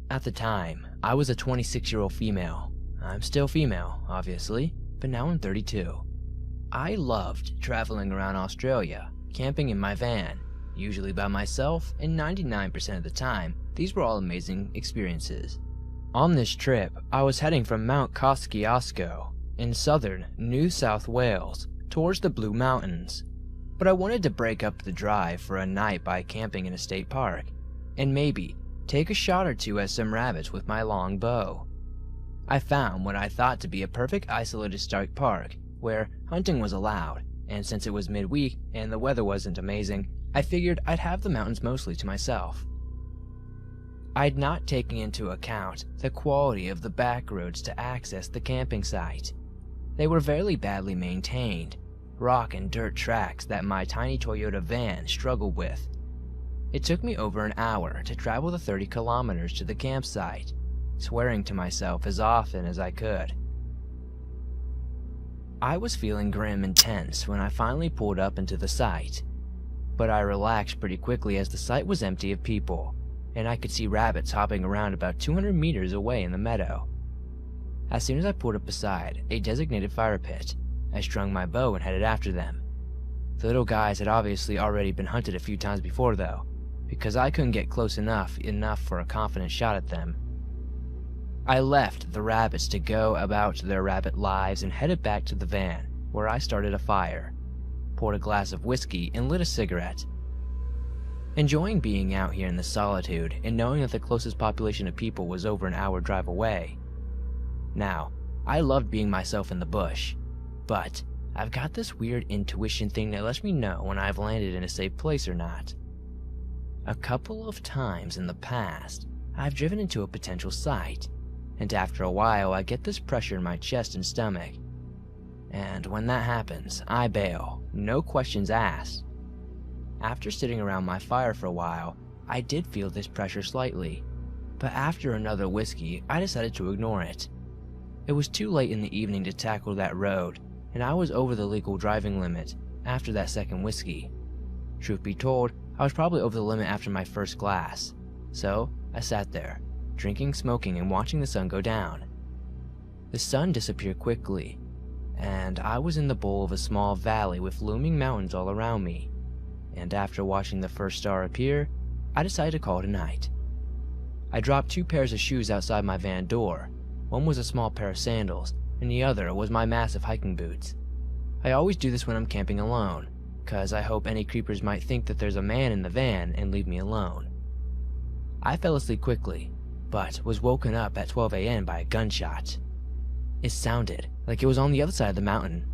At the time, I was a 26-year-old female. I'm still female, obviously, but now I'm 32. I loved traveling around Australia, camping in my van, usually by myself, and 99% of the time, these were all amazing experiences. On this trip, I was heading from Mount Kosciuszko in southern New South Wales towards the Blue Mountains, but I wanted to break up the drive for a night by camping in a state park, and maybe take a shot or two at some rabbits with my long bow. I found what I thought to be a perfect isolated state park where hunting was allowed, and since it was midweek and the weather wasn't amazing, I figured I'd have the mountains mostly to myself. I'd not taken into account the quality of the back roads to access the camping site. They were very badly maintained, rock and dirt tracks that my tiny Toyota van struggled with. It took me over an hour to travel the 30 kilometers to the campsite, swearing to myself as often as I could. I was feeling grim and tense when I finally pulled up into the site, but I relaxed pretty quickly as the site was empty of people, and I could see rabbits hopping around about 200 meters away in the meadow. As soon as I pulled up beside a designated fire pit, I strung my bow and headed after them. The little guys had obviously already been hunted a few times before though, because I couldn't get close enough for a confident shot at them. I left the rabbits to go about their rabbit lives and headed back to the van, where I started a fire, poured a glass of whiskey, and lit a cigarette. Enjoying being out here in the solitude and knowing that the closest population of people was over an hour drive away. Now, I loved being myself in the bush, but I've got this weird intuition thing that lets me know when I've landed in a safe place or not. A couple of times in the past, I've driven into a potential site, and after a while I get this pressure in my chest and stomach. And when that happens, I bail, no questions asked. After sitting around my fire for a while, I did feel this pressure slightly, but after another whiskey, I decided to ignore it. It was too late in the evening to tackle that road, and I was over the legal driving limit after that second whiskey. Truth be told, I was probably over the limit after my first glass, so I sat there, drinking, smoking, and watching the sun go down. The sun disappeared quickly, and I was in the bowl of a small valley with looming mountains all around me, and after watching the first star appear, I decided to call it a night. I dropped 2 pairs of shoes outside my van door. One was a small pair of sandals, and the other was my massive hiking boots. I always do this when I'm camping alone, cause I hope any creepers might think that there's a man in the van and leave me alone. I fell asleep quickly, but was woken up at 12 a.m. by a gunshot. It sounded like it was on the other side of the mountain,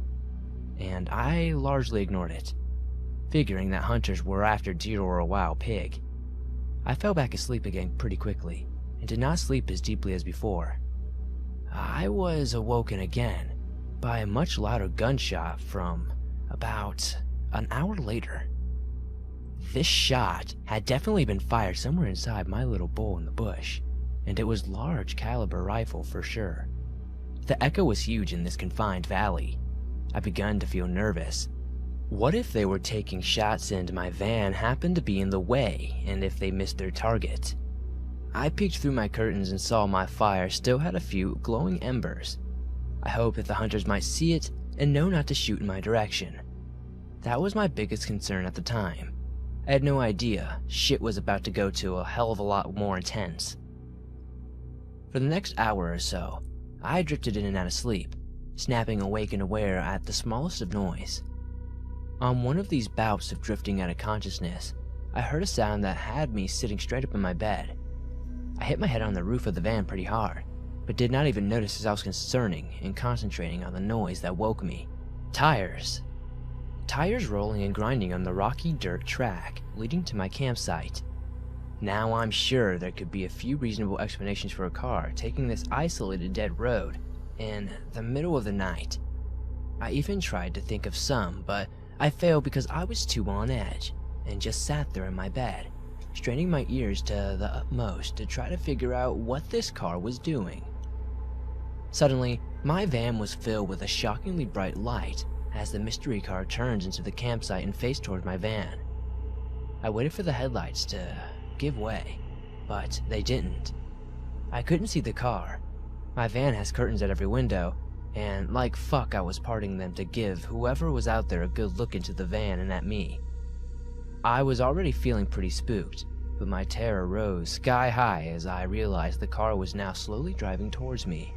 and I largely ignored it, figuring that hunters were after deer or a wild pig. I fell back asleep again pretty quickly, and did not sleep as deeply as before. I was awoken again by a much louder gunshot from about an hour later. This shot had definitely been fired somewhere inside my little bowl in the bush, and it was large caliber rifle for sure. The echo was huge in this confined valley. I began to feel nervous. What if they were taking shots and my van happened to be in the way, and if they missed their target? I peeked through my curtains and saw my fire still had a few glowing embers. I hoped that the hunters might see it and know not to shoot in my direction. That was my biggest concern at the time. I had no idea shit was about to go to a hell of a lot more intense. For the next hour or so, I drifted in and out of sleep, snapping awake and aware at the smallest of noise. On one of these bouts of drifting out of consciousness, I heard a sound that had me sitting straight up in my bed. I hit my head on the roof of the van pretty hard, but did not even notice as I was concerning and concentrating on the noise that woke me. Tires. Tires rolling and grinding on the rocky dirt track leading to my campsite. Now I'm sure there could be a few reasonable explanations for a car taking this isolated dead road in the middle of the night. I even tried to think of some, but I failed because I was too on edge and just sat there in my bed, straining my ears to the utmost to try to figure out what this car was doing. Suddenly, my van was filled with a shockingly bright light as the mystery car turns into the campsite and faced toward my van. I waited for the headlights to give way, but they didn't. I couldn't see the car. My van has curtains at every window, and like fuck I was parting them to give whoever was out there a good look into the van and at me. I was already feeling pretty spooked, but my terror rose sky high as I realized the car was now slowly driving towards me.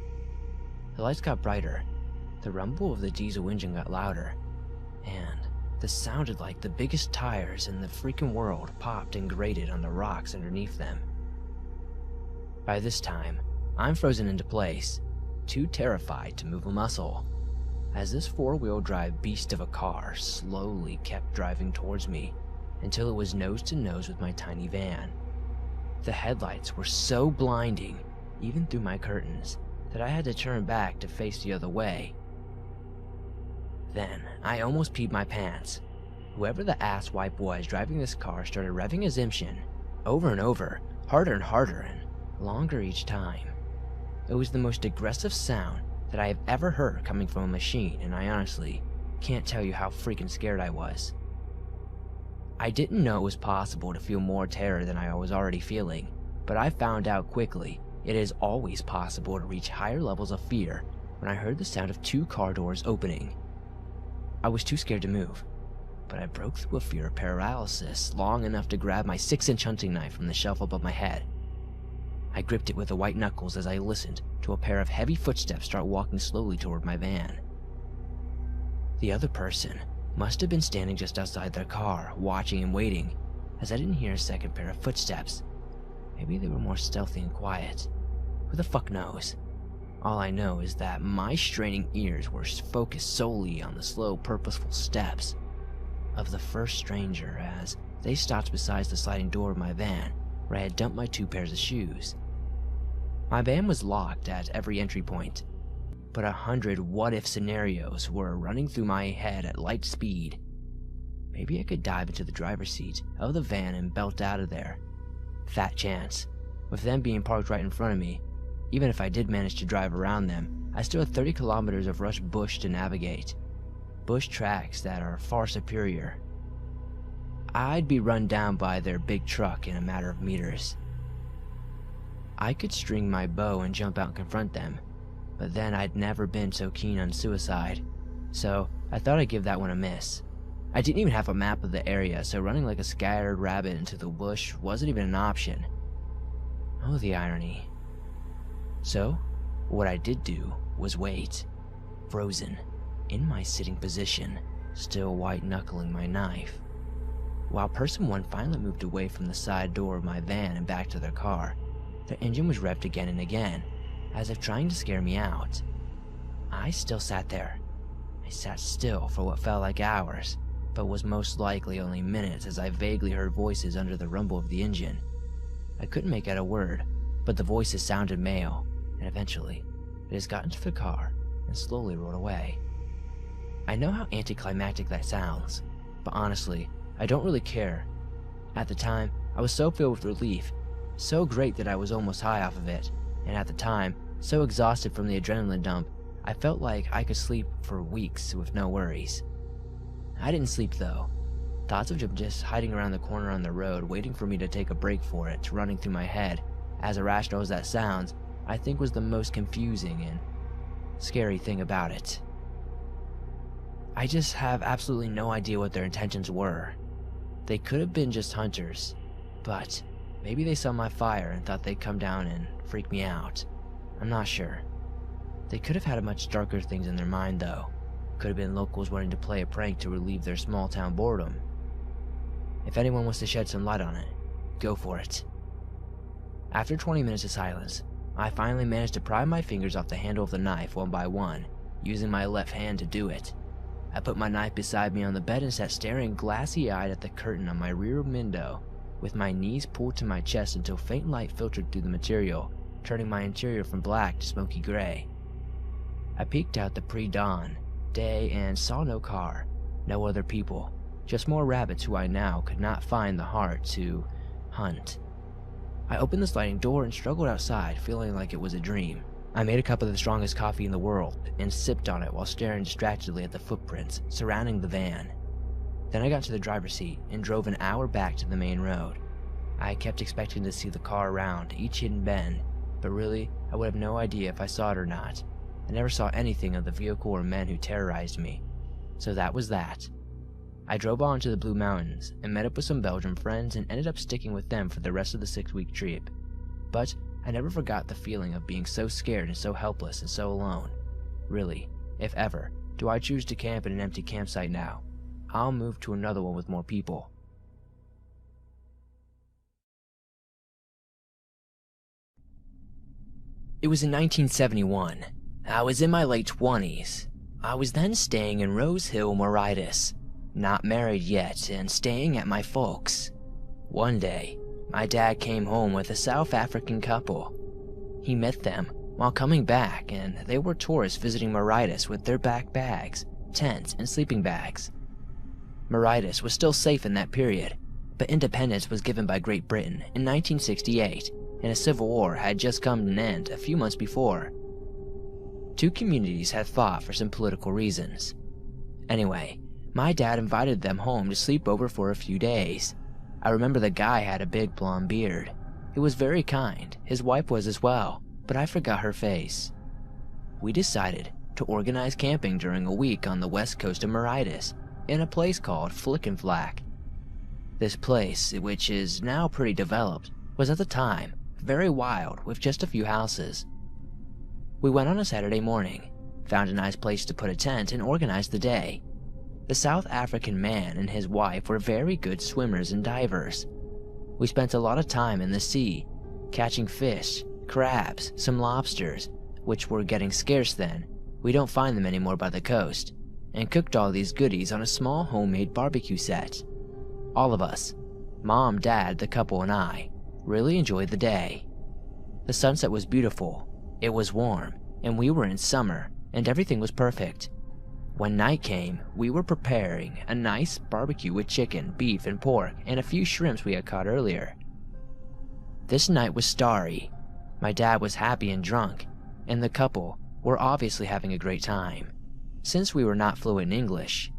The lights got brighter, the rumble of the diesel engine got louder, and this sounded like the biggest tires in the freaking world popped and grated on the rocks underneath them. By this time, I'm frozen into place, too terrified to move a muscle, as this four-wheel drive beast of a car slowly kept driving towards me until it was nose to nose with my tiny van. The headlights were so blinding, even through my curtains, that I had to turn back to face the other way. Then, I almost peed my pants. Whoever the asswipe was driving this car started revving his engine, over and over, harder and harder, and longer each time. It was the most aggressive sound that I have ever heard coming from a machine, and I honestly can't tell you how freaking scared I was. I didn't know it was possible to feel more terror than I was already feeling, but I found out quickly it is always possible to reach higher levels of fear when I heard the sound of 2 car doors opening. I was too scared to move, but I broke through a fear of paralysis long enough to grab my 6-inch hunting knife from the shelf above my head. I gripped it with the white knuckles as I listened to a pair of heavy footsteps start walking slowly toward my van. The other person must have been standing just outside their car, watching and waiting, as I didn't hear a second pair of footsteps. Maybe they were more stealthy and quiet. Who the fuck knows? All I know is that my straining ears were focused solely on the slow, purposeful steps of the first stranger as they stopped beside the sliding door of my van where I had dumped my 2 pairs of shoes. My van was locked at every entry point, but 100 what-if scenarios were running through my head at light speed. Maybe I could dive into the driver's seat of the van and belt out of there. Fat chance. With them being parked right in front of me, even if I did manage to drive around them, I still had 30 kilometers of rush bush to navigate. Bush tracks that are far superior. I'd be run down by their big truck in a matter of meters. I could string my bow and jump out and confront them, but then I'd never been so keen on suicide, so I thought I'd give that one a miss. I didn't even have a map of the area, so running like a scattered rabbit into the bush wasn't even an option. Oh, the irony. So, what I did do was wait, frozen, in my sitting position, still white-knuckling my knife. While person 1 finally moved away from the side door of my van and back to their car, their engine was revved again and again, as if trying to scare me out. I still sat there. I sat still for what felt like hours, but was most likely only minutes as I vaguely heard voices under the rumble of the engine. I couldn't make out a word, but the voices sounded male, and eventually, it has got into the car and slowly rolled away. I know how anticlimactic that sounds, but honestly, I don't really care. At the time, I was so filled with relief, so great that I was almost high off of it, and at the time, so exhausted from the adrenaline dump, I felt like I could sleep for weeks with no worries. I didn't sleep though. Thoughts of him just hiding around the corner on the road, waiting for me to take a break for it, running through my head. As irrational as that sounds, I think was the most confusing and scary thing about it. I just have absolutely no idea what their intentions were. They could have been just hunters, but maybe they saw my fire and thought they'd come down and freak me out. I'm not sure. They could have had much darker things in their mind though. Could have been locals wanting to play a prank to relieve their small town boredom. If anyone wants to shed some light on it, go for it. After 20 minutes of silence, I finally managed to pry my fingers off the handle of the knife one by one, using my left hand to do it. I put my knife beside me on the bed and sat staring glassy-eyed at the curtain on my rear window, with my knees pulled to my chest until faint light filtered through the material, turning my interior from black to smoky gray. I peeked out the pre-dawn day and saw no car, no other people, just more rabbits who I now could not find the heart to hunt. I opened the sliding door and struggled outside, feeling like it was a dream. I made a cup of the strongest coffee in the world and sipped on it while staring distractedly at the footprints surrounding the van. Then I got to the driver's seat and drove an hour back to the main road. I kept expecting to see the car around each hidden bend, but really, I would have no idea if I saw it or not. I never saw anything of the vehicle or men who terrorized me. So that was that. I drove on to the Blue Mountains and met up with some Belgian friends and ended up sticking with them for the rest of the 6-week trip. But I never forgot the feeling of being so scared and so helpless and so alone. Really, if ever, do I choose to camp in an empty campsite now, I'll move to another one with more people. It was in 1971. I was in my late 20s. I was then staying in Rose Hill, Mauritius, not married yet and staying at my folks'. One day, my dad came home with a South African couple. He met them while coming back, and they were tourists visiting Mauritius with their bags, tents, and sleeping bags. Mauritius was still safe in that period, but independence was given by Great Britain in 1968, and a civil war had just come to an end a few months before. Two communities had fought for some political reasons. Anyway, my dad invited them home to sleep over for a few days. I remember the guy had a big blonde beard. He was very kind, his wife was as well, but I forgot her face. We decided to organize camping during a week on the west coast of Mauritius, in a place called Flick and Flack. This place, which is now pretty developed, was at the time very wild with just a few houses. We went on a Saturday morning, found a nice place to put a tent and organized the day. The South African man and his wife were very good swimmers and divers. We spent a lot of time in the sea, catching fish, crabs, some lobsters, which were getting scarce then. We don't find them anymore by the coast, and cooked all these goodies on a small homemade barbecue set. All of us, Mom, Dad, the couple, and I, really enjoyed the day. The sunset was beautiful, it was warm, and we were in summer, and everything was perfect. When night came, we were preparing a nice barbecue with chicken, beef, and pork, and a few shrimps we had caught earlier. This night was starry. My dad was happy and drunk, and the couple were obviously having a great time. Since we were not fluent in English,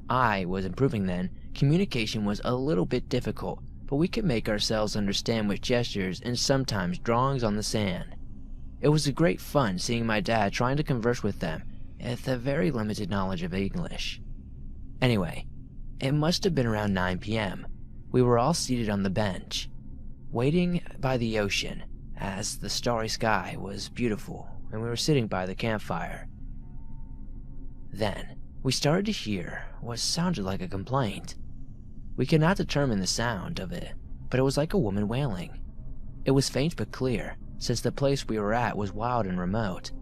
I was improving then, communication was a little bit difficult, but we could make ourselves understand with gestures and sometimes drawings on the sand. It was a great fun seeing my dad trying to converse with them with a very limited knowledge of English. Anyway, it must have been around 9 p.m. We were all seated on the bench, waiting by the ocean, as the starry sky was beautiful and we were sitting by the campfire. Then, we started to hear what sounded like a complaint. We could not determine the sound of it, but it was like a woman wailing. It was faint but clear, since the place we were at was wild and remote.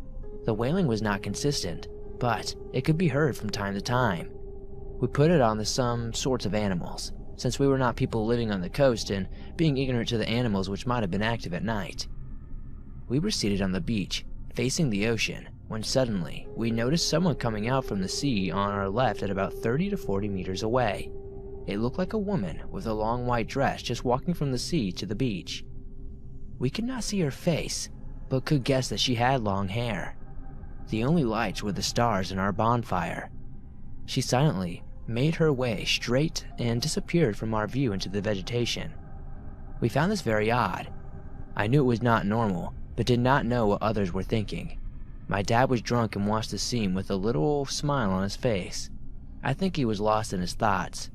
The wailing was not consistent, but it could be heard from time to time. We put it on to some sorts of animals, since we were not people living on the coast and being ignorant to the animals which might have been active at night. We were seated on the beach, facing the ocean, when suddenly we noticed someone coming out from the sea on our left at about 30 to 40 meters away. It looked like a woman with a long white dress just walking from the sea to the beach. We could not see her face, but could guess that she had long hair. The only lights were the stars in our bonfire. She silently made her way straight and disappeared from our view into the vegetation. We found this very odd. I knew it was not normal, but did not know what others were thinking. My dad was drunk and watched the scene with a little smile on his face. I think he was lost in his thoughts.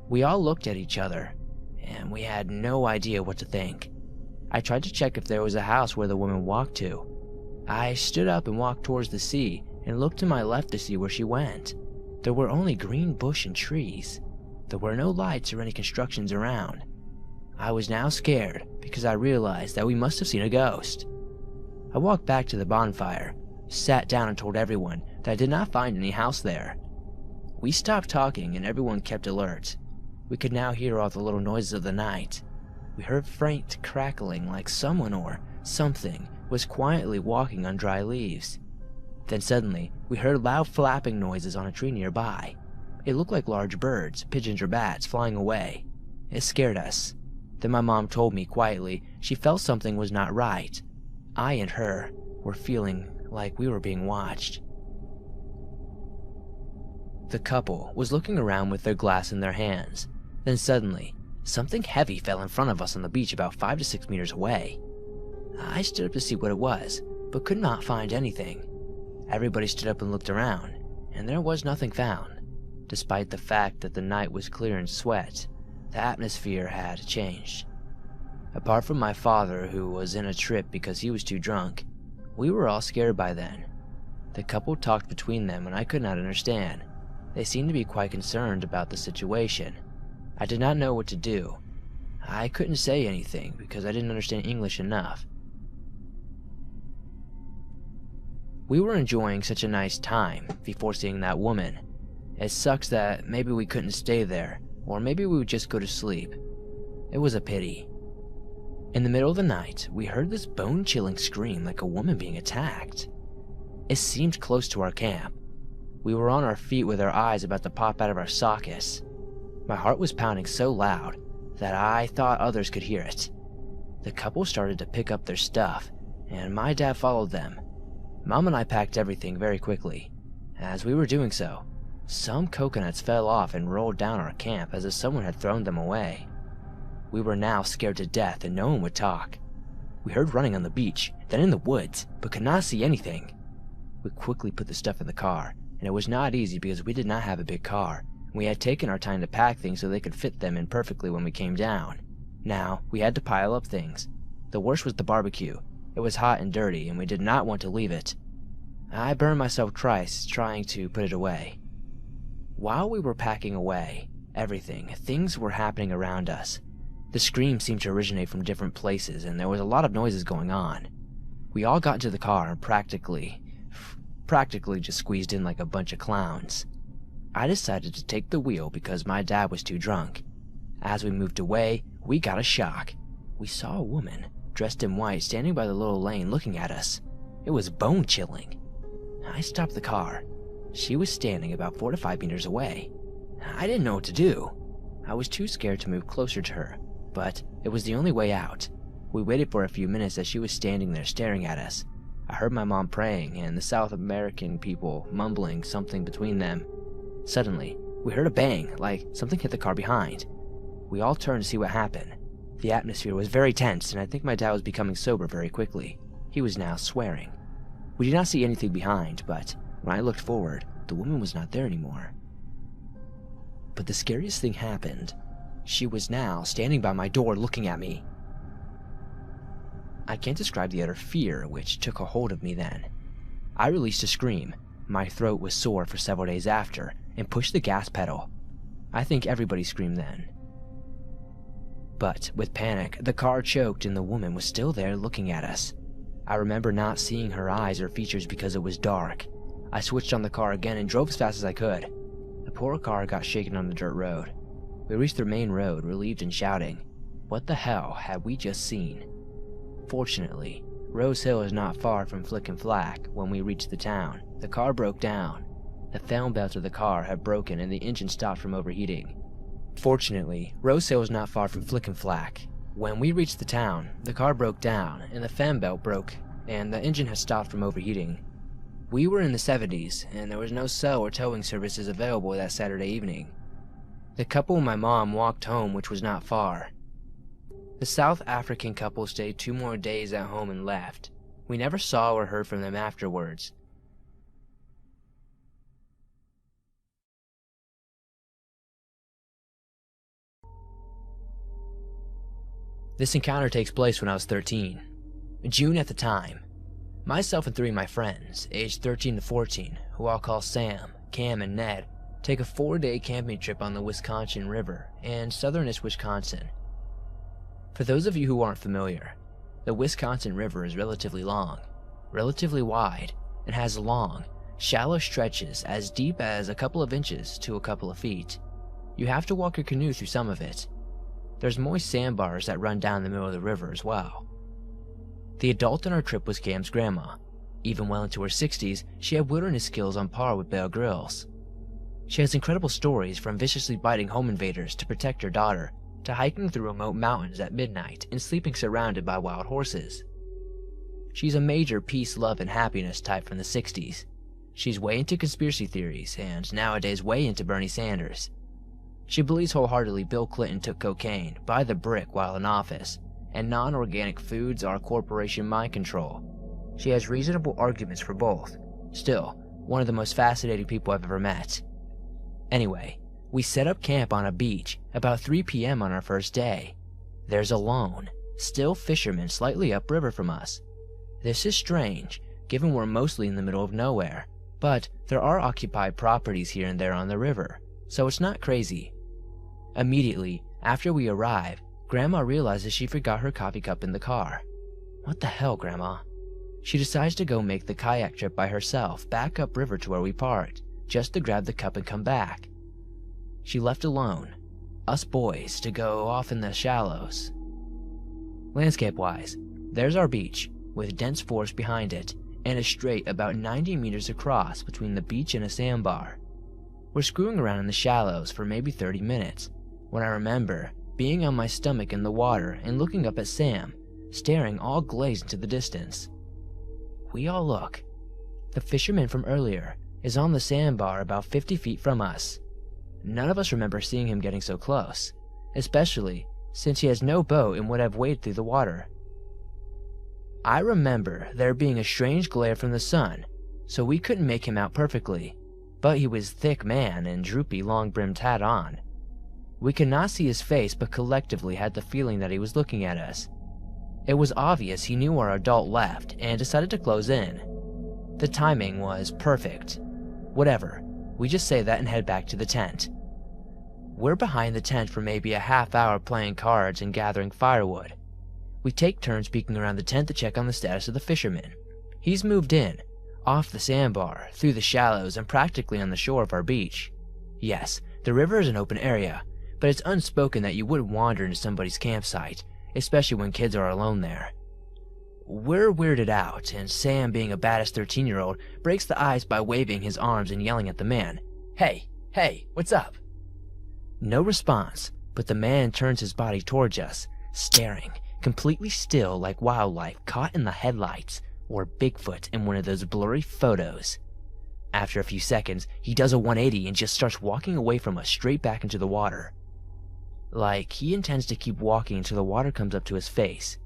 We all looked at each other, and we had no idea what to think. I tried to check if there was a house where the woman walked to. I stood up and walked towards the sea and looked to my left to see where she went. There were only green bush and trees. There were no lights or any constructions around. I was now scared because I realized that we must have seen a ghost. I walked back to the bonfire, sat down and told everyone that I did not find any house there. We stopped talking and everyone kept alert. We could now hear all the little noises of the night. We heard faint crackling like someone or something was quietly walking on dry leaves. Then suddenly, we heard loud flapping noises on a tree nearby. It looked like large birds, pigeons or bats, flying away. It scared us. Then my mom told me quietly she felt something was not right. I and her were feeling like we were being watched. The couple was looking around with their glass in their hands. Then suddenly, something heavy fell in front of us on the beach about 5 to 6 meters away. I stood up to see what it was, but could not find anything. Everybody stood up and looked around, and there was nothing found. Despite the fact that the night was clear and sweat, the atmosphere had changed. Apart from my father, who was in a trip because he was too drunk, we were all scared by then. The couple talked between them and I could not understand. They seemed to be quite concerned about the situation. I did not know what to do. I couldn't say anything because I didn't understand English enough. We were enjoying such a nice time before seeing that woman. It sucks that maybe we couldn't stay there, or maybe we would just go to sleep. It was a pity. In the middle of the night, we heard this bone-chilling scream like a woman being attacked. It seemed close to our camp. We were on our feet with our eyes about to pop out of our sockets. My heart was pounding so loud that I thought others could hear it. The couple started to pick up their stuff, and my dad followed them. Mom and I packed everything very quickly. As we were doing so, some coconuts fell off and rolled down our camp as if someone had thrown them away. We were now scared to death and no one would talk. We heard running on the beach, then in the woods, but could not see anything. We quickly put the stuff in the car, and it was not easy because we did not have a big car. We had taken our time to pack things so they could fit them in perfectly when we came down. Now, we had to pile up things. The worst was the barbecue. It was hot and dirty, and we did not want to leave it. I burned myself twice trying to put it away. While we were packing away everything, things were happening around us. The screams seemed to originate from different places, and there was a lot of noises going on. We all got into the car and practically just squeezed in like a bunch of clowns. I decided to take the wheel because my dad was too drunk. As we moved away, we got a shock. We saw a woman, dressed in white, standing by the little lane looking at us. It was bone-chilling. I stopped the car. She was standing about 4 to 5 meters away. I didn't know what to do. I was too scared to move closer to her, but it was the only way out. We waited for a few minutes as she was standing there staring at us. I heard my mom praying and the South American people mumbling something between them. Suddenly, we heard a bang, like something hit the car behind. We all turned to see what happened. The atmosphere was very tense, and I think my dad was becoming sober very quickly. He was now swearing. We did not see anything behind, but when I looked forward, the woman was not there anymore. But the scariest thing happened. She was now standing by my door looking at me. I can't describe the utter fear which took a hold of me then. I released a scream. My throat was sore for several days after, and pushed the gas pedal. I think everybody screamed then. But with panic, the car choked and the woman was still there looking at us. I remember not seeing her eyes or features because it was dark. I switched on the car again and drove as fast as I could. The poor car got shaken on the dirt road. We reached the main road, relieved and shouting. What the hell had we just seen? Fortunately, Rose Hill is not far from Flick and Flack. When we reached the town, the car broke down. The fan belt of the car had broken and the engine stopped from overheating. Fortunately, Rose Hill is not far from Flick and Flack. When we reached the town, the car broke down and the fan belt broke and the engine had stopped from overheating. We were in the 70s and there was no cell or towing services available that Saturday evening. The couple and my mom walked home, which was not far. The South African couple stayed 2 more days at home and left. We never saw or heard from them afterwards. This encounter takes place when I was 13. June at the time. Myself and 3 of my friends, aged 13 to 14, who I'll call Sam, Cam, and Ned, take a 4-day camping trip on the Wisconsin River in southernish Wisconsin. For those of you who aren't familiar, the Wisconsin River is relatively long, relatively wide, and has long, shallow stretches as deep as a couple of inches to a couple of feet. You have to walk your canoe through some of it. There's moist sandbars that run down the middle of the river as well. The adult on our trip was Cam's grandma. Even well into her 60s, she had wilderness skills on par with Bear Grylls. She has incredible stories, from viciously biting home invaders to protect her daughter, to hiking through remote mountains at midnight and sleeping surrounded by wild horses. She's a major peace, love, and happiness type from the 60s. She's way into conspiracy theories, and nowadays way into Bernie Sanders. She believes wholeheartedly Bill Clinton took cocaine by the brick while in office, and non-organic foods are corporation mind control. She has reasonable arguments for both. Still, one of the most fascinating people I've ever met. Anyway, we set up camp on a beach about 3 p.m. on our first day. There's a lone, still fisherman slightly upriver from us. This is strange, given we're mostly in the middle of nowhere, but there are occupied properties here and there on the river, so it's not crazy. Immediately after we arrive, Grandma realizes she forgot her coffee cup in the car. What the hell, Grandma? She decides to go make the kayak trip by herself back upriver to where we parked, just to grab the cup and come back. She left alone, us boys, to go off in the shallows. Landscape-wise, there's our beach, with dense forest behind it, and a strait about 90 meters across between the beach and a sandbar. We're screwing around in the shallows for maybe 30 minutes, when I remember being on my stomach in the water and looking up at Sam, staring all glazed into the distance. We all look. The fisherman from earlier is on the sandbar about 50 feet from us. None of us remember seeing him getting so close, especially since he has no boat and would have waded through the water. I remember there being a strange glare from the sun, so we couldn't make him out perfectly, but he was thick man and droopy long-brimmed hat on. We could not see his face, but collectively had the feeling that he was looking at us. It was obvious he knew our adult left and decided to close in. The timing was perfect. Whatever, we just say that and head back to the tent. We're behind the tent for maybe a half hour playing cards and gathering firewood. We take turns peeking around the tent to check on the status of the fisherman. He's moved in, off the sandbar, through the shallows, and practically on the shore of our beach. Yes, the river is an open area, but it's unspoken that you wouldn't wander into somebody's campsite, especially when kids are alone there. We're weirded out, and Sam, being a badass 13-year-old, breaks the ice by waving his arms and yelling at the man, "Hey, hey, what's up?" No response, but the man turns his body towards us, staring, completely still like wildlife caught in the headlights, or Bigfoot in one of those blurry photos. After a few seconds, he does a 180 and just starts walking away from us straight back into the water. Like he intends to keep walking until the water comes up to his face.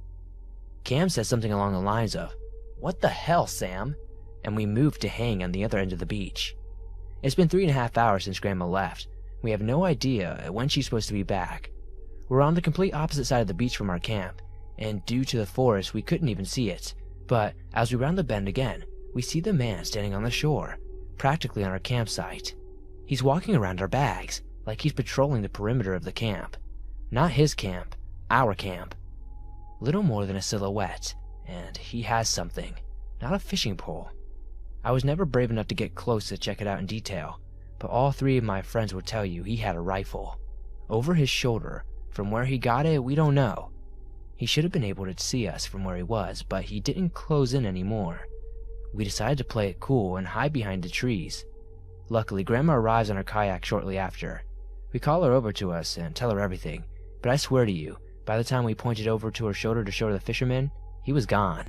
Cam says something along the lines of, "What the hell, Sam?" And we move to hang on the other end of the beach. It's been 3.5 hours since Grandma left. We have no idea when she's supposed to be back. We're on the complete opposite side of the beach from our camp, and due to the forest we couldn't even see it. But as we round the bend again, we see the man standing on the shore, practically on our campsite. He's walking around our bags, like he's patrolling the perimeter of the camp. Not his camp, our camp. Little more than a silhouette, and he has something, not a fishing pole. I was never brave enough to get close to check it out in detail, but all 3 of my friends would tell you he had a rifle. Over his shoulder. From where he got it, we don't know. He should have been able to see us from where he was, but he didn't close in anymore. We decided to play it cool and hide behind the trees. Luckily, Grandma arrives on her kayak shortly after. We call her over to us and tell her everything, but I swear to you, by the time we pointed over to her shoulder to show the fisherman, he was gone.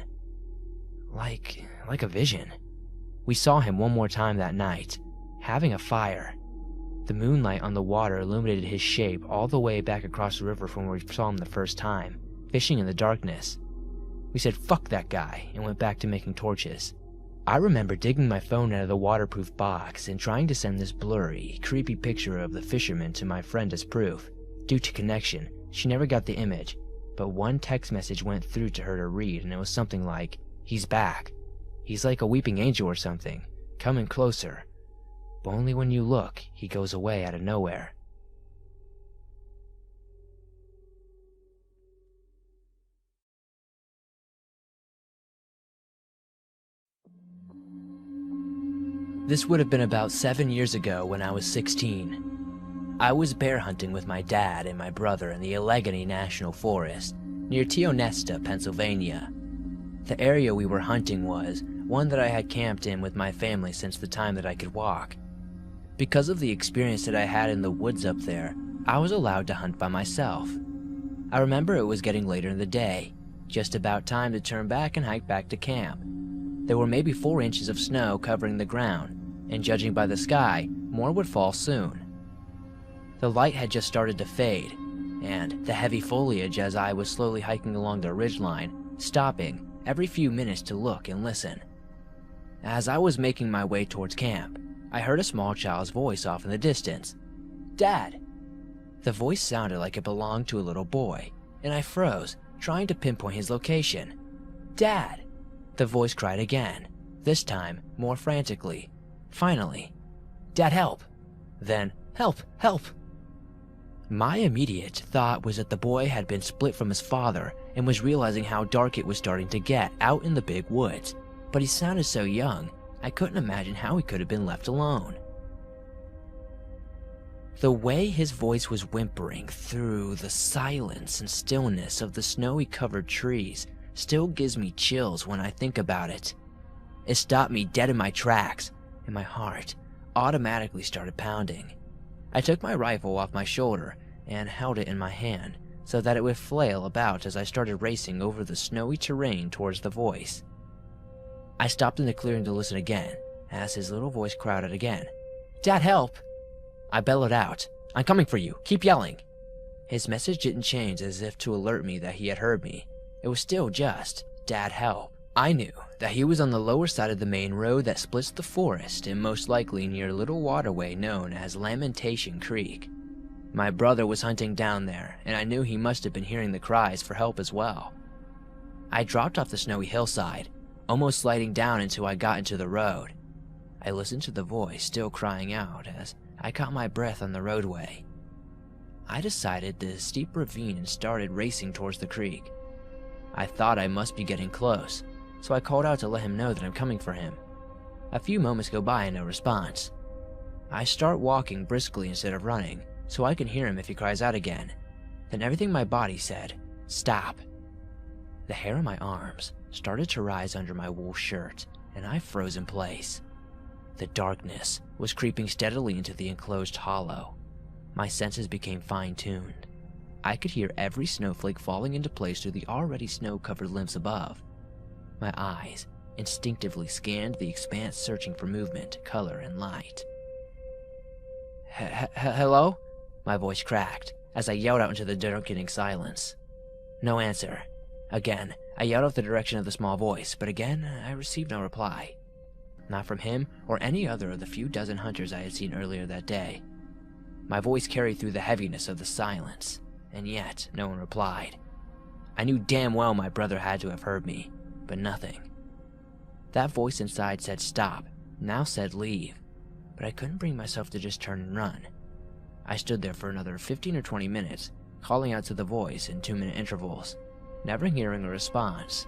Like a vision. We saw him one more time that night, having a fire. The moonlight on the water illuminated his shape all the way back across the river from where we saw him the first time, fishing in the darkness. We said fuck that guy and went back to making torches. I remember digging my phone out of the waterproof box and trying to send this blurry, creepy picture of the fisherman to my friend as proof. Due to connection, she never got the image, but one text message went through to her to read, and it was something like, "He's back. He's like a weeping angel or something, coming closer. But only when you look, he goes away out of nowhere." This would have been about 7 years ago when I was 16. I was bear hunting with my dad and my brother in the Allegheny National Forest, near Tionesta, Pennsylvania. The area we were hunting was one that I had camped in with my family since the time that I could walk. Because of the experience that I had in the woods up there, I was allowed to hunt by myself. I remember it was getting later in the day, just about time to turn back and hike back to camp. There were maybe 4 inches of snow covering the ground, and judging by the sky, more would fall soon. The light had just started to fade, and the heavy foliage as I was slowly hiking along the ridgeline, stopping every few minutes to look and listen. As I was making my way towards camp, I heard a small child's voice off in the distance. "Dad!" The voice sounded like it belonged to a little boy, and I froze, trying to pinpoint his location. "Dad!" The voice cried again, this time more frantically. Finally, "Dad, help!" Then, "Help! Help!" My immediate thought was that the boy had been split from his father and was realizing how dark it was starting to get out in the big woods, but he sounded so young, I couldn't imagine how he could have been left alone. The way his voice was whimpering through the silence and stillness of the snowy-covered trees still gives me chills when I think about it. It stopped me dead in my tracks, and my heart automatically started pounding. I took my rifle off my shoulder and held it in my hand so that it would flail about as I started racing over the snowy terrain towards the voice. I stopped in the clearing to listen again as his little voice cried out again. "Dad, help!" I bellowed out, "I'm coming for you, keep yelling." His message didn't change as if to alert me that he had heard me. It was still just, "Dad, help." I knew that he was on the lower side of the main road that splits the forest and most likely near a little waterway known as Lamentation Creek. My brother was hunting down there, and I knew he must have been hearing the cries for help as well. I dropped off the snowy hillside, almost sliding down until I got into the road. I listened to the voice still crying out as I caught my breath on the roadway. I decided the steep ravine and started racing towards the creek. I thought I must be getting close, so I called out to let him know that I'm coming for him. A few moments go by and no response. I start walking briskly instead of running, so I can hear him if he cries out again. Then everything in my body said, "Stop." The hair on my arms started to rise under my wool shirt, and I froze in place. The darkness was creeping steadily into the enclosed hollow. My senses became fine-tuned. I could hear every snowflake falling into place through the already snow-covered limbs above. My eyes instinctively scanned the expanse, searching for movement, color, and light. Hello? My voice cracked as I yelled out into the darkening silence. No answer. Again, I yelled off the direction of the small voice, but again, I received no reply. Not from him or any other of the few dozen hunters I had seen earlier that day. My voice carried through the heaviness of the silence, and yet no one replied. I knew damn well my brother had to have heard me, but nothing. That voice inside said stop, now said leave, but I couldn't bring myself to just turn and run. I stood there for another 15 or 20 minutes, calling out to the voice in 2-minute intervals, never hearing a response.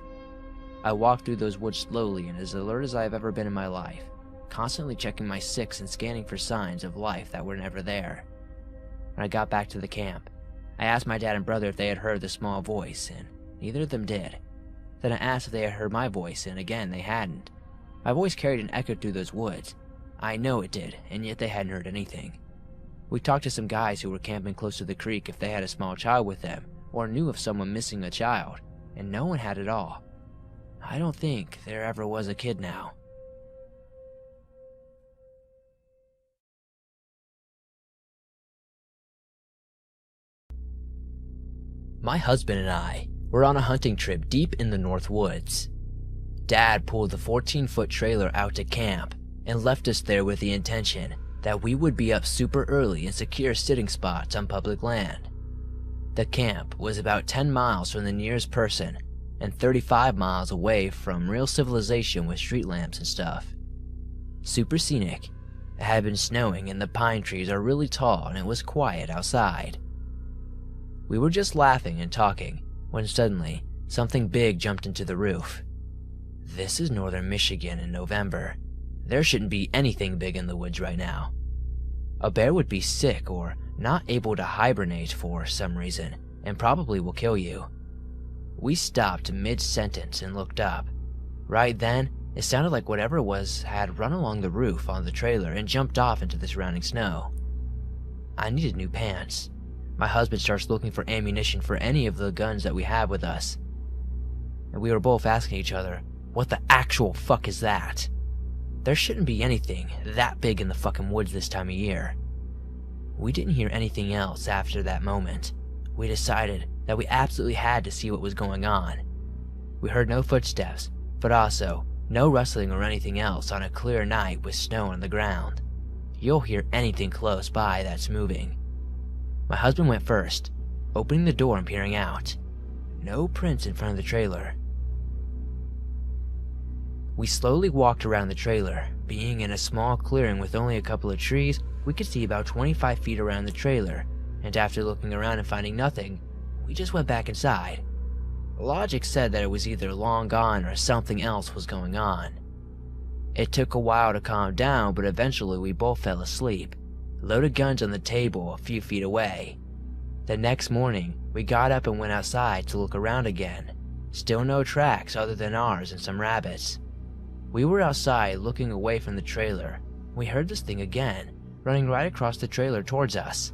I walked through those woods slowly and as alert as I have ever been in my life, constantly checking my six and scanning for signs of life that were never there. When I got back to the camp, I asked my dad and brother if they had heard the small voice, and neither of them did. Then I asked if they had heard my voice, and again they hadn't. My voice carried an echo through those woods. I know it did, and yet they hadn't heard anything. We talked to some guys who were camping close to the creek if they had a small child with them, or knew of someone missing a child, and no one had at all. I don't think there ever was a kid now. My husband and I were on a hunting trip deep in the North Woods. Dad pulled the 14-foot trailer out to camp and left us there with the intention that we would be up super early and secure sitting spots on public land. The camp was about 10 miles from the nearest person and 35 miles away from real civilization with street lamps and stuff. Super scenic. It had been snowing and the pine trees are really tall and it was quiet outside. We were just laughing and talking when suddenly something big jumped into the roof. This is northern Michigan in November. There shouldn't be anything big in the woods right now. A bear would be sick or not able to hibernate for some reason and probably will kill you. We stopped mid-sentence and looked up. Right then, it sounded like whatever it was had run along the roof on the trailer and jumped off into the surrounding snow. I needed new pants. My husband starts looking for ammunition for any of the guns that we have with us. And we were both asking each other, what the actual fuck is that? There shouldn't be anything that big in the fucking woods this time of year. We didn't hear anything else after that moment. we decided that we absolutely had to see what was going on. We heard no footsteps, but also no rustling or anything else on a clear night with snow on the ground. You'll hear anything close by that's moving. My husband went first, opening the door and peering out. No prints in front of the trailer. We slowly walked around the trailer. Being in a small clearing with only a couple of trees, we could see about 25 feet around the trailer, and after looking around and finding nothing, we just went back inside. Logic said that it was either long gone or something else was going on. It took a while to calm down, but eventually we both fell asleep, loaded guns on the table a few feet away. The next morning, we got up and went outside to look around again. Still no tracks other than ours and some rabbits. We were outside looking away from the trailer. We heard this thing again, running right across the trailer towards us.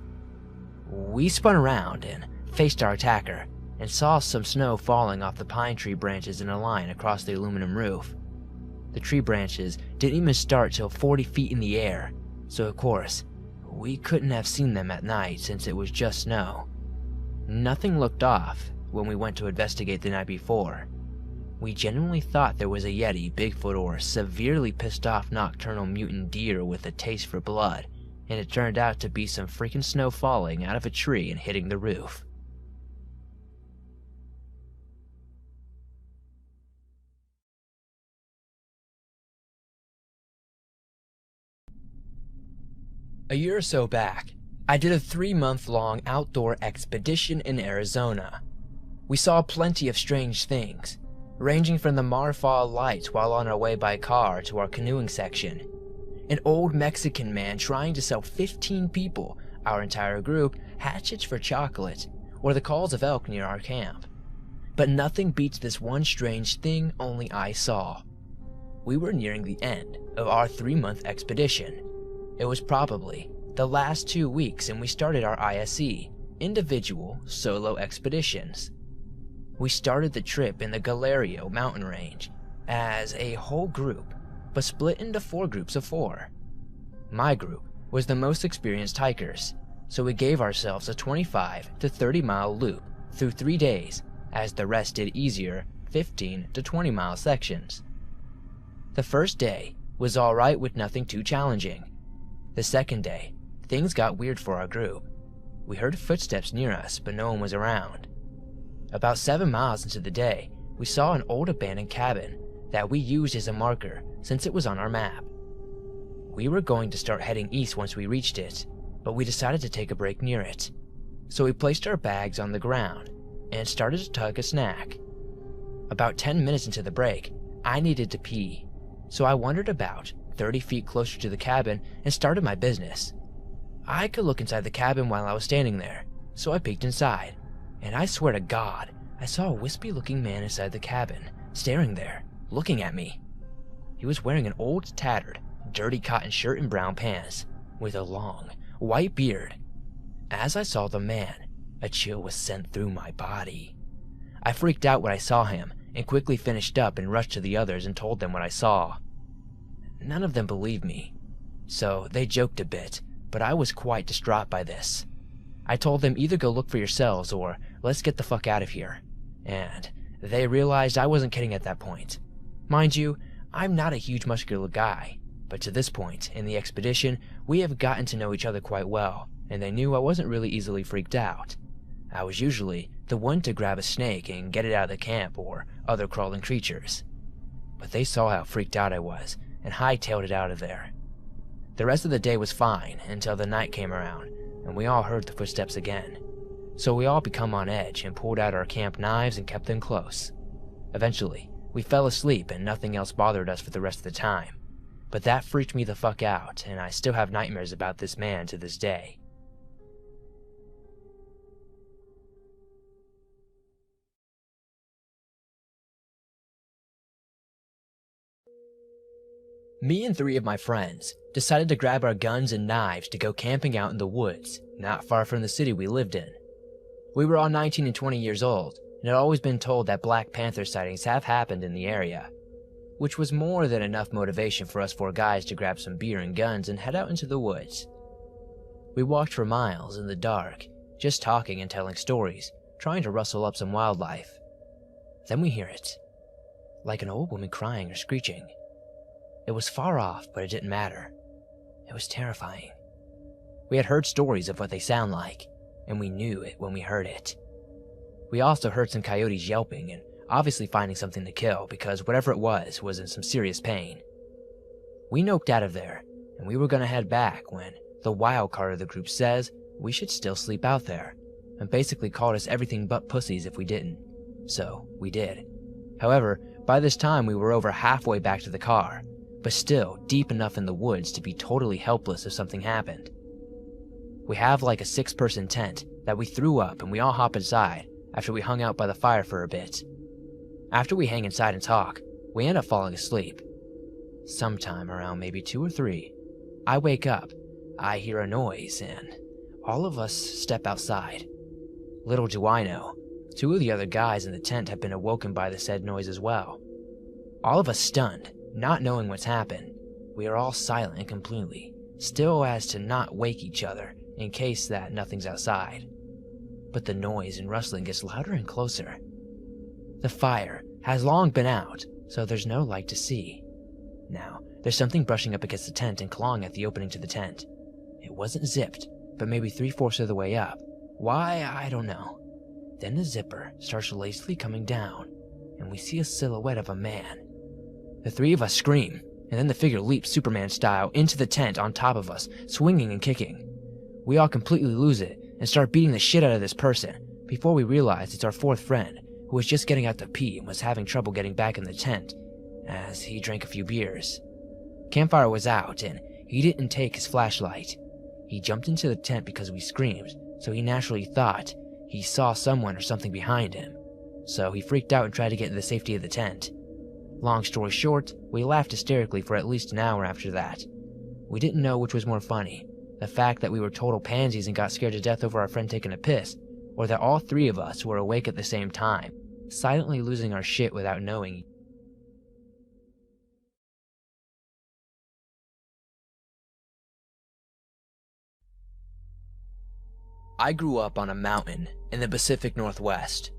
We spun around and faced our attacker, and saw some snow falling off the pine tree branches in a line across the aluminum roof. The tree branches didn't even start till 40 feet in the air, so of course, we couldn't have seen them at night since it was just snow. Nothing looked off when we went to investigate the night before. We genuinely thought there was a Yeti, Bigfoot, or severely pissed off nocturnal mutant deer with a taste for blood, and it turned out to be some freaking snow falling out of a tree and hitting the roof. A year or so back, I did a 3-month-long outdoor expedition in Arizona. We saw plenty of strange things, ranging from the Marfa lights while on our way by car to our canoeing section. An old Mexican man trying to sell 15 people, our entire group, hatchets for chocolate, or the calls of elk near our camp. But nothing beats this one strange thing only I saw. We were nearing the end of our 3-month expedition. It was probably the last 2 weeks, and we started our ISE, individual solo expeditions. We started the trip in the Galerio mountain range as a whole group, but split into 4 groups of 4. My group was the most experienced hikers, so we gave ourselves a 25 to 30 mile loop through 3 days, as the rest did easier 15 to 20 mile sections. The first day was alright with nothing too challenging. The second day, things got weird for our group. We heard footsteps near us, but no one was around. About 7 miles into the day, we saw an old abandoned cabin that we used as a marker since it was on our map. We were going to start heading east once we reached it, but we decided to take a break near it. So we placed our bags on the ground and started to tug a snack. About 10 minutes into the break, I needed to pee, so I wandered about 30 feet closer to the cabin and started my business. I could look inside the cabin while I was standing there, so I peeked inside, and I swear to God, I saw a wispy looking man inside the cabin, staring there, looking at me. He was wearing an old, tattered, dirty cotton shirt and brown pants, with a long, white beard. As I saw the man, a chill was sent through my body. I freaked out when I saw him, and quickly finished up and rushed to the others and told them what I saw. None of them believed me, so they joked a bit, but I was quite distraught by this. I told them either go look for yourselves or let's get the fuck out of here, and they realized I wasn't kidding at that point. Mind you, I'm not a huge muscular guy, but to this point in the expedition, we have gotten to know each other quite well, and they knew I wasn't really easily freaked out. I was usually the one to grab a snake and get it out of the camp or other crawling creatures. But they saw how freaked out I was, and hightailed it out of there. The rest of the day was fine until the night came around, and we all heard the footsteps again. So we all become on edge and pulled out our camp knives and kept them close. Eventually, we fell asleep and nothing else bothered us for the rest of the time. But that freaked me the fuck out, and I still have nightmares about this man to this day. Me and 3 of my friends decided to grab our guns and knives to go camping out in the woods, not far from the city we lived in. We were all 19 and 20 years old, and had always been told that Black Panther sightings have happened in the area, which was more than enough motivation for us 4 guys to grab some beer and guns and head out into the woods. We walked for miles in the dark, just talking and telling stories, trying to rustle up some wildlife. Then we hear it, like an old woman crying or screeching. It was far off, but it didn't matter. It was terrifying. We had heard stories of what they sound like, and we knew it when we heard it. We also heard some coyotes yelping and obviously finding something to kill because whatever it was in some serious pain. We noped out of there, and we were gonna head back when the wild card of the group says we should still sleep out there, and basically called us everything but pussies if we didn't. So we did. However, by this time we were over halfway back to the car, but still deep enough in the woods to be totally helpless if something happened. We have like a 6-person tent that we threw up, and we all hop inside after we hung out by the fire for a bit. After we hang inside and talk, we end up falling asleep. Sometime around maybe 2 or 3, I wake up, I hear a noise, and all of us step outside. Little do I know, 2 of the other guys in the tent have been awoken by the said noise as well. All of us stunned, not knowing what's happened. We are all silent and completely, still as to not wake each other in case that nothing's outside. But the noise and rustling gets louder and closer. The fire has long been out, so there's no light to see. Now, there's something brushing up against the tent and clawing at the opening to the tent. It wasn't zipped, but maybe 3/4 of the way up. Why, I don't know. Then the zipper starts lazily coming down, and we see a silhouette of a man. The 3 of us scream, and then the figure leaps Superman style into the tent on top of us, swinging and kicking. We all completely lose it and start beating the shit out of this person before we realize it's our 4th friend who was just getting out to pee and was having trouble getting back in the tent as he drank a few beers. Campfire was out and he didn't take his flashlight. He jumped into the tent because we screamed, so he naturally thought he saw someone or something behind him. So he freaked out and tried to get into the safety of the tent. Long story short, we laughed hysterically for at least an hour after that. We didn't know which was more funny, the fact that we were total pansies and got scared to death over our friend taking a piss, or that all 3 of us were awake at the same time, silently losing our shit without knowing. I grew up on a mountain in the Pacific Northwest,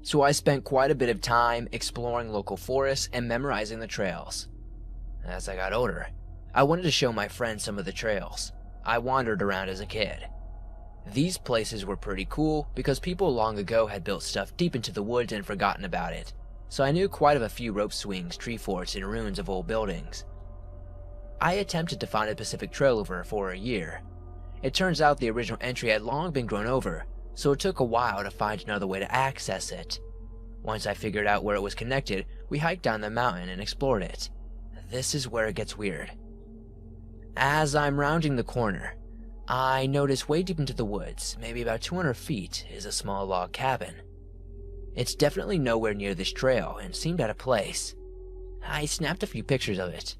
so I spent quite a bit of time exploring local forests and memorizing the trails. As I got older, I wanted to show my friends some of the trails I wandered around as a kid. These places were pretty cool because people long ago had built stuff deep into the woods and forgotten about it, so I knew quite of a few rope swings, tree forts, and ruins of old buildings. I attempted to find a Pacific Trail over for a year. It turns out the original entry had long been grown over, so it took a while to find another way to access it. Once I figured out where it was connected, we hiked down the mountain and explored it. This is where it gets weird. As I'm rounding the corner, I notice way deep into the woods, maybe about 200 feet, is a small log cabin. It's definitely nowhere near this trail and seemed out of place. I snapped a few pictures of it.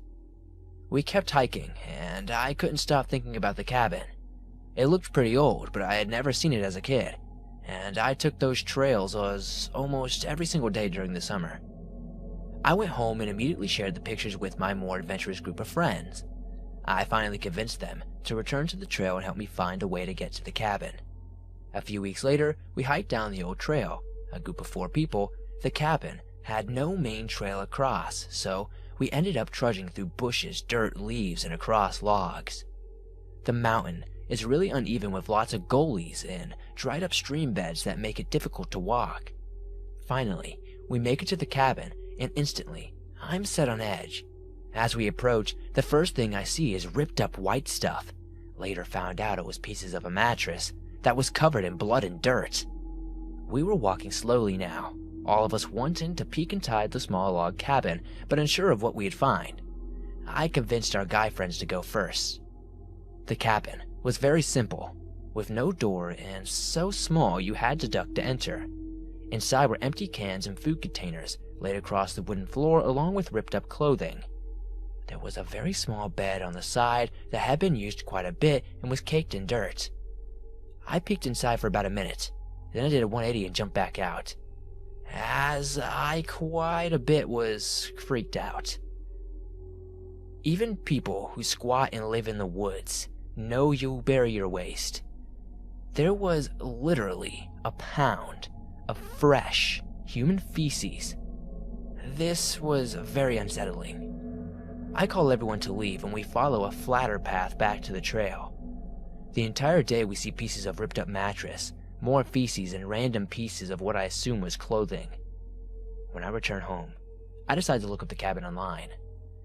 We kept hiking, and I couldn't stop thinking about the cabin. It looked pretty old, but I had never seen it as a kid, and I took those trails almost every single day during the summer. I went home and immediately shared the pictures with my more adventurous group of friends. I finally convinced them to return to the trail and help me find a way to get to the cabin. A few weeks later, we hiked down the old trail, a group of 4 people. The cabin had no main trail across, so we ended up trudging through bushes, dirt, leaves, and across logs. The mountain is really uneven with lots of gullies and dried up stream beds that make it difficult to walk. Finally, we make it to the cabin, and instantly, I'm set on edge. As we approach, the first thing I see is ripped up white stuff. Later found out it was pieces of a mattress that was covered in blood and dirt. We were walking slowly now, all of us wanting to peek inside the small log cabin, but unsure of what we'd find. I convinced our guy friends to go first. The cabin was very simple, with no door and so small you had to duck to enter. Inside were empty cans and food containers laid across the wooden floor along with ripped up clothing. There was a very small bed on the side that had been used quite a bit and was caked in dirt. I peeked inside for about a minute, then I did a 180 and jumped back out, as I quite a bit was freaked out. Even people who squat and live in the woods know you bury your waste. There was literally a pound of fresh human feces. This was very unsettling. I call everyone to leave and we follow a flatter path back to the trail. The entire day we see pieces of ripped up mattress, more feces, and random pieces of what I assume was clothing. When I return home, I decide to look up the cabin online.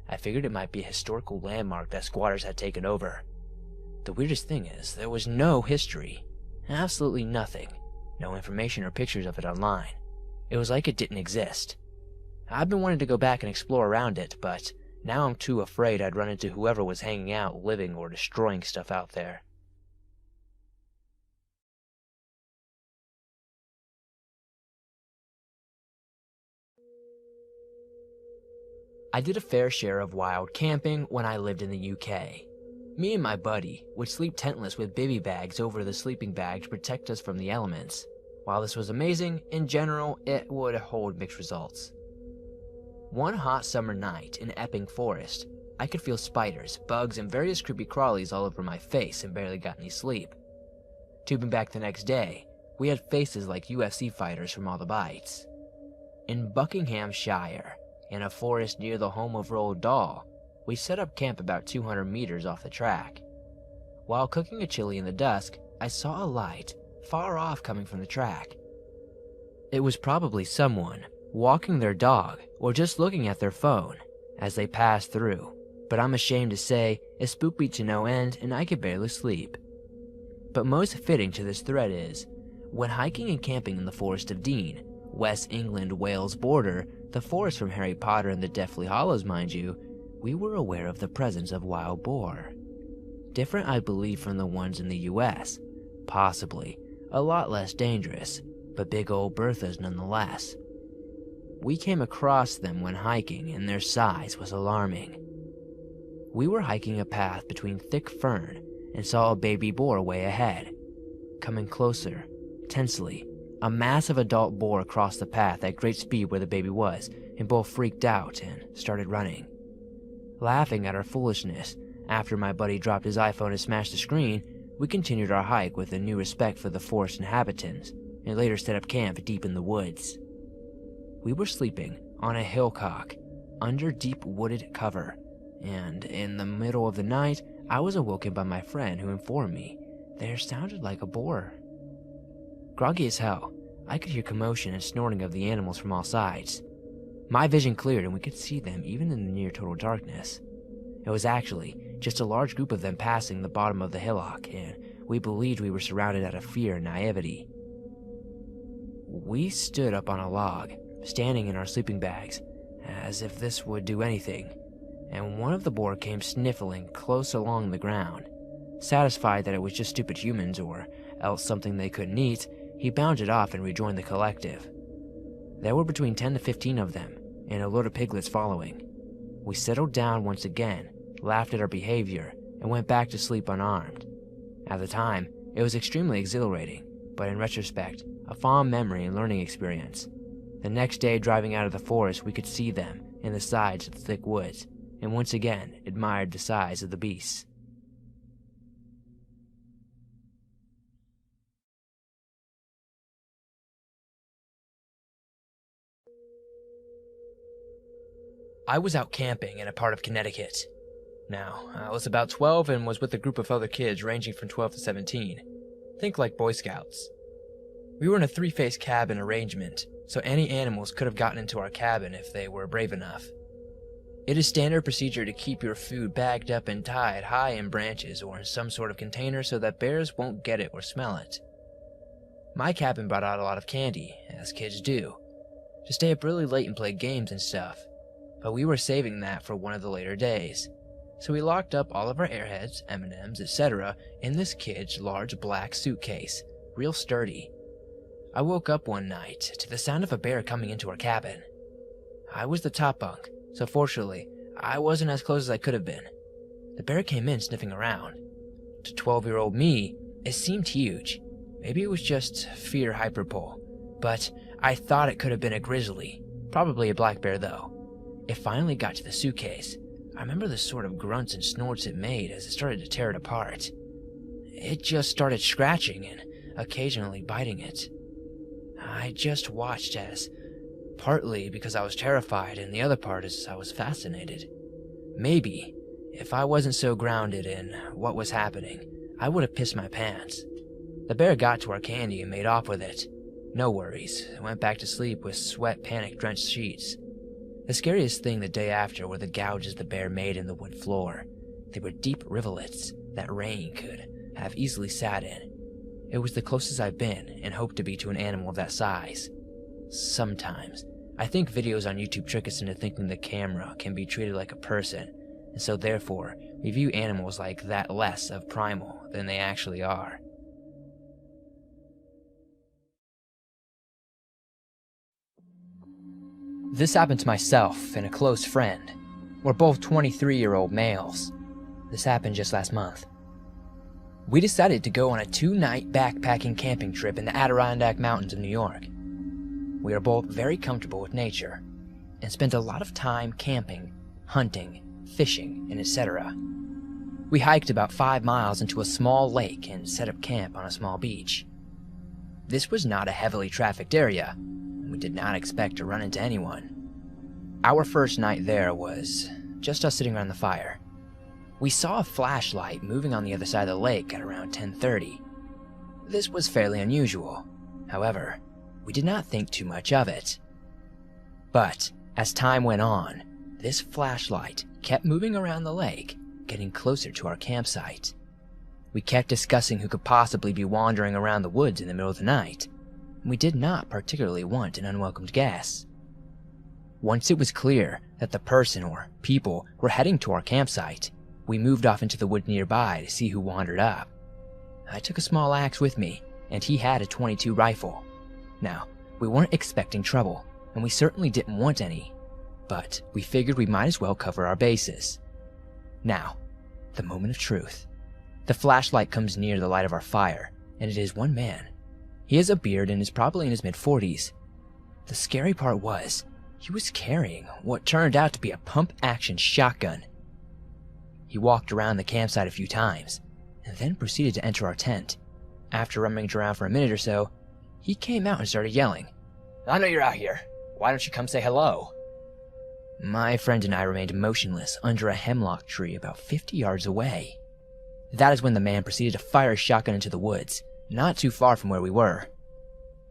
I figured it might be a historical landmark that squatters had taken over. The weirdest thing is, there was no history. Absolutely nothing. No information or pictures of it online. It was like it didn't exist. I've been wanting to go back and explore around it, but now I'm too afraid I'd run into whoever was hanging out, living, or destroying stuff out there. I did a fair share of wild camping when I lived in the UK. Me and my buddy would sleep tentless with bivy bags over the sleeping bag to protect us from the elements. While this was amazing, in general, it would hold mixed results. One hot summer night in Epping Forest, I could feel spiders, bugs, and various creepy crawlies all over my face and barely got any sleep. Tubing back the next day, we had faces like UFC fighters from all the bites. In Buckinghamshire, in a forest near the home of Roald Dahl, we set up camp about 200 meters off the track. While cooking a chili in the dusk, I saw a light far off coming from the track. It was probably someone walking their dog or just looking at their phone as they passed through, but I'm ashamed to say it spooked me to no end and I could barely sleep. But most fitting to this thread is, when hiking and camping in the Forest of Dean, West England-Wales border, the forest from Harry Potter and the Deathly Hallows, mind you, we were aware of the presence of wild boar. Different, I believe, from the ones in the US. Possibly. A lot less dangerous, but big old Berthas nonetheless. We came across them when hiking, and their size was alarming. We were hiking a path between thick fern and saw a baby boar way ahead. Coming closer, tensely, a massive adult boar crossed the path at great speed where the baby was, and both freaked out and started running. Laughing at our foolishness, after my buddy dropped his iPhone and smashed the screen, we continued our hike with a new respect for the forest inhabitants, and later set up camp deep in the woods. We were sleeping on a hillcock, under deep wooded cover, and in the middle of the night, I was awoken by my friend who informed me there sounded like a boar. Groggy as hell, I could hear commotion and snorting of the animals from all sides. My vision cleared and we could see them even in the near total darkness. It was actually just a large group of them passing the bottom of the hillock, and we believed we were surrounded out of fear and naivety. We stood up on a log, standing in our sleeping bags, as if this would do anything, and one of the boar came sniffling close along the ground. Satisfied that it was just stupid humans or else something they couldn't eat, he bounded off and rejoined the collective. There were between 10 to 15 of them, and a load of piglets following. We settled down once again, laughed at our behavior, and went back to sleep unarmed. At the time, it was extremely exhilarating, but in retrospect, a fond memory and learning experience. The next day, driving out of the forest, we could see them in the sides of the thick woods, and once again admired the size of the beasts. I was out camping in a part of Connecticut. Now, I was about 12 and was with a group of other kids ranging from 12 to 17. Think like Boy Scouts. We were in a three-phase cabin arrangement, so any animals could have gotten into our cabin if they were brave enough. It is standard procedure to keep your food bagged up and tied high in branches or in some sort of container so that bears won't get it or smell it. My cabin brought out a lot of candy, as kids do, to stay up really late and play games and stuff. But we were saving that for one of the later days, so we locked up all of our Airheads, M&Ms, etc. in this kid's large black suitcase, real sturdy. I woke up one night to the sound of a bear coming into our cabin. I was the top bunk, so fortunately, I wasn't as close as I could have been. The bear came in sniffing around. To 12-year-old me, it seemed huge. Maybe it was just fear hyperpole, but I thought it could have been a grizzly, probably a black bear though. It finally got to the suitcase. I remember the sort of grunts and snorts it made as it started to tear it apart. It just started scratching, and occasionally biting it. I just watched as, partly because I was terrified and the other part is I was fascinated. Maybe, if I wasn't so grounded in what was happening, I would have pissed my pants. The bear got to our candy and made off with it. No worries, I went back to sleep with sweat panic-drenched sheets. The scariest thing the day after were the gouges the bear made in the wood floor. They were deep rivulets that rain could have easily sat in. It was the closest I've been and hope to be to an animal of that size. Sometimes, I think videos on YouTube trick us into thinking the camera can be treated like a person, and so therefore, we view animals like that less of primal than they actually are. This happened to myself and a close friend. We're both 23-year-old males. This happened just last month. We decided to go on a 2-night backpacking camping trip in the Adirondack Mountains of New York. We are both very comfortable with nature and spent a lot of time camping, hunting, fishing, and etc. We hiked about 5 miles into a small lake and set up camp on a small beach. This was not a heavily trafficked area. We did not expect to run into anyone. Our first night there was just us sitting around the fire. We saw a flashlight moving on the other side of the lake at around 10:30. This was fairly unusual. However, we did not think too much of it. But as time went on, this flashlight kept moving around the lake, getting closer to our campsite. We kept discussing who could possibly be wandering around the woods in the middle of the night. We did not particularly want an unwelcomed guest. Once it was clear that the person or people were heading to our campsite, we moved off into the wood nearby to see who wandered up. I took a small axe with me, and he had a .22 rifle. Now, we weren't expecting trouble, and we certainly didn't want any, but we figured we might as well cover our bases. Now, the moment of truth. The flashlight comes near the light of our fire, and it is one man. He has a beard and is probably in his mid-40s. The scary part was, he was carrying what turned out to be a pump-action shotgun. He walked around the campsite a few times, and then proceeded to enter our tent. After rummaging around for a minute or so, he came out and started yelling, "I know you're out here. Why don't you come say hello?" My friend and I remained motionless under a hemlock tree about 50 yards away. That is when the man proceeded to fire his shotgun into the woods, not too far from where we were.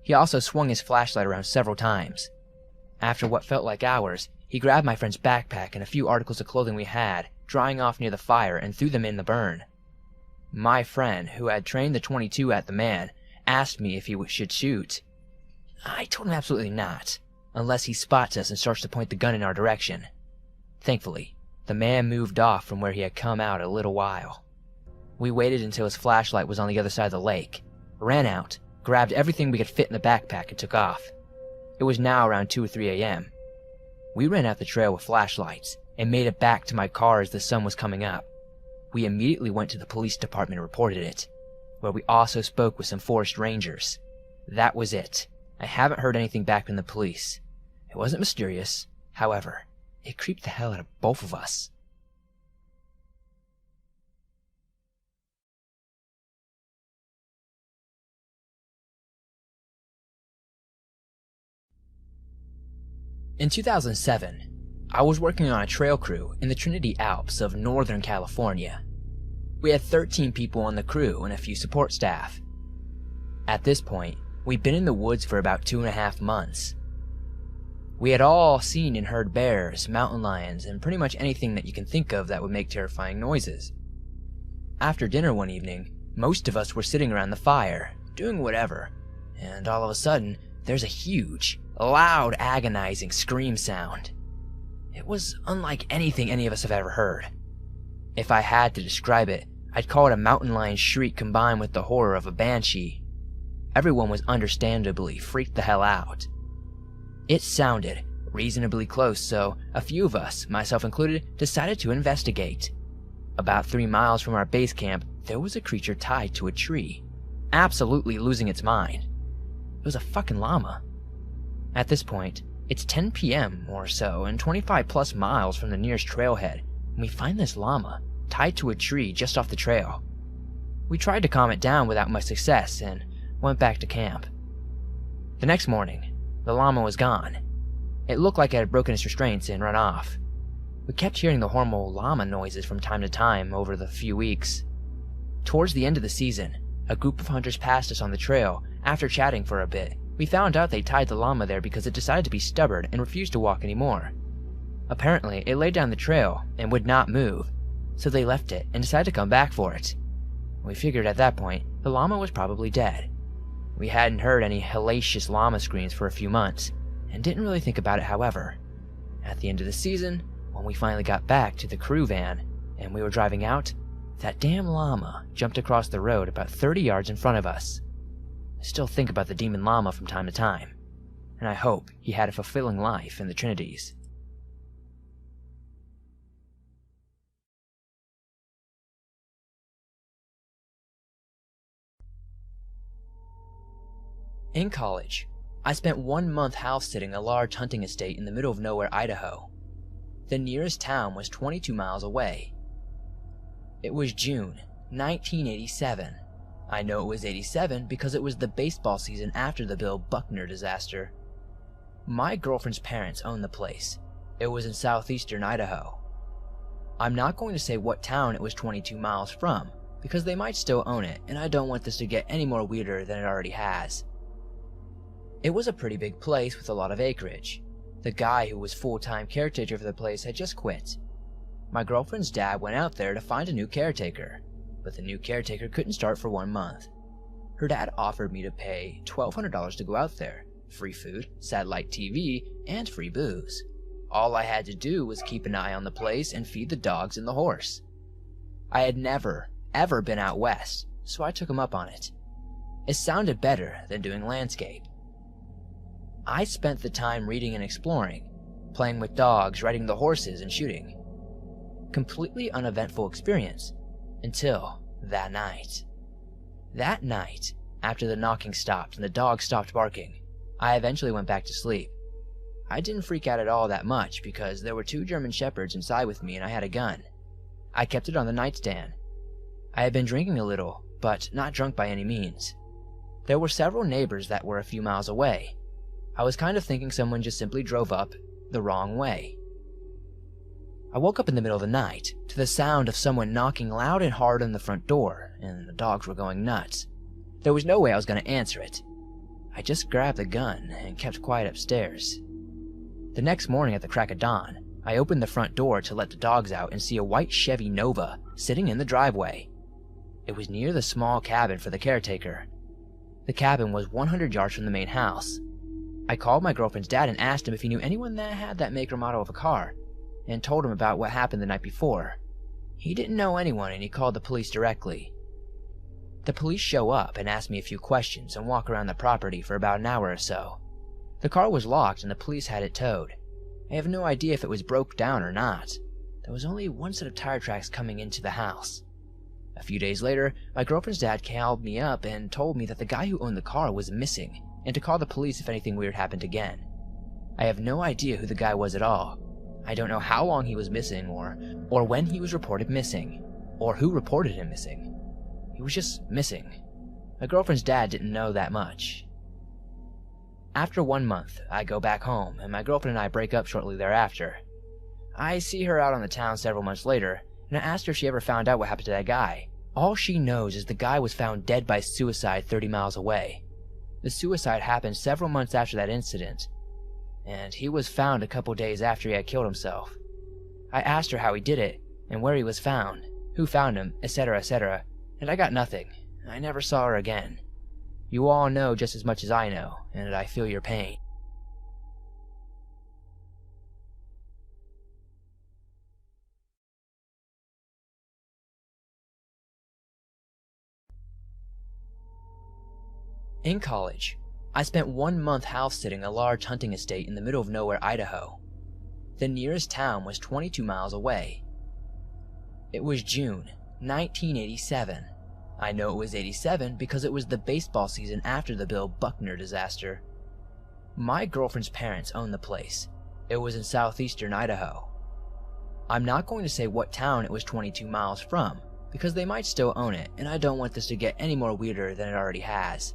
He also swung his flashlight around several times. After what felt like hours, he grabbed my friend's backpack and a few articles of clothing we had, drying off near the fire, and threw them in the burn. My friend, who had trained the .22 at the man, asked me if he should shoot. I told him absolutely not, unless he spots us and starts to point the gun in our direction. Thankfully, the man moved off from where he had come out a little while. We waited until his flashlight was on the other side of the lake, ran out, grabbed everything we could fit in the backpack, and took off. It was now around 2 or 3 a.m. We ran out the trail with flashlights and made it back to my car as the sun was coming up. We immediately went to the police department and reported it, where we also spoke with some forest rangers. That was it. I haven't heard anything back from the police. It wasn't mysterious. However, it creeped the hell out of both of us. In 2007, I was working on a trail crew in the Trinity Alps of Northern California. We had 13 people on the crew and a few support staff. At this point, we'd been in the woods for about 2.5 months. We had all seen and heard bears, mountain lions, and pretty much anything that you can think of that would make terrifying noises. After dinner one evening, most of us were sitting around the fire, doing whatever, and all of a sudden, there's a huge, loud, agonizing scream sound. It was unlike anything any of us have ever heard. If I had to describe it, I'd call it a mountain lion shriek combined with the horror of a banshee. Everyone was understandably freaked the hell out. It sounded reasonably close, so a few of us, myself included, decided to investigate. About 3 miles from our base camp, there was a creature tied to a tree, absolutely losing its mind. It was a fucking llama. At this point, it's 10 p.m. or so, and 25 plus miles from the nearest trailhead, and we find this llama tied to a tree just off the trail. We tried to calm it down without much success, and went back to camp. The next morning, the llama was gone. It looked like it had broken its restraints and run off. We kept hearing the horrible llama noises from time to time over the few weeks. Towards the end of the season, a group of hunters passed us on the trail. After chatting for a bit, we found out they tied the llama there because it decided to be stubborn and refused to walk anymore. Apparently, it laid down the trail and would not move, so they left it and decided to come back for it. We figured at that point, the llama was probably dead. We hadn't heard any hellacious llama screams for a few months, and didn't really think about it however. At the end of the season, when we finally got back to the crew van, and we were driving out, that damn llama jumped across the road about 30 yards in front of us. I still think about the demon llama from time to time, and I hope he had a fulfilling life in the Trinities. In college, I spent 1 month house-sitting a large hunting estate in the middle of nowhere, Idaho. The nearest town was 22 miles away. It was June 1987. I know it was 87 because it was the baseball season after the Bill Buckner disaster. My girlfriend's parents owned the place. It was in southeastern Idaho. I'm not going to say what town it was 22 miles from, because they might still own it, and I don't want this to get any more weirder than it already has. It was a pretty big place with a lot of acreage. The guy who was full-time caretaker for the place had just quit. My girlfriend's dad went out there to find a new caretaker, but the new caretaker couldn't start for 1 month. Her dad offered me to pay $1,200 to go out there, free food, satellite TV, and free booze. All I had to do was keep an eye on the place and feed the dogs and the horse. I had never, ever been out west, so I took him up on it. It sounded better than doing landscape. I spent the time reading and exploring, playing with dogs, riding the horses, and shooting. Completely uneventful experience, until that night. That night, after the knocking stopped and the dogs stopped barking, I eventually went back to sleep. I didn't freak out at all that much because there were 2 German Shepherds inside with me and I had a gun. I kept it on the nightstand. I had been drinking a little, but not drunk by any means. There were several neighbors that were a few miles away. I was kind of thinking someone just simply drove up the wrong way. I woke up in the middle of the night to the sound of someone knocking loud and hard on the front door, and the dogs were going nuts. There was no way I was going to answer it. I just grabbed the gun and kept quiet upstairs. The next morning at the crack of dawn, I opened the front door to let the dogs out and see a white Chevy Nova sitting in the driveway. It was near the small cabin for the caretaker. The cabin was 100 yards from the main house. I called my girlfriend's dad and asked him if he knew anyone that had that make or model of a car, and told him about what happened the night before. He didn't know anyone and he called the police directly. The police show up and ask me a few questions and walk around the property for about an hour or so. The car was locked and the police had it towed. I have no idea if it was broke down or not. There was only 1 set of tire tracks coming into the house. A few days later, my girlfriend's dad called me up and told me that the guy who owned the car was missing, and to call the police if anything weird happened again. I have no idea who the guy was at all. I don't know how long he was missing or when he was reported missing, or who reported him missing. He was just missing. My girlfriend's dad didn't know that much. After 1 month, I go back home, and my girlfriend and I break up shortly thereafter. I see her out on the town several months later, and I asked her if she ever found out what happened to that guy. All she knows is the guy was found dead by suicide 30 miles away. The suicide happened several months after that incident, and he was found a couple days after he had killed himself. I asked her how he did it, and where he was found, who found him, etc., and I got nothing. I never saw her again. You all know just as much as I know, and I feel your pain. In college, I spent 1 month house-sitting a large hunting estate in the middle of nowhere, Idaho. The nearest town was 22 miles away. It was June 1987. I know it was 87 because it was the baseball season after the Bill Buckner disaster. My girlfriend's parents owned the place. It was in southeastern Idaho. I'm not going to say what town it was 22 miles from, because they might still own it, and I don't want this to get any more weirder than it already has.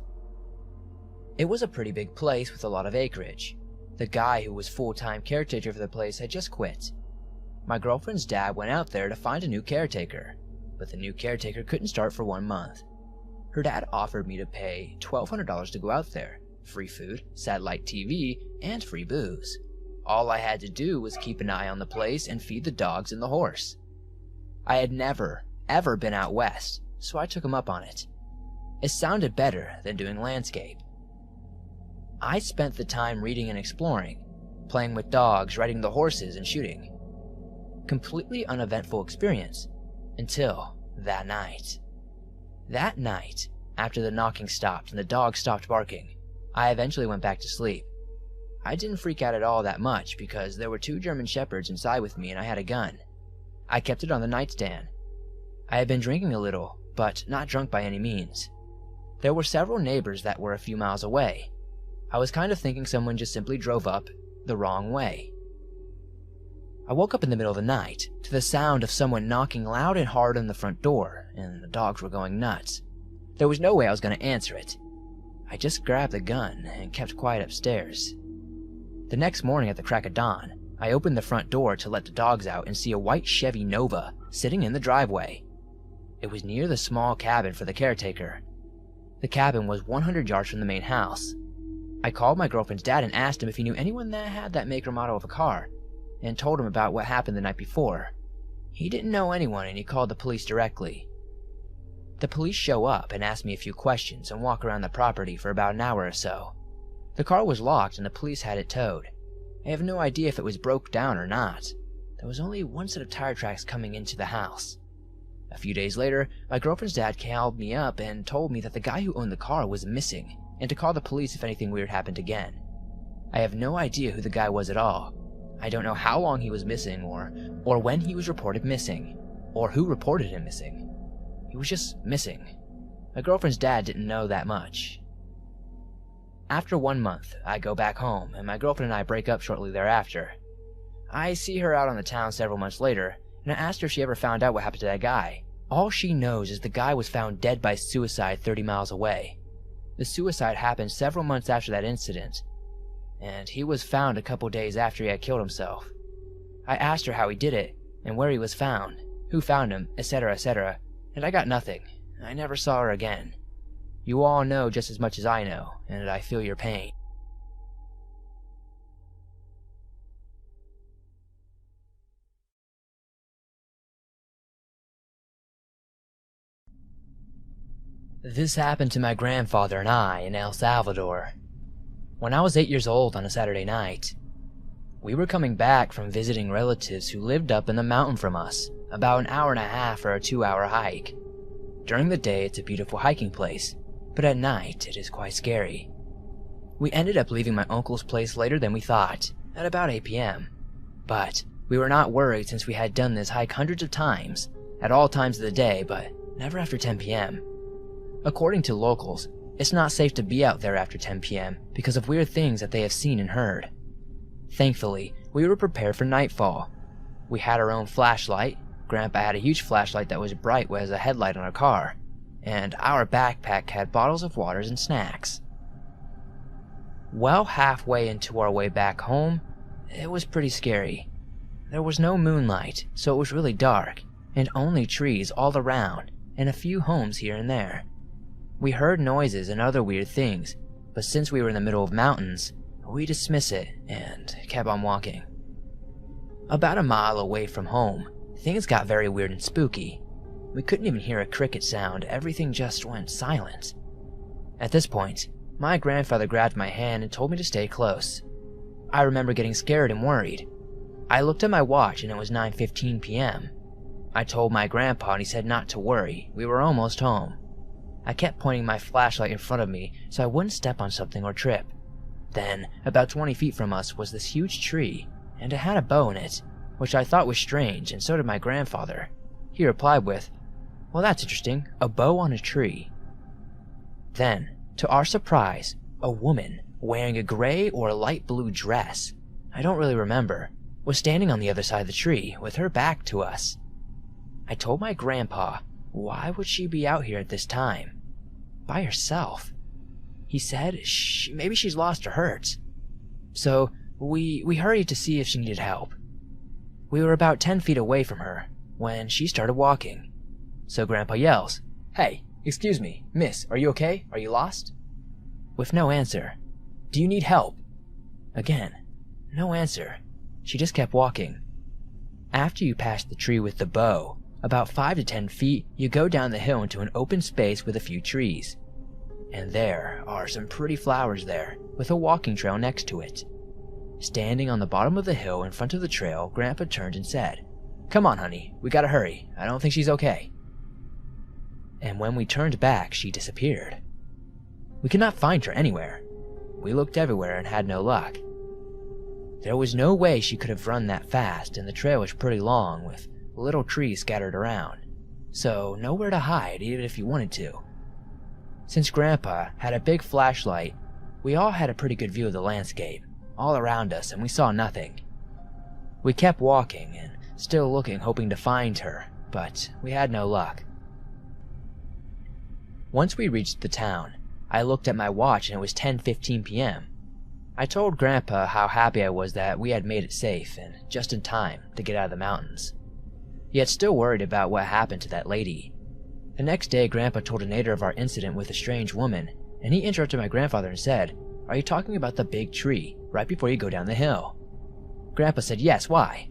It was a pretty big place with a lot of acreage. The guy who was full-time caretaker for the place had just quit. My girlfriend's dad went out there to find a new caretaker, but the new caretaker couldn't start for 1 month. Her dad offered me to pay $1,200 to go out there, free food, satellite TV, and free booze. All I had to do was keep an eye on the place and feed the dogs and the horse. I had never, ever been out west, so I took him up on it. It sounded better than doing landscape. I spent the time reading and exploring, playing with dogs, riding the horses, and shooting. Completely uneventful experience, until that night. That night, after the knocking stopped and the dogs stopped barking, I eventually went back to sleep. I didn't freak out at all that much because there were 2 German Shepherds inside with me and I had a gun. I kept it on the nightstand. I had been drinking a little, but not drunk by any means. There were several neighbors that were a few miles away. I was kind of thinking someone just simply drove up the wrong way. I woke up in the middle of the night to the sound of someone knocking loud and hard on the front door, and the dogs were going nuts. There was no way I was going to answer it. I just grabbed the gun and kept quiet upstairs. The next morning at the crack of dawn, I opened the front door to let the dogs out and see a white Chevy Nova sitting in the driveway. It was near the small cabin for the caretaker. The cabin was 100 yards from the main house. I called my girlfriend's dad and asked him if he knew anyone that had that make or model of a car, and told him about what happened the night before. He didn't know anyone and he called the police directly. The police show up and ask me a few questions and walk around the property for about an hour or so. The car was locked and the police had it towed. I have no idea if it was broke down or not. There was only one set of tire tracks coming into the house. A few days later, my girlfriend's dad called me up and told me that the guy who owned the car was missing and to call the police if anything weird happened again. I have no idea who the guy was at all. I don't know how long he was missing or when he was reported missing, or who reported him missing. He was just missing. My girlfriend's dad didn't know that much. After 1 month, I go back home, and my girlfriend and I break up shortly thereafter. I see her out on the town several months later, and I asked her if she ever found out what happened to that guy. All she knows is the guy was found dead by suicide 30 miles away. The suicide happened several months after that incident, and he was found a couple days after he had killed himself. I asked her how he did it, and where he was found, who found him, etc., and I got nothing. I never saw her again. You all know just as much as I know, and I feel your pain. This happened to my grandfather and I in El Salvador. When I was 8 years old on a Saturday night, we were coming back from visiting relatives who lived up in the mountain from us, about an hour and a half or a 2-hour hike. During the day, it's a beautiful hiking place, but at night, it is quite scary. We ended up leaving my uncle's place later than we thought, at about 8 p.m. But we were not worried since we had done this hike hundreds of times, at all times of the day, but never after 10 p.m. According to locals, it's not safe to be out there after 10 p.m. because of weird things that they have seen and heard. Thankfully, we were prepared for nightfall. We had our own flashlight. Grandpa had a huge flashlight that was bright as a headlight on our car, and our backpack had bottles of waters and snacks. Well, halfway into our way back home, it was pretty scary. There was no moonlight, so it was really dark, and only trees all around, and a few homes here and there. We heard noises and other weird things, but since we were in the middle of mountains, we dismissed it and kept on walking. About a mile away from home, things got very weird and spooky. We couldn't even hear a cricket sound, everything just went silent. At this point, my grandfather grabbed my hand and told me to stay close. I remember getting scared and worried. I looked at my watch and it was 9:15 p.m. I told my grandpa and he said not to worry, we were almost home. I kept pointing my flashlight in front of me so I wouldn't step on something or trip. Then, about 20 feet from us was this huge tree, and it had a bow in it, which I thought was strange, and so did my grandfather. He replied with, "Well, that's interesting, a bow on a tree." Then, to our surprise, a woman wearing a gray or light blue dress, I don't really remember, was standing on the other side of the tree with her back to us. I told my grandpa, why would she be out here at this time? By herself? He said maybe she's lost or hurt. So we hurried to see if she needed help. We were about 10 feet away from her when she started walking. So Grandpa yells, "Hey, excuse me, miss, are you okay? Are you lost?" With no answer. "Do you need help?" Again, no answer. She just kept walking. After you pass the tree with the bow, about 5 to 10 feet, you go down the hill into an open space with a few trees. And there are some pretty flowers there, with a walking trail next to it. Standing on the bottom of the hill in front of the trail, Grandpa turned and said, "Come on, honey, we gotta hurry. I don't think she's okay." And when we turned back, she disappeared. We could not find her anywhere. We looked everywhere and had no luck. There was no way she could have run that fast, and the trail was pretty long with little trees scattered around, so nowhere to hide even if you wanted to. Since Grandpa had a big flashlight, we all had a pretty good view of the landscape all around us, and we saw nothing. We kept walking and still looking, hoping to find her, but we had no luck. Once we reached the town, I looked at my watch and it was 10:15 p.m. I told Grandpa how happy I was that we had made it safe and just in time to get out of the mountains. Yet still worried about what happened to that lady. The next day, Grandpa told a neighbor of our incident with a strange woman, and he interrupted my grandfather and said, "Are you talking about the big tree right before you go down the hill?" Grandpa said, "Yes, why?"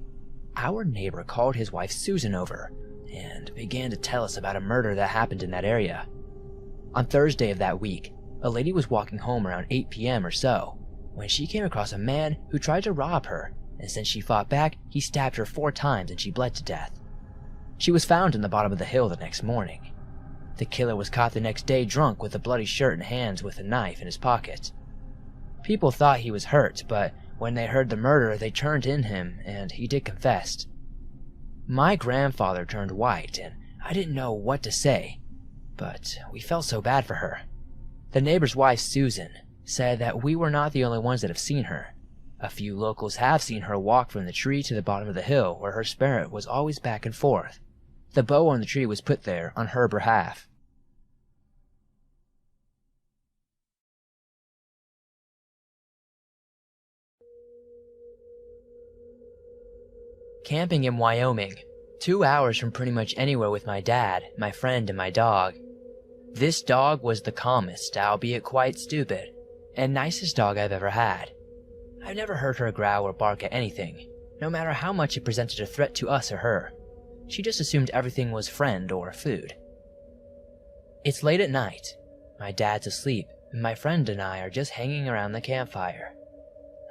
Our neighbor called his wife Susan over and began to tell us about a murder that happened in that area. On Thursday of that week, a lady was walking home around 8 p.m. or so when she came across a man who tried to rob her, and since she fought back, he stabbed her 4 times and she bled to death. She was found in the bottom of the hill the next morning. The killer was caught the next day drunk with a bloody shirt and hands with a knife in his pocket. People thought he was hurt, but when they heard the murder, they turned in him, and he did confess. My grandfather turned white, and I didn't know what to say, but we felt so bad for her. The neighbor's wife, Susan, said that we were not the only ones that have seen her. A few locals have seen her walk from the tree to the bottom of the hill, where her spirit was always back and forth. The bow on the tree was put there on her behalf. Camping in Wyoming, 2 hours from pretty much anywhere with my dad, my friend, and my dog. This dog was the calmest, albeit quite stupid, and nicest dog I've ever had. I've never heard her growl or bark at anything, no matter how much it presented a threat to us or her. She just assumed everything was friend or food. It's late at night. My dad's asleep, and my friend and I are just hanging around the campfire.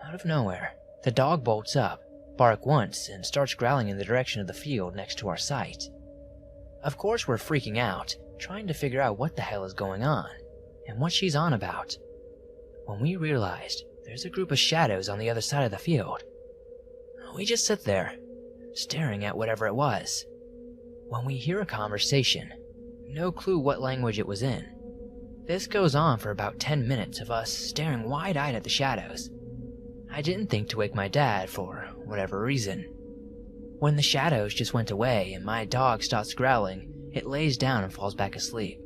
Out of nowhere, the dog bolts up, barks once, and starts growling in the direction of the field next to our site. Of course we're freaking out, trying to figure out what the hell is going on, and what she's on about, when we realized there's a group of shadows on the other side of the field. We just sit there, staring at whatever it was, when we hear a conversation. No clue what language it was in. This goes on for about 10 minutes of us staring wide-eyed at the shadows. I didn't think to wake my dad for whatever reason. When the shadows just went away and my dog stops growling, it lays down and falls back asleep.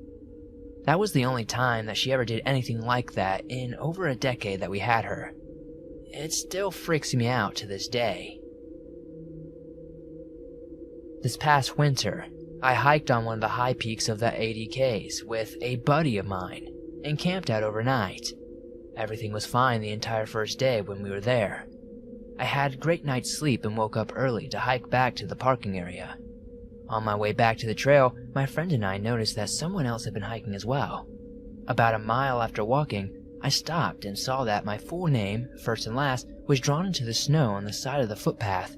That was the only time that she ever did anything like that in over a decade that we had her. It still freaks me out to this day. This past winter, I hiked on one of the high peaks of the ADKs with a buddy of mine and camped out overnight. Everything was fine the entire first day when we were there. I had a great night's sleep and woke up early to hike back to the parking area. On my way back to the trail, my friend and I noticed that someone else had been hiking as well. About a mile after walking, I stopped and saw that my full name, first and last, was drawn into the snow on the side of the footpath.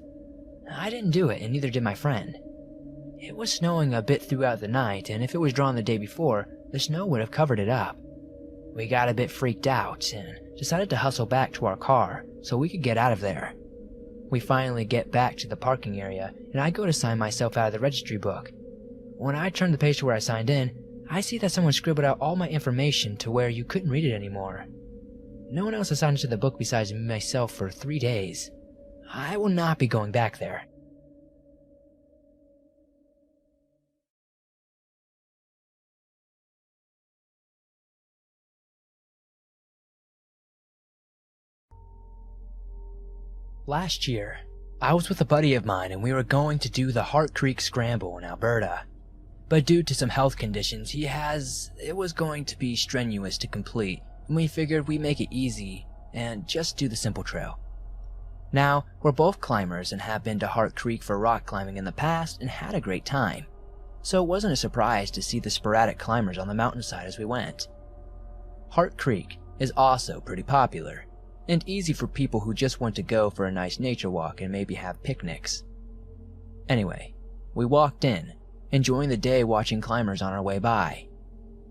I didn't do it, and neither did my friend. It was snowing a bit throughout the night, and if it was drawn the day before, the snow would have covered it up. We got a bit freaked out and decided to hustle back to our car so we could get out of there. We finally get back to the parking area, and I go to sign myself out of the registry book. When I turn the page to where I signed in, I see that someone scribbled out all my information to where you couldn't read it anymore. No one else has signed into the book besides myself for 3 days. I will not be going back there. Last year, I was with a buddy of mine and we were going to do the Hart Creek Scramble in Alberta. But due to some health conditions it was going to be strenuous to complete, and we figured we'd make it easy and just do the simple trail. Now, we're both climbers and have been to Hart Creek for rock climbing in the past and had a great time, so it wasn't a surprise to see the sporadic climbers on the mountainside as we went. Hart Creek is also pretty popular, and easy for people who just want to go for a nice nature walk and maybe have picnics. Anyway, we walked in, enjoying the day watching climbers on our way by.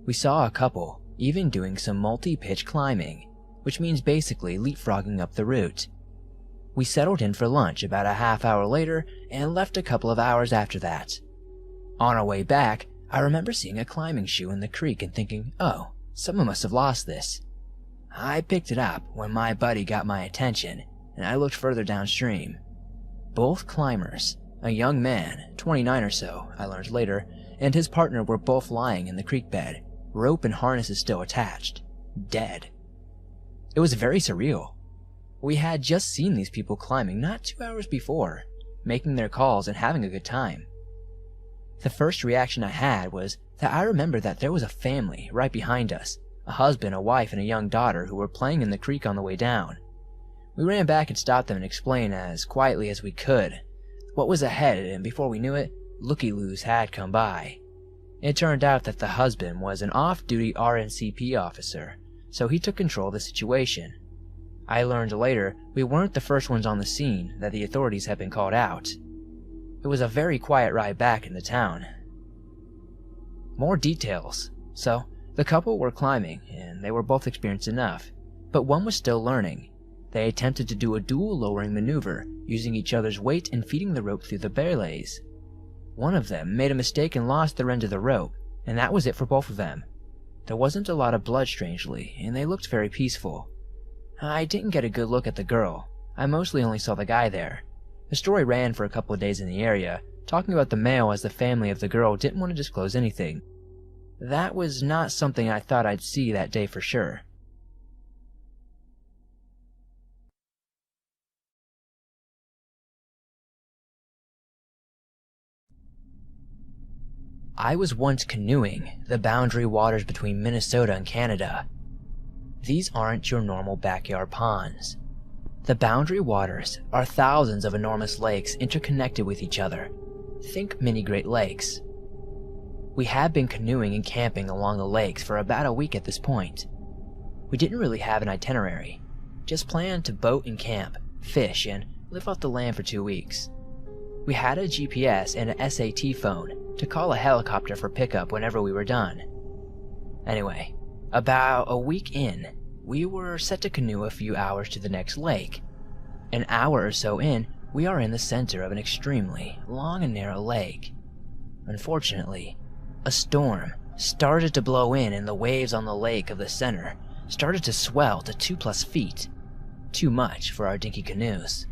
We saw a couple even doing some multi-pitch climbing, which means basically leapfrogging up the route. We settled in for lunch about a half hour later and left a couple of hours after that. On our way back, I remember seeing a climbing shoe in the creek and thinking, oh, someone must have lost this. I picked it up when my buddy got my attention, and I looked further downstream. Both climbers, a young man, 29 or so, I learned later, and his partner were both lying in the creek bed, rope and harnesses still attached, dead. It was very surreal. We had just seen these people climbing not 2 hours before, making their calls and having a good time. The first reaction I had was that I remembered that there was a family right behind us, a husband, a wife, and a young daughter who were playing in the creek on the way down. We ran back and stopped them and explained as quietly as we could what was ahead, and before we knew it, looky-loos had come by. It turned out that the husband was an off-duty RNCP officer, so he took control of the situation. I learned later we weren't the first ones on the scene, that the authorities had been called out. It was a very quiet ride back into town. More details. So, the couple were climbing, and they were both experienced enough, but one was still learning. They attempted to do a dual lowering maneuver, using each other's weight and feeding the rope through the belays. One of them made a mistake and lost their end of the rope, and that was it for both of them. There wasn't a lot of blood, strangely, and they looked very peaceful. I didn't get a good look at the girl. I mostly only saw the guy there. The story ran for a couple of days in the area, talking about the male as the family of the girl didn't want to disclose anything. That was not something I thought I'd see that day for sure. I was once canoeing the boundary waters between Minnesota and Canada. These aren't your normal backyard ponds. The boundary waters are thousands of enormous lakes interconnected with each other. Think mini Great Lakes. We had been canoeing and camping along the lakes for about a week at this point. We didn't really have an itinerary, just planned to boat and camp, fish, and live off the land for 2 weeks. We had a GPS and an SAT phone to call a helicopter for pickup whenever we were done. Anyway, about a week in, we were set to canoe a few hours to the next lake. An hour or so in, we are in the center of an extremely long and narrow lake. Unfortunately, a storm started to blow in and the waves on the lake of the center started to swell to 2+ feet. Too much for our dinky canoes.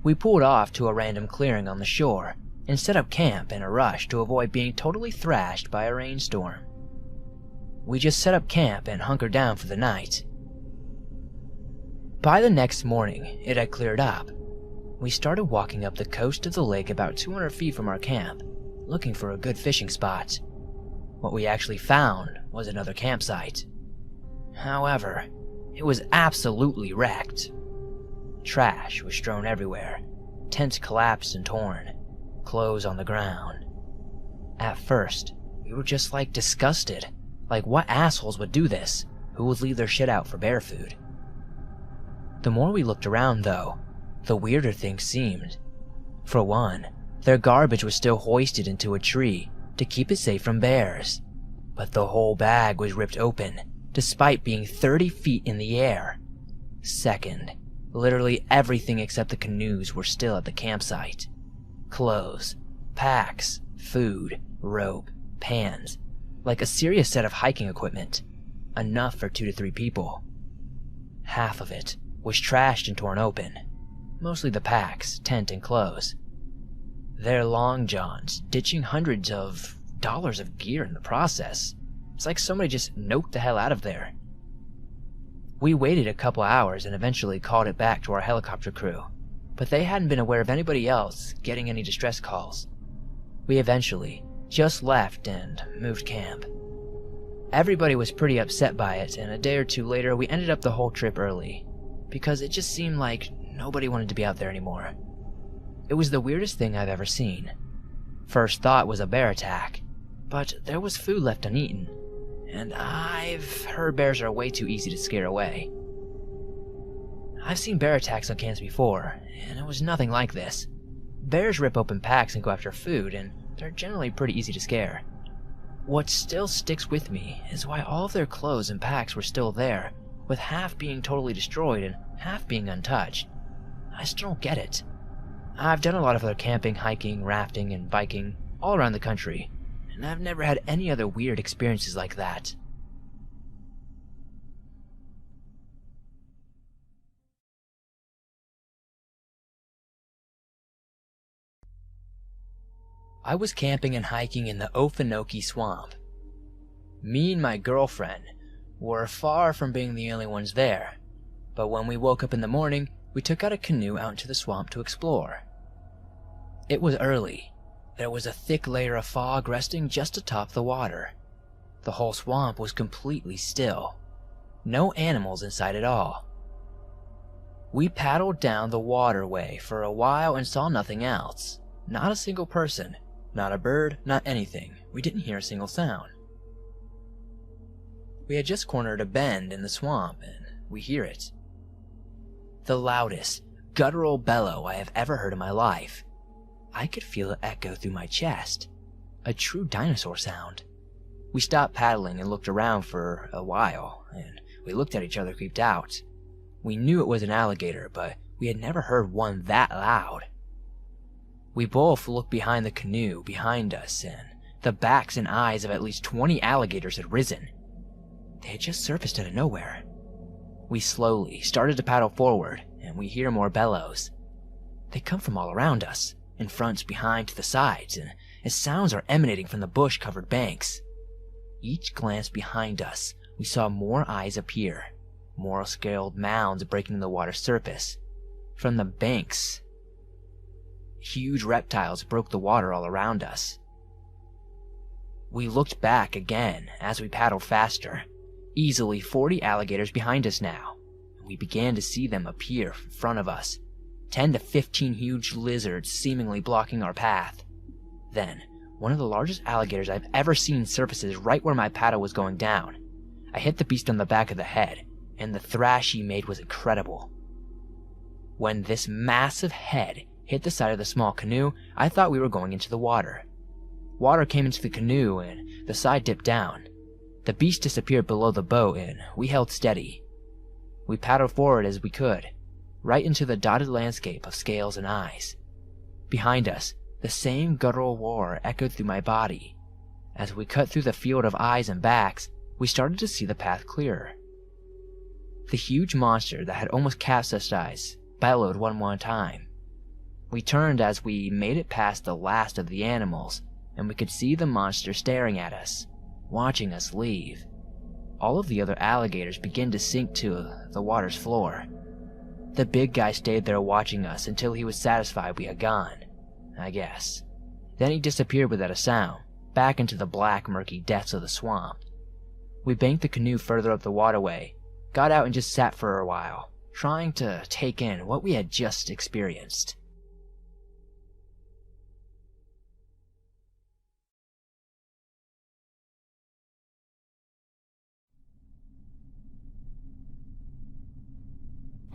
We pulled off to a random clearing on the shore and set up camp in a rush to avoid being totally thrashed by a rainstorm. We just set up camp and hunkered down for the night. By the next morning, it had cleared up. We started walking up the coast of the lake about 200 feet from our camp, looking for a good fishing spot. What we actually found was another campsite. However, it was absolutely wrecked. Trash was strewn everywhere, tents collapsed and torn, clothes on the ground. At first, we were just disgusted. What assholes would do this? Who would leave their shit out for bear food? The more we looked around, though, the weirder things seemed. For one, their garbage was still hoisted into a tree to keep it safe from bears, but the whole bag was ripped open, despite being 30 feet in the air. Second, literally everything except the canoes were still at the campsite. Clothes, packs, food, rope, pans, a serious set of hiking equipment, enough for 2 to 3 people. Half of it was trashed and torn open, mostly the packs, tent, and clothes. Their long johns ditching hundreds of dollars of gear in the process. It's like somebody just noped the hell out of there. We waited a couple hours and eventually called it back to our helicopter crew, but they hadn't been aware of anybody else getting any distress calls. We eventually just left and moved camp. Everybody was pretty upset by it, and a day or two later we ended up the whole trip early, because it just seemed like nobody wanted to be out there anymore. It was the weirdest thing I've ever seen. First thought was a bear attack, but there was food left uneaten, and I've heard bears are way too easy to scare away. I've seen bear attacks on camps before, and it was nothing like this. Bears rip open packs and go after food, and they're generally pretty easy to scare. What still sticks with me is why all of their clothes and packs were still there, with half being totally destroyed and half being untouched. I still don't get it. I've done a lot of other camping, hiking, rafting, and biking all around the country, and I've never had any other weird experiences like that. I was camping and hiking in the Okefenokee Swamp. Me and my girlfriend were far from being the only ones there, but when we woke up in the morning, we took out a canoe out into the swamp to explore. It was early. There was a thick layer of fog resting just atop the water. The whole swamp was completely still. No animals in sight at all. We paddled down the waterway for a while and saw nothing else. Not a single person. Not a bird, not anything. We didn't hear a single sound. We had just cornered a bend in the swamp, and we hear it. The loudest, guttural bellow I have ever heard in my life. I could feel it echo through my chest. A true dinosaur sound. We stopped paddling and looked around for a while, and we looked at each other creeped out. We knew it was an alligator, but we had never heard one that loud. We both looked behind the canoe behind us, and the backs and eyes of at least 20 alligators had risen. They had just surfaced out of nowhere. We slowly started to paddle forward, and we hear more bellows. They come from all around us, in front, behind, to the sides, and its sounds are emanating from the bush-covered banks. Each glance behind us, we saw more eyes appear, more scaled mounds breaking the water's surface. From the banks, huge reptiles broke the water all around us. We looked back again as we paddled faster. Easily 40 alligators behind us now. We began to see them appear in front of us. 10 to 15 huge lizards seemingly blocking our path. Then, one of the largest alligators I've ever seen surfaces right where my paddle was going down. I hit the beast on the back of the head, and the thrash he made was incredible. When this massive head hit the side of the small canoe, I thought we were going into the water. Water came into the canoe and the side dipped down. The beast disappeared below the boat and we held steady. We paddled forward as we could, right into the dotted landscape of scales and eyes. Behind us, the same guttural roar echoed through my body. As we cut through the field of eyes and backs, we started to see the path clearer. The huge monster that had almost capsized bellowed one more time. We turned as we made it past the last of the animals, and we could see the monster staring at us, watching us leave. All of the other alligators began to sink to the water's floor. The big guy stayed there watching us until he was satisfied we had gone, I guess. Then he disappeared without a sound, back into the black, murky depths of the swamp. We banked the canoe further up the waterway, got out and just sat for a while, trying to take in what we had just experienced.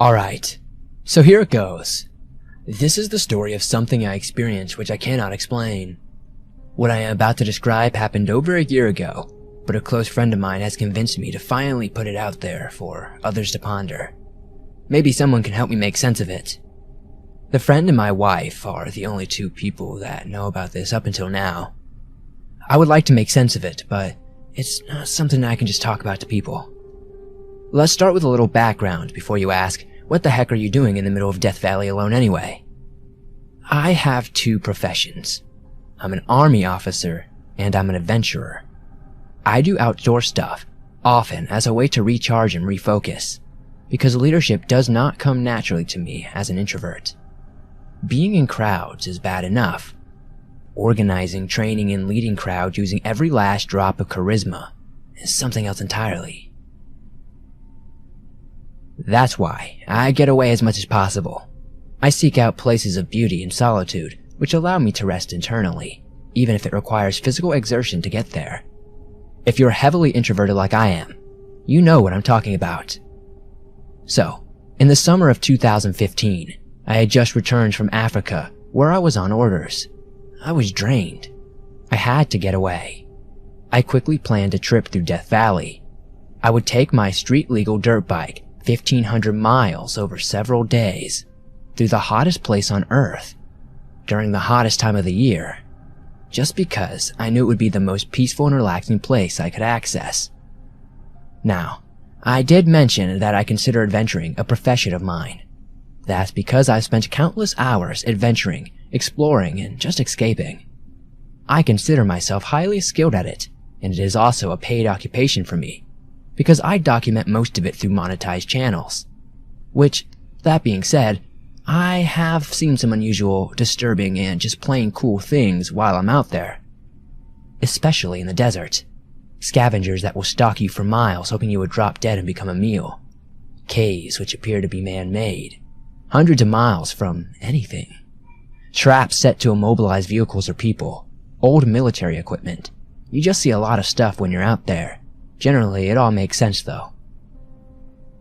Alright, so here it goes. This is the story of something I experienced which I cannot explain. What I am about to describe happened over a year ago, but a close friend of mine has convinced me to finally put it out there for others to ponder. Maybe someone can help me make sense of it. The friend and my wife are the only two people that know about this up until now. I would like to make sense of it, but it's not something I can just talk about to people. Let's start with a little background before you ask, what the heck are you doing in the middle of Death Valley alone anyway? I have two professions. I'm an army officer, and I'm an adventurer. I do outdoor stuff, often as a way to recharge and refocus, because leadership does not come naturally to me as an introvert. Being in crowds is bad enough. Organizing, training, and leading crowds using every last drop of charisma is something else entirely. That's why I get away as much as possible. I seek out places of beauty and solitude which allow me to rest internally, even if it requires physical exertion to get there. If you're heavily introverted like I am, you know what I'm talking about. So, in the summer of 2015, I had just returned from Africa, where I was on orders. I was drained. I had to get away. I quickly planned a trip through Death Valley. I would take my street-legal dirt bike 1,500 miles over several days, through the hottest place on Earth, during the hottest time of the year, just because I knew it would be the most peaceful and relaxing place I could access. Now, I did mention that I consider adventuring a profession of mine. That's because I've spent countless hours adventuring, exploring, and just escaping. I consider myself highly skilled at it, and it is also a paid occupation for me, because I document most of it through monetized channels. Which, that being said, I have seen some unusual, disturbing, and just plain cool things while I'm out there. Especially in the desert. Scavengers that will stalk you for miles hoping you would drop dead and become a meal. Caves which appear to be man-made, hundreds of miles from anything. Traps set to immobilize vehicles or people. Old military equipment. You just see a lot of stuff when you're out there. Generally, it all makes sense though.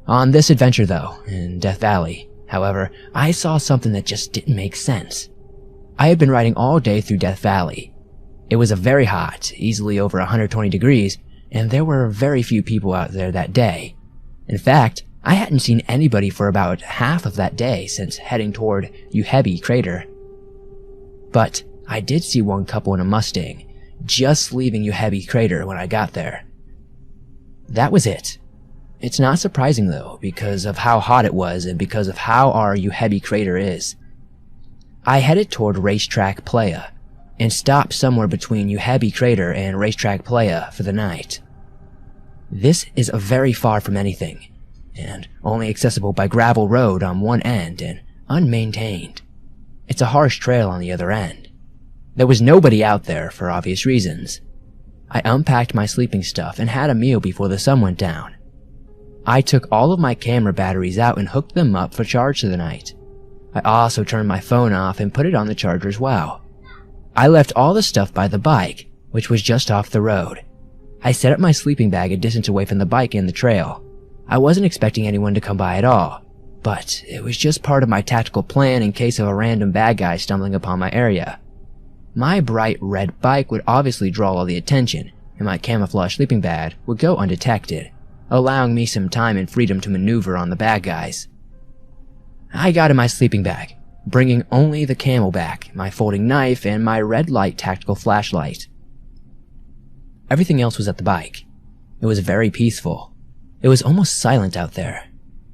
On this adventure though, in Death Valley, however, I saw something that just didn't make sense. I had been riding all day through Death Valley. It was a very hot, easily over 120 degrees, and there were very few people out there that day. In fact, I hadn't seen anybody for about half of that day since heading toward Uhebi Crater. But I did see one couple in a Mustang, just leaving Uhebi Crater when I got there. That was it. It's not surprising though, because of how hot it was and because of how our Uhebi Crater is. I headed toward Racetrack Playa, and stopped somewhere between Uhebi Crater and Racetrack Playa for the night. This is very far from anything, and only accessible by gravel road on one end and unmaintained. It's a harsh trail on the other end. There was nobody out there for obvious reasons. I unpacked my sleeping stuff and had a meal before the sun went down. I took all of my camera batteries out and hooked them up for charge for the night. I also turned my phone off and put it on the charger as well. I left all the stuff by the bike, which was just off the road. I set up my sleeping bag a distance away from the bike and the trail. I wasn't expecting anyone to come by at all, but it was just part of my tactical plan in case of a random bad guy stumbling upon my area. My bright red bike would obviously draw all the attention, and my camouflage sleeping bag would go undetected, allowing me some time and freedom to maneuver on the bad guys. I got in my sleeping bag, bringing only the camelback, my folding knife, and my red light tactical flashlight. Everything else was at the bike. It was very peaceful. It was almost silent out there.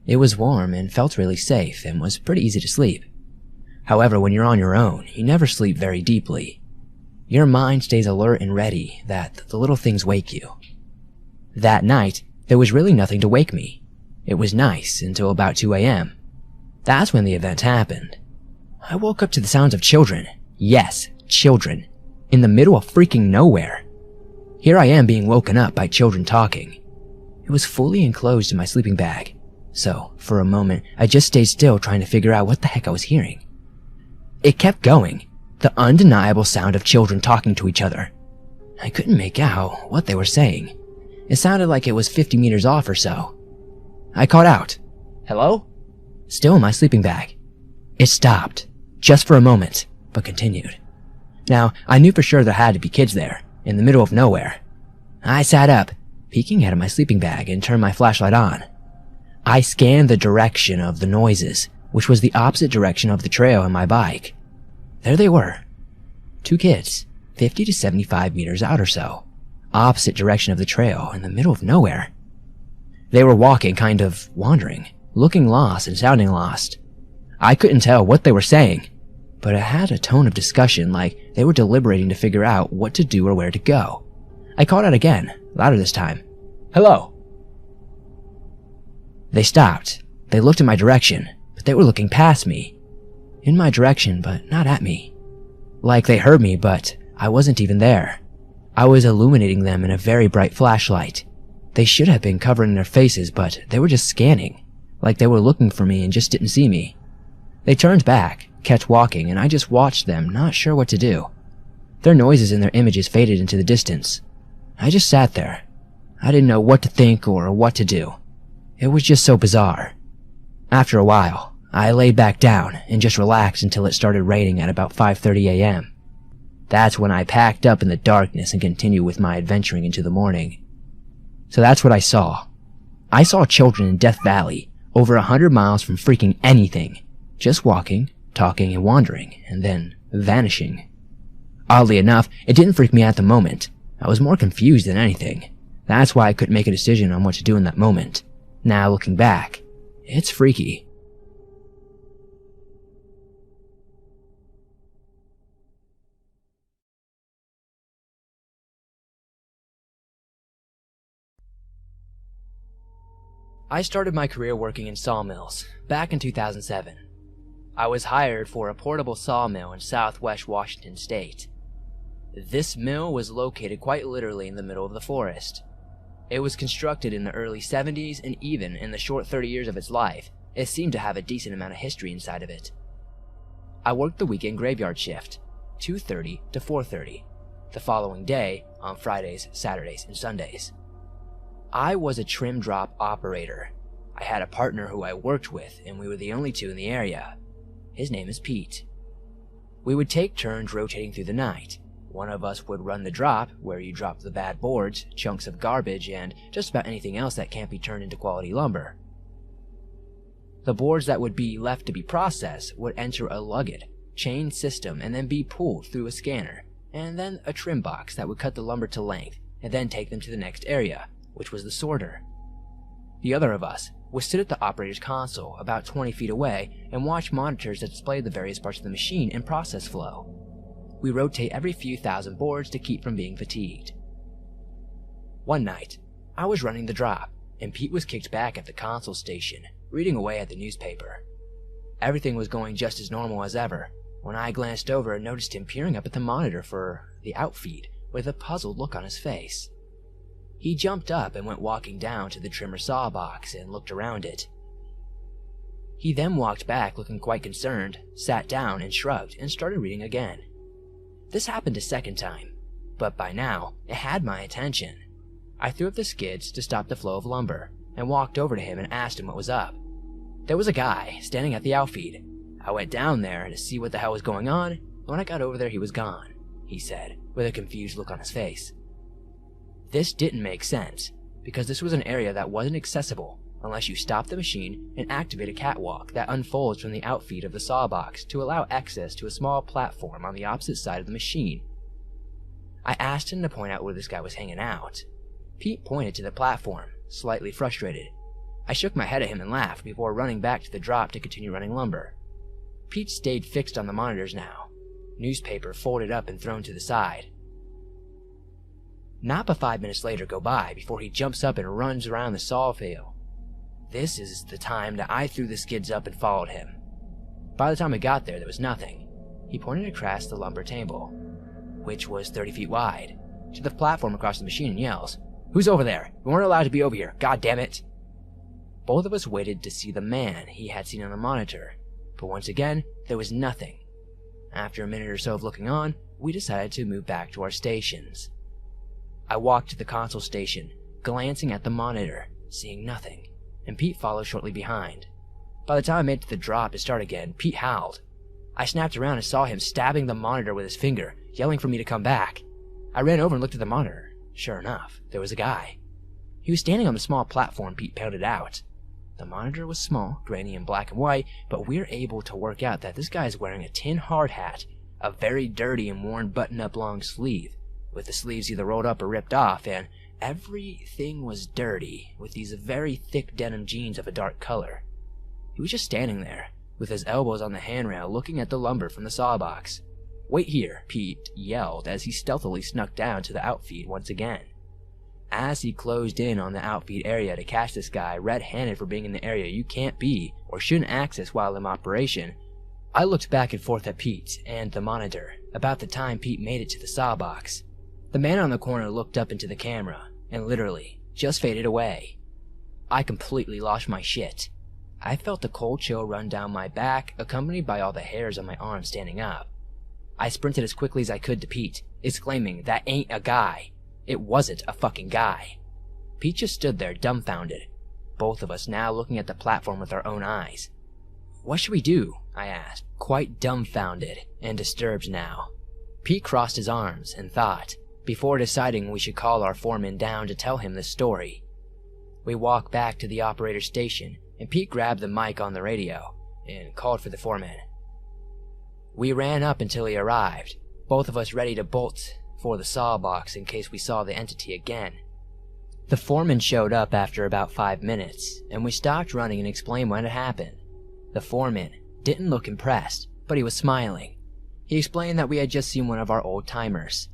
It was warm and felt really safe and was pretty easy to sleep. However, when you're on your own, you never sleep very deeply. Your mind stays alert and ready that the little things wake you. That night, there was really nothing to wake me. It was nice until about 2 a.m. That's when the event happened. I woke up to the sounds of children. Yes, children. In the middle of freaking nowhere. Here I am being woken up by children talking. It was fully enclosed in my sleeping bag, so for a moment I just stayed still trying to figure out what the heck I was hearing. It kept going, the undeniable sound of children talking to each other. I couldn't make out what they were saying. It sounded like it was 50 meters off or so. I called out, "Hello?" Still in my sleeping bag. It stopped, just for a moment, but continued. Now, I knew for sure there had to be kids there, in the middle of nowhere. I sat up, peeking out of my sleeping bag, and turned my flashlight on. I scanned the direction of the noises, which was the opposite direction of the trail and my bike. There they were. 2 kids, 50 to 75 meters out or so, opposite direction of the trail in the middle of nowhere. They were walking, kind of wandering, looking lost and sounding lost. I couldn't tell what they were saying, but it had a tone of discussion like they were deliberating to figure out what to do or where to go. I called out again, louder this time. "Hello?" They stopped. They looked in my direction, but they were looking past me. in my direction, but not at me. Like they heard me, but I wasn't even there. I was illuminating them in a very bright flashlight. They should have been covering their faces, but they were just scanning, like they were looking for me and just didn't see me. They turned back, kept walking, and I just watched them, not sure what to do. Their noises and their images faded into the distance. I just sat there. I didn't know what to think or what to do. It was just so bizarre. After a while, I laid back down and just relaxed until it started raining at about 5:30 a.m. That's when I packed up in the darkness and continued with my adventuring into the morning. So that's what I saw. I saw children in Death Valley, over 100 miles from freaking anything, just walking, talking, and wandering, and then vanishing. Oddly enough, it didn't freak me out at the moment. I was more confused than anything. That's why I couldn't make a decision on what to do in that moment. Now, looking back, it's freaky. I started my career working in sawmills back in 2007. I was hired for a portable sawmill in southwest Washington state. This mill was located quite literally in the middle of the forest. It was constructed in the early 70s, and even in the short 30 years of its life, it seemed to have a decent amount of history inside of it. I worked the weekend graveyard shift, 2:30 to 4:30, the following day on Fridays, Saturdays, and Sundays. I was a trim drop operator. I had a partner who I worked with, and we were the only two in the area. His name is Pete. We would take turns rotating through the night. One of us would run the drop, where you drop the bad boards, chunks of garbage, and just about anything else that can't be turned into quality lumber. The boards that would be left to be processed would enter a lugged, chain system and then be pulled through a scanner, and then a trim box that would cut the lumber to length and then take them to the next area, which was the sorter. The other of us would sit at the operator's console about 20 feet away and watch monitors that displayed the various parts of the machine and process flow. We rotate every few thousand boards to keep from being fatigued. One night, I was running the drop, and Pete was kicked back at the console station, reading away at the newspaper. Everything was going just as normal as ever, when I glanced over and noticed him peering up at the monitor for the outfeed with a puzzled look on his face. He jumped up and went walking down to the trimmer saw box and looked around it. He then walked back looking quite concerned, sat down and shrugged and started reading again. This happened a second time, but by now, it had my attention. I threw up the skids to stop the flow of lumber and walked over to him and asked him what was up. There was a guy standing at the outfeed. I went down there to see what the hell was going on, and when I got over there he was gone, he said, with a confused look on his face. This didn't make sense, because this was an area that wasn't accessible unless you stop the machine and activate a catwalk that unfolds from the outfeed of the sawbox to allow access to a small platform on the opposite side of the machine. I asked him to point out where this guy was hanging out. Pete pointed to the platform, slightly frustrated. I shook my head at him and laughed before running back to the drop to continue running lumber. Pete stayed fixed on the monitors now, newspaper folded up and thrown to the side. Not but 5 minutes later go by before he jumps up and runs around the saw field. This is the time that I threw the skids up and followed him. By the time I got there was nothing. He pointed across the lumber table, which was 30 feet wide, to the platform across the machine and yells, "Who's over there? We weren't allowed to be over here, god damn it!" Both of us waited to see the man he had seen on the monitor, but once again, there was nothing. After a minute or so of looking on, we decided to move back to our stations. I walked to the console station, glancing at the monitor, seeing nothing, and Pete followed shortly behind. By the time I made it to the drop to start again, Pete howled. I snapped around and saw him stabbing the monitor with his finger, yelling for me to come back. I ran over and looked at the monitor. Sure enough, there was a guy. He was standing on the small platform Pete pounded out. The monitor was small, grainy and black and white, but we were able to work out that this guy is wearing a tin hard hat, a very dirty and worn button-up long sleeve, with the sleeves either rolled up or ripped off, and everything was dirty, with these very thick denim jeans of a dark color. He was just standing there, with his elbows on the handrail looking at the lumber from the sawbox. "Wait here," Pete yelled as he stealthily snuck down to the outfeed once again. As he closed in on the outfeed area to catch this guy red-handed for being in the area you can't be or shouldn't access while in operation, I looked back and forth at Pete and the monitor about the time Pete made it to the saw box. The man on the corner looked up into the camera and literally just faded away. I completely lost my shit. I felt the cold chill run down my back, accompanied by all the hairs on my arms standing up. I sprinted as quickly as I could to Pete, exclaiming, "That ain't a guy." It wasn't a fucking guy. Pete just stood there dumbfounded, both of us now looking at the platform with our own eyes. "What should we do?" I asked, quite dumbfounded and disturbed now. Pete crossed his arms and thought, before deciding we should call our foreman down to tell him this story. We walked back to the operator station, and Pete grabbed the mic on the radio and called for the foreman. We ran up until he arrived, both of us ready to bolt for the saw box in case we saw the entity again. The foreman showed up after about 5 minutes, and we stopped running and explained what had happened. The foreman didn't look impressed, but he was smiling. He explained that we had just seen one of our old timers.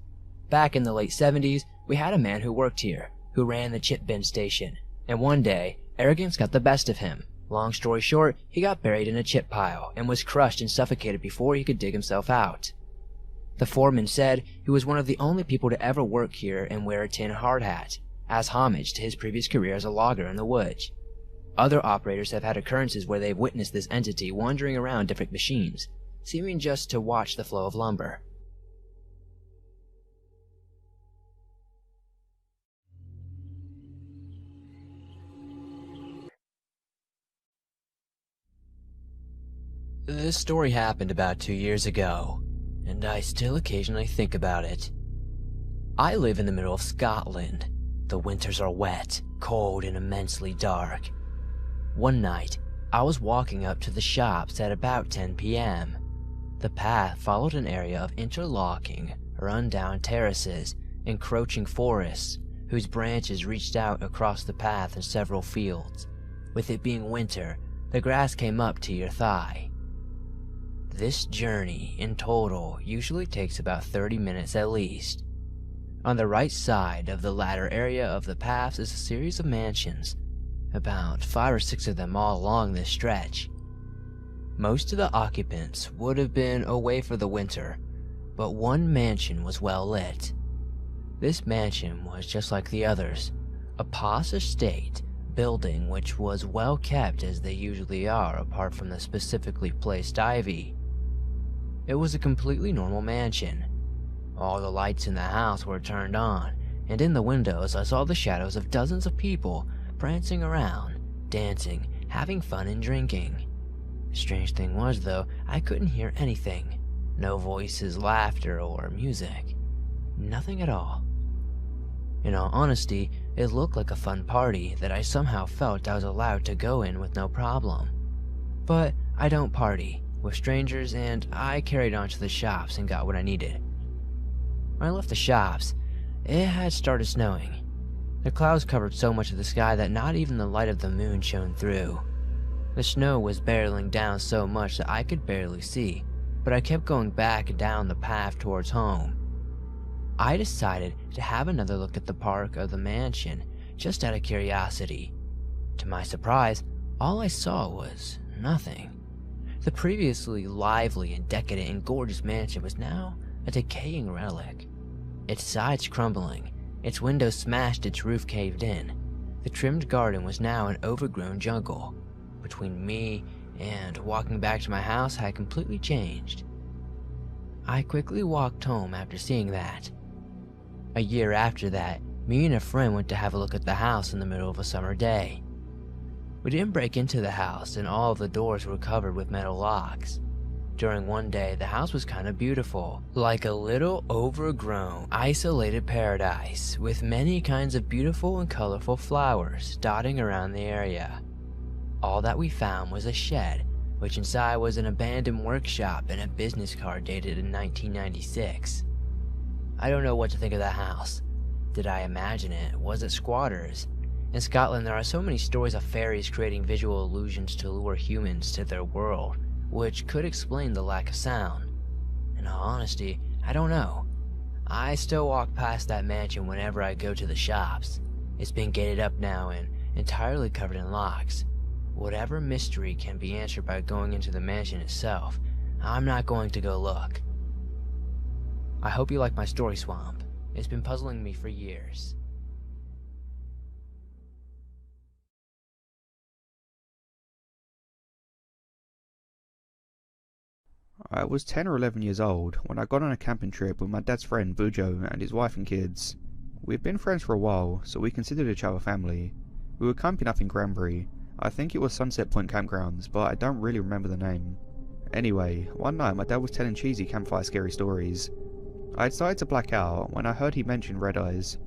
Back in the late 70s, we had a man who worked here, who ran the chip bin station, and one day, arrogance got the best of him. Long story short, he got buried in a chip pile and was crushed and suffocated before he could dig himself out. The foreman said he was one of the only people to ever work here and wear a tin hard hat, as homage to his previous career as a logger in the woods. Other operators have had occurrences where they've witnessed this entity wandering around different machines, seeming just to watch the flow of lumber. This story happened about 2 years ago, and I still occasionally think about it. I live in the middle of Scotland. The winters are wet, cold, and immensely dark. One night, I was walking up to the shops at about 10 p.m. The path followed an area of interlocking, run-down terraces, encroaching forests, whose branches reached out across the path in several fields. With it being winter, the grass came up to your thigh. This journey, in total, usually takes about 30 minutes at least. On the right side of the latter area of the paths is a series of mansions, about 5 or 6 of them all along this stretch. Most of the occupants would have been away for the winter, but one mansion was well lit. This mansion was just like the others, a posh estate building which was well kept as they usually are apart from the specifically placed ivy. It was a completely normal mansion. All the lights in the house were turned on, and in the windows I saw the shadows of dozens of people prancing around, dancing, having fun and drinking. The strange thing was, though, I couldn't hear anything. No voices, laughter, or music. Nothing at all. In all honesty, it looked like a fun party that I somehow felt I was allowed to go in with no problem. But I don't party with strangers, and I carried on to the shops and got what I needed. When I left the shops, it had started snowing. The clouds covered so much of the sky that not even the light of the moon shone through. The snow was barreling down so much that I could barely see, but I kept going back and down the path towards home. I decided to have another look at the park of the mansion, just out of curiosity. To my surprise, all I saw was nothing. The previously lively and decadent and gorgeous mansion was now a decaying relic. Its sides crumbling, its windows smashed, its roof caved in. The trimmed garden was now an overgrown jungle. Between me and walking back to my house had completely changed. I quickly walked home after seeing that. A year after that, me and a friend went to have a look at the house in the middle of a summer day. We didn't break into the house, and all of the doors were covered with metal locks. During one day, the house was kind of beautiful, like a little overgrown, isolated paradise, with many kinds of beautiful and colorful flowers dotting around the area. All that we found was a shed, which inside was an abandoned workshop and a business card dated in 1996. I don't know what to think of that house. Did I imagine it? Was it squatters? In Scotland, there are so many stories of fairies creating visual illusions to lure humans to their world, which could explain the lack of sound. In all honesty, I don't know. I still walk past that mansion whenever I go to the shops. It's been gated up now and entirely covered in locks. Whatever mystery can be answered by going into the mansion itself, I'm not going to go look. I hope you like my story, Swamp. It's been puzzling me for years. I was 10 or 11 years old when I got on a camping trip with my dad's friend Bujo and his wife and kids. We'd been friends for a while, so we considered each other family. We were camping up in Granbury. I think it was Sunset Point Campgrounds, but I don't really remember the name. Anyway, one night my dad was telling cheesy campfire scary stories. I had started to black out when I heard he mentioned red eyes.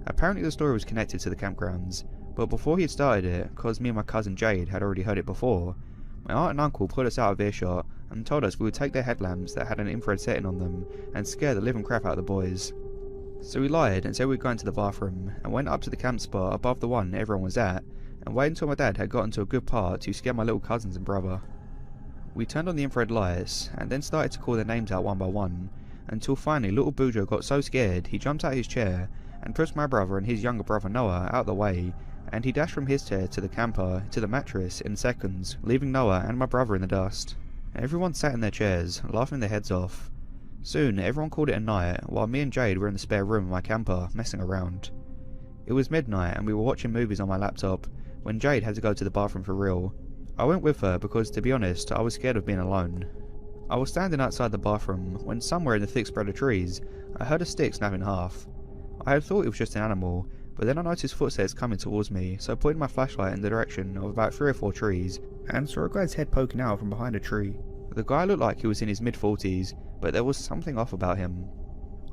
Apparently the story was connected to the campgrounds, but before he had started it, cause me and my cousin Jade had already heard it before, my aunt and uncle put us out of earshot and told us we would take their headlamps that had an infrared setting on them and scare the living crap out of the boys. So we lied and said we'd go into the bathroom and went up to the camp spot above the one everyone was at and waited until my dad had gotten to a good part to scare my little cousins and brother. We turned on the infrared lights and then started to call their names out one by one until finally little Bujo got so scared he jumped out of his chair and pushed my brother and his younger brother Noah out of the way, and he dashed from his chair to the camper to the mattress in seconds, leaving Noah and my brother in the dust. Everyone sat in their chairs, laughing their heads off. Soon everyone called it a night, while me and Jade were in the spare room of my camper, messing around. It was midnight and we were watching movies on my laptop, when Jade had to go to the bathroom for real. I went with her because, to be honest, I was scared of being alone. I was standing outside the bathroom, when somewhere in the thick spread of trees, I heard a stick snap in half. I had thought it was just an animal, but then I noticed footsteps coming towards me, so I pointed my flashlight in the direction of about 3 or 4 trees, and saw a guy's head poking out from behind a tree. The guy looked like he was in his mid-40s, but there was something off about him.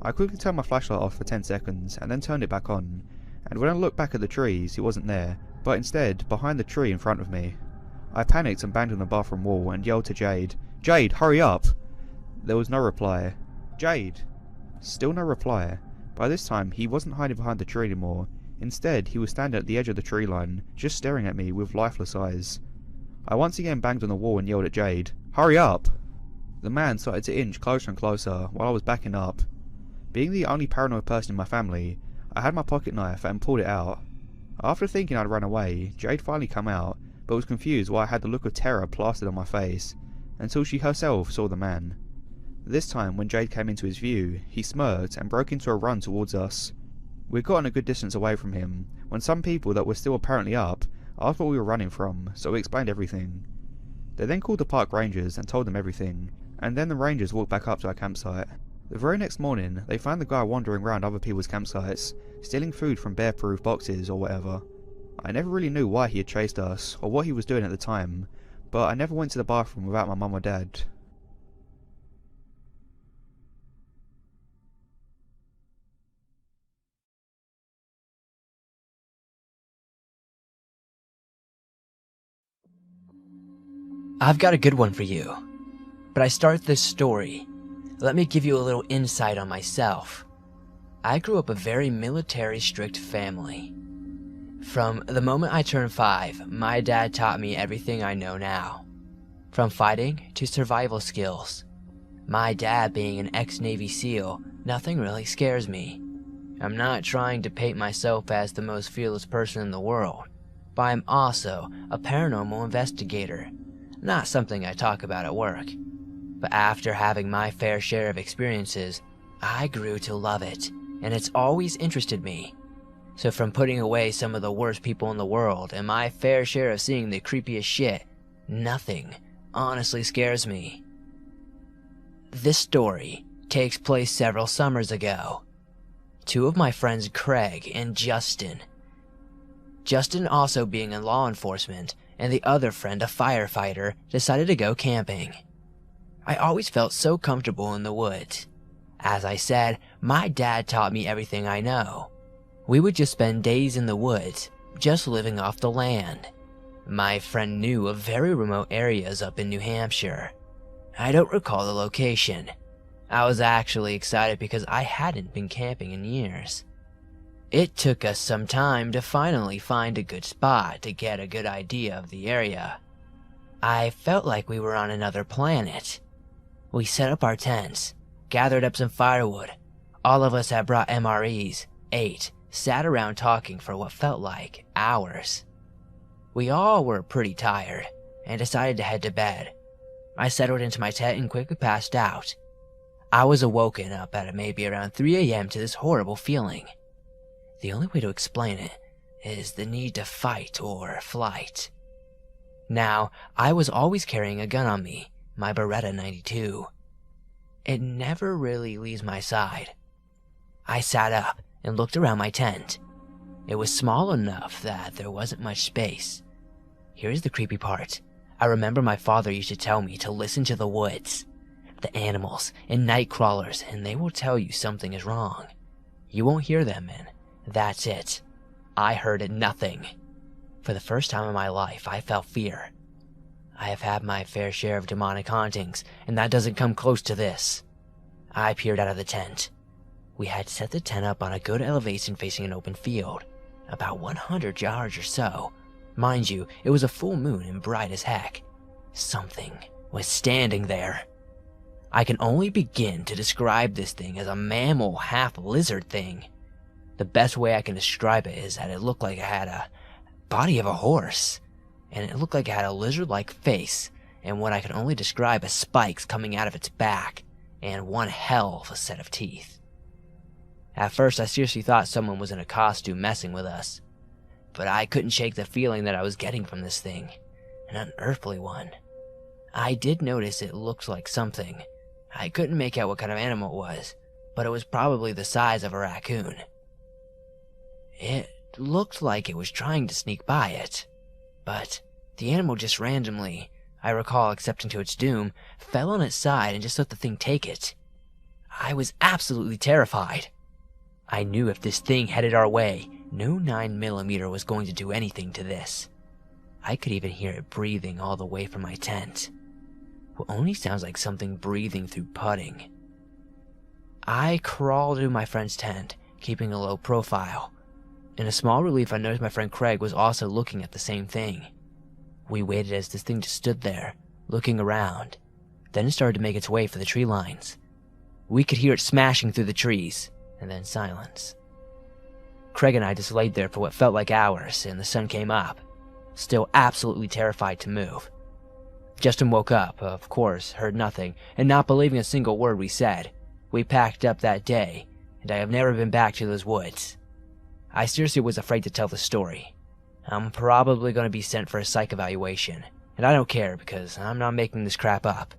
I quickly turned my flashlight off for 10 seconds, and then turned it back on, and when I looked back at the trees, he wasn't there, but instead, behind the tree in front of me. I panicked and banged on the bathroom wall and yelled to Jade, "Jade, hurry up!" There was no reply. "Jade!" Still no reply. By this time, he wasn't hiding behind the tree anymore. Instead, he was standing at the edge of the tree line, just staring at me with lifeless eyes. I once again banged on the wall and yelled at Jade, "Hurry up!" The man started to inch closer and closer while I was backing up. Being the only paranoid person in my family, I had my pocket knife and pulled it out. After thinking I'd run away, Jade finally came out, but was confused why I had the look of terror plastered on my face, until she herself saw the man. This time, when Jade came into his view, he smirked and broke into a run towards us. We'd gotten a good distance away from him, when some people that were still apparently up asked what we were running from, so we explained everything. They then called the park rangers and told them everything, and then the rangers walked back up to our campsite. The very next morning, they found the guy wandering around other people's campsites, stealing food from bear-proof boxes or whatever. I never really knew why he had chased us, or what he was doing at the time, but I never went to the bathroom without my mum or dad. I've got a good one for you. But I start this story. Let me give you a little insight on myself. I grew up a very military strict family. From the moment I turned 5, my dad taught me everything I know now. From fighting to survival skills. My dad being an ex-Navy SEAL, nothing really scares me. I'm not trying to paint myself as the most fearless person in the world, but I'm also a paranormal investigator. Not something I talk about at work. But after having my fair share of experiences, I grew to love it, and it's always interested me. So from putting away some of the worst people in the world and my fair share of seeing the creepiest shit, nothing honestly scares me. This story takes place several summers ago. 2 of my friends, Craig and Justin also being in law enforcement, and the other friend, a firefighter, decided to go camping. I always felt so comfortable in the woods. As I said, my dad taught me everything I know. We would just spend days in the woods, just living off the land. My friend knew of very remote areas up in New Hampshire. I don't recall the location. I was actually excited because I hadn't been camping in years. It took us some time to finally find a good spot to get a good idea of the area. I felt like we were on another planet. We set up our tents, gathered up some firewood. All of us had brought MREs, ate, sat around talking for what felt like hours. We all were pretty tired and decided to head to bed. I settled into my tent and quickly passed out. I was awoken up at maybe around 3 a.m. to this horrible feeling. The only way to explain it is the need to fight or flight. Now, I was always carrying a gun on me, my Beretta 92. It never really leaves my side. I sat up and looked around my tent. It was small enough that there wasn't much space. Here's the creepy part. I remember my father used to tell me to listen to the woods, the animals, and night crawlers, and they will tell you something is wrong. You won't hear them, and that's it. I heard nothing. For the first time in my life, I felt fear. I have had my fair share of demonic hauntings, and that doesn't come close to this. I peered out of the tent. We had set the tent up on a good elevation facing an open field, about 100 yards or so. Mind you, it was a full moon and bright as heck. Something was standing there. I can only begin to describe this thing as a mammal half-lizard thing. The best way I can describe it is that it looked like it had a body of a horse, and it looked like it had a lizard-like face, and what I can only describe as spikes coming out of its back, and one hell of a set of teeth. At first, I seriously thought someone was in a costume messing with us, but I couldn't shake the feeling that I was getting from this thing, an unearthly one. I did notice it looked like something. I couldn't make out what kind of animal it was, but it was probably the size of a raccoon. It looked like it was trying to sneak by it, but the animal just randomly, I recall accepting to its doom, fell on its side and just let the thing take it. I was absolutely terrified. I knew if this thing headed our way, no 9mm was going to do anything to this. I could even hear it breathing all the way from my tent. What only sounds like something breathing through pudding. I crawled into my friend's tent, keeping a low profile. In a small relief, I noticed my friend Craig was also looking at the same thing. We waited as this thing just stood there, looking around. Then it started to make its way for the tree lines. We could hear it smashing through the trees, and then silence. Craig and I just laid there for what felt like hours, and the sun came up, still absolutely terrified to move. Justin woke up, of course, heard nothing, and not believing a single word we said. We packed up that day, and I have never been back to those woods. I seriously was afraid to tell the story. I'm probably going to be sent for a psych evaluation, and I don't care because I'm not making this crap up.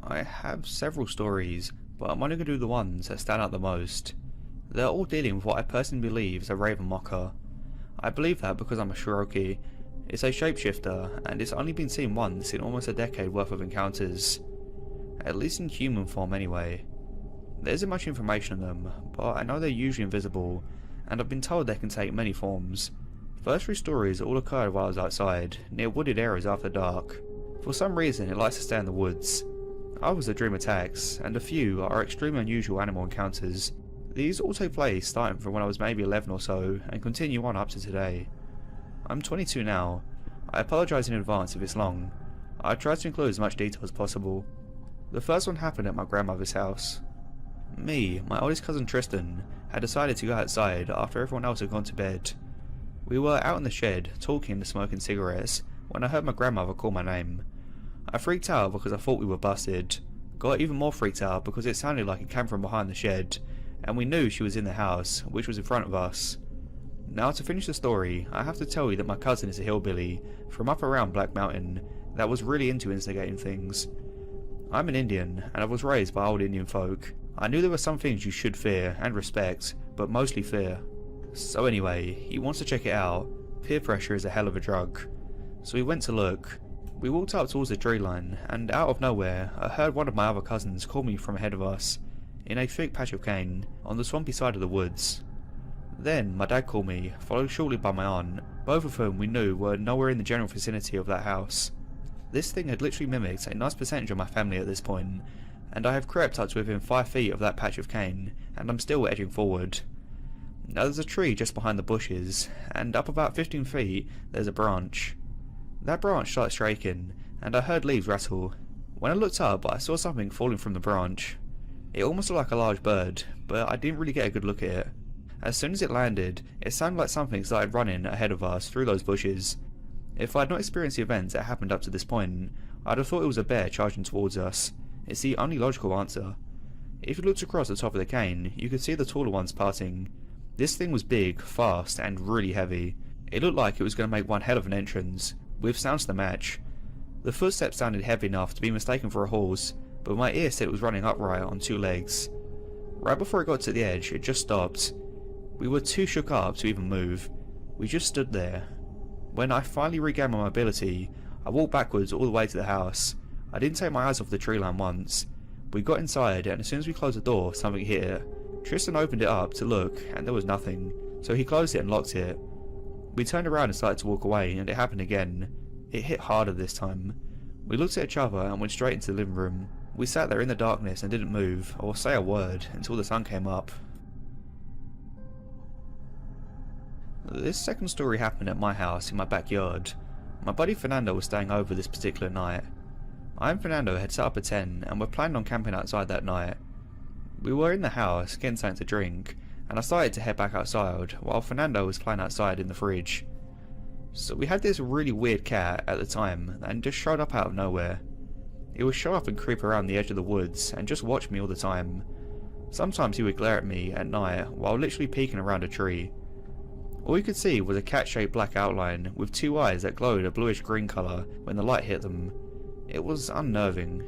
I have several stories, but I'm only going to do the ones that stand out the most. They're all dealing with what I personally believe is a raven mocker. I believe that because I'm a Cherokee. It's a shapeshifter, and it's only been seen once in almost a decade worth of encounters. At least in human form anyway. There isn't much information on them, but I know they're usually invisible, and I've been told they can take many forms. First three stories all occurred while I was outside, near wooded areas after dark. For some reason it likes to stay in the woods. Others are dream attacks, and a few are extremely unusual animal encounters. These all take place starting from when I was maybe 11 or so, and continue on up to today. I'm 22 now. I apologise in advance if it's long. I tried to include as much detail as possible. The first one happened at my grandmother's house. Me, my oldest cousin Tristan, had decided to go outside after everyone else had gone to bed. We were out in the shed, talking and smoking cigarettes, when I heard my grandmother call my name. I freaked out because I thought we were busted. Got even more freaked out because it sounded like it came from behind the shed, and we knew she was in the house, which was in front of us. Now to finish the story, I have to tell you that my cousin is a hillbilly from up around Black Mountain that was really into instigating things. I'm an Indian, and I was raised by old Indian folk. I knew there were some things you should fear and respect, but mostly fear. So anyway, he wants to check it out. Peer pressure is a hell of a drug. So we went to look. We walked up towards the tree line, and out of nowhere, I heard one of my other cousins call me from ahead of us, in a thick patch of cane, on the swampy side of the woods. Then my dad called me, followed shortly by my aunt, both of whom we knew were nowhere in the general vicinity of that house. This thing had literally mimicked a nice percentage of my family at this point, and I have crept up to within 5 feet of that patch of cane, and I'm still edging forward. Now there's a tree just behind the bushes, and up about 15 feet there's a branch. That branch started shaking, and I heard leaves rattle. When I looked up, I saw something falling from the branch. It almost looked like a large bird, but I didn't really get a good look at it. As soon as it landed, it sounded like something started running ahead of us through those bushes. If I had not experienced the events that happened up to this point, I'd have thought it was a bear charging towards us. It's the only logical answer. If you looked across the top of the cane, you could see the taller ones parting. This thing was big, fast, and really heavy. It looked like it was going to make one hell of an entrance, with sounds to match. The footsteps sounded heavy enough to be mistaken for a horse, but my ear said it was running upright on 2 legs. Right before it got to the edge, it just stopped. We were too shook up to even move. We just stood there. When I finally regained my mobility, I walked backwards all the way to the house. I didn't take my eyes off the tree line once. We got inside, and as soon as we closed the door, something hit it. Tristan opened it up to look, and there was nothing, so he closed it and locked it. We turned around and started to walk away, and it happened again. It hit harder this time. We looked at each other and went straight into the living room. We sat there in the darkness and didn't move, or say a word, until the sun came up. This second story happened at my house in my backyard. My buddy Fernando was staying over this particular night. I and Fernando had set up a tent and were planning on camping outside that night. We were in the house, getting something to drink, and I started to head back outside while Fernando was playing outside in the fridge. So we had this really weird cat at the time and just showed up out of nowhere. It would show up and creep around the edge of the woods and just watch me all the time. Sometimes he would glare at me at night while literally peeking around a tree. All you could see was a cat-shaped black outline with 2 eyes that glowed a bluish green colour when the light hit them. It was unnerving.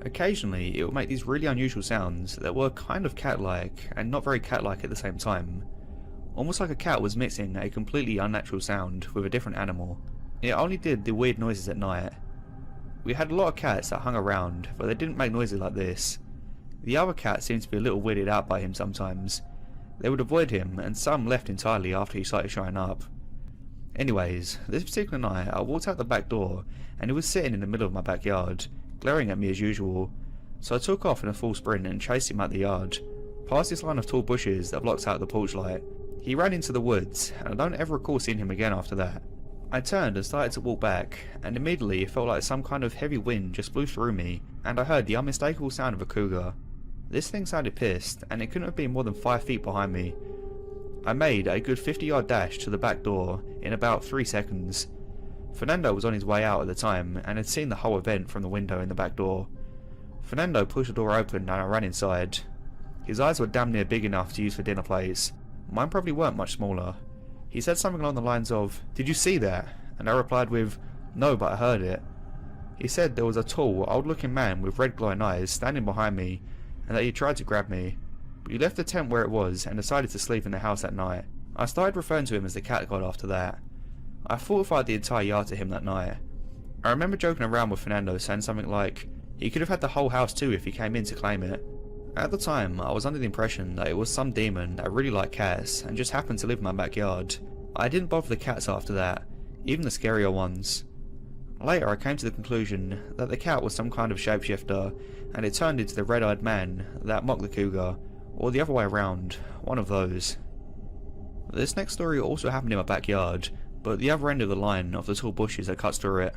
Occasionally it would make these really unusual sounds that were kind of cat-like and not very cat-like at the same time. Almost like a cat was mixing a completely unnatural sound with a different animal. It only did the weird noises at night. We had a lot of cats that hung around, but they didn't make noises like this. The other cats seemed to be a little weirded out by him sometimes. They would avoid him, and some left entirely after he started showing up. Anyways, this particular night I walked out the back door, and he was sitting in the middle of my backyard, glaring at me as usual. So I took off in a full sprint and chased him out the yard, past this line of tall bushes that blocks out the porch light. He ran into the woods, and I don't ever recall seeing him again after that. I turned and started to walk back, and immediately it felt like some kind of heavy wind just blew through me, and I heard the unmistakable sound of a cougar. This thing sounded pissed, and it couldn't have been more than 5 feet behind me. I made a good 50-yard dash to the back door in about 3 seconds. Fernando was on his way out at the time, and had seen the whole event from the window in the back door. Fernando pushed the door open and I ran inside. His eyes were damn near big enough to use for dinner plates. Mine probably weren't much smaller. He said something along the lines of, "Did you see that?" And I replied with, "No, but I heard it." He said there was a tall, old-looking man with red glowing eyes standing behind me, and that he tried to grab me. But he left the tent where it was and decided to sleep in the house that night. I started referring to him as the cat god after that. I fortified the entire yard to him that night. I remember joking around with Fernando saying something like, he could have had the whole house too if he came in to claim it. At the time, I was under the impression that it was some demon that really liked cats and just happened to live in my backyard. I didn't bother the cats after that, even the scarier ones. Later I came to the conclusion that the cat was some kind of shapeshifter, and it turned into the red-eyed man that mocked the cougar, or the other way around, one of those. This next story also happened in my backyard, but at the other end of the line of the tall bushes that cuts through it.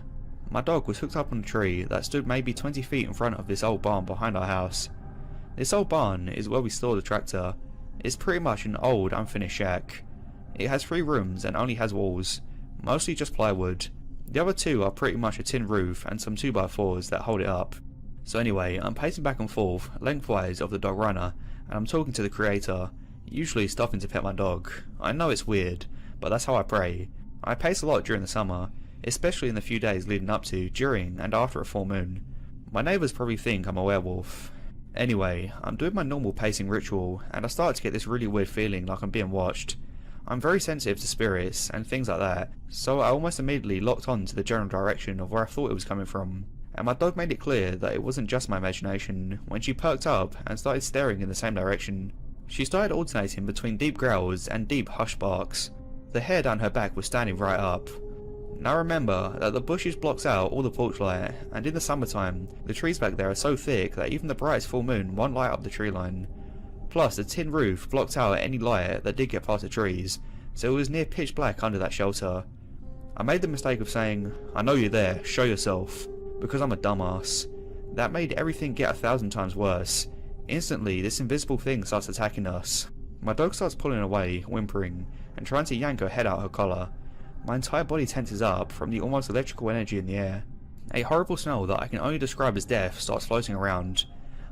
My dog was hooked up on a tree that stood maybe 20 feet in front of this old barn behind our house. This old barn is where we store the tractor. It's pretty much an old, unfinished shack. It has 3 rooms and only has walls, mostly just plywood. The other 2 are pretty much a tin roof and some 2x4s that hold it up. So anyway, I'm pacing back and forth, lengthwise of the dog runner, and I'm talking to the creator, usually stopping to pet my dog. I know it's weird, but that's how I pray. I pace a lot during the summer, especially in the few days leading up to, during, and after a full moon. My neighbours probably think I'm a werewolf. Anyway, I'm doing my normal pacing ritual, and I start to get this really weird feeling like I'm being watched. I'm very sensitive to spirits and things like that, so I almost immediately locked on to the general direction of where I thought it was coming from. And my dog made it clear that it wasn't just my imagination when she perked up and started staring in the same direction. She started alternating between deep growls and deep hush barks. The hair down her back was standing right up. Now remember that the bushes blocks out all the porch light, and in the summertime, the trees back there are so thick that even the brightest full moon won't light up the tree line. Plus, the tin roof blocked out any light that did get past the trees, so it was near pitch black under that shelter. I made the mistake of saying, "I know you're there, show yourself," because I'm a dumbass. That made everything get 1,000 times worse. Instantly, this invisible thing starts attacking us. My dog starts pulling away, whimpering, and trying to yank her head out her collar. My entire body tenses up from the almost electrical energy in the air. A horrible smell that I can only describe as death starts floating around.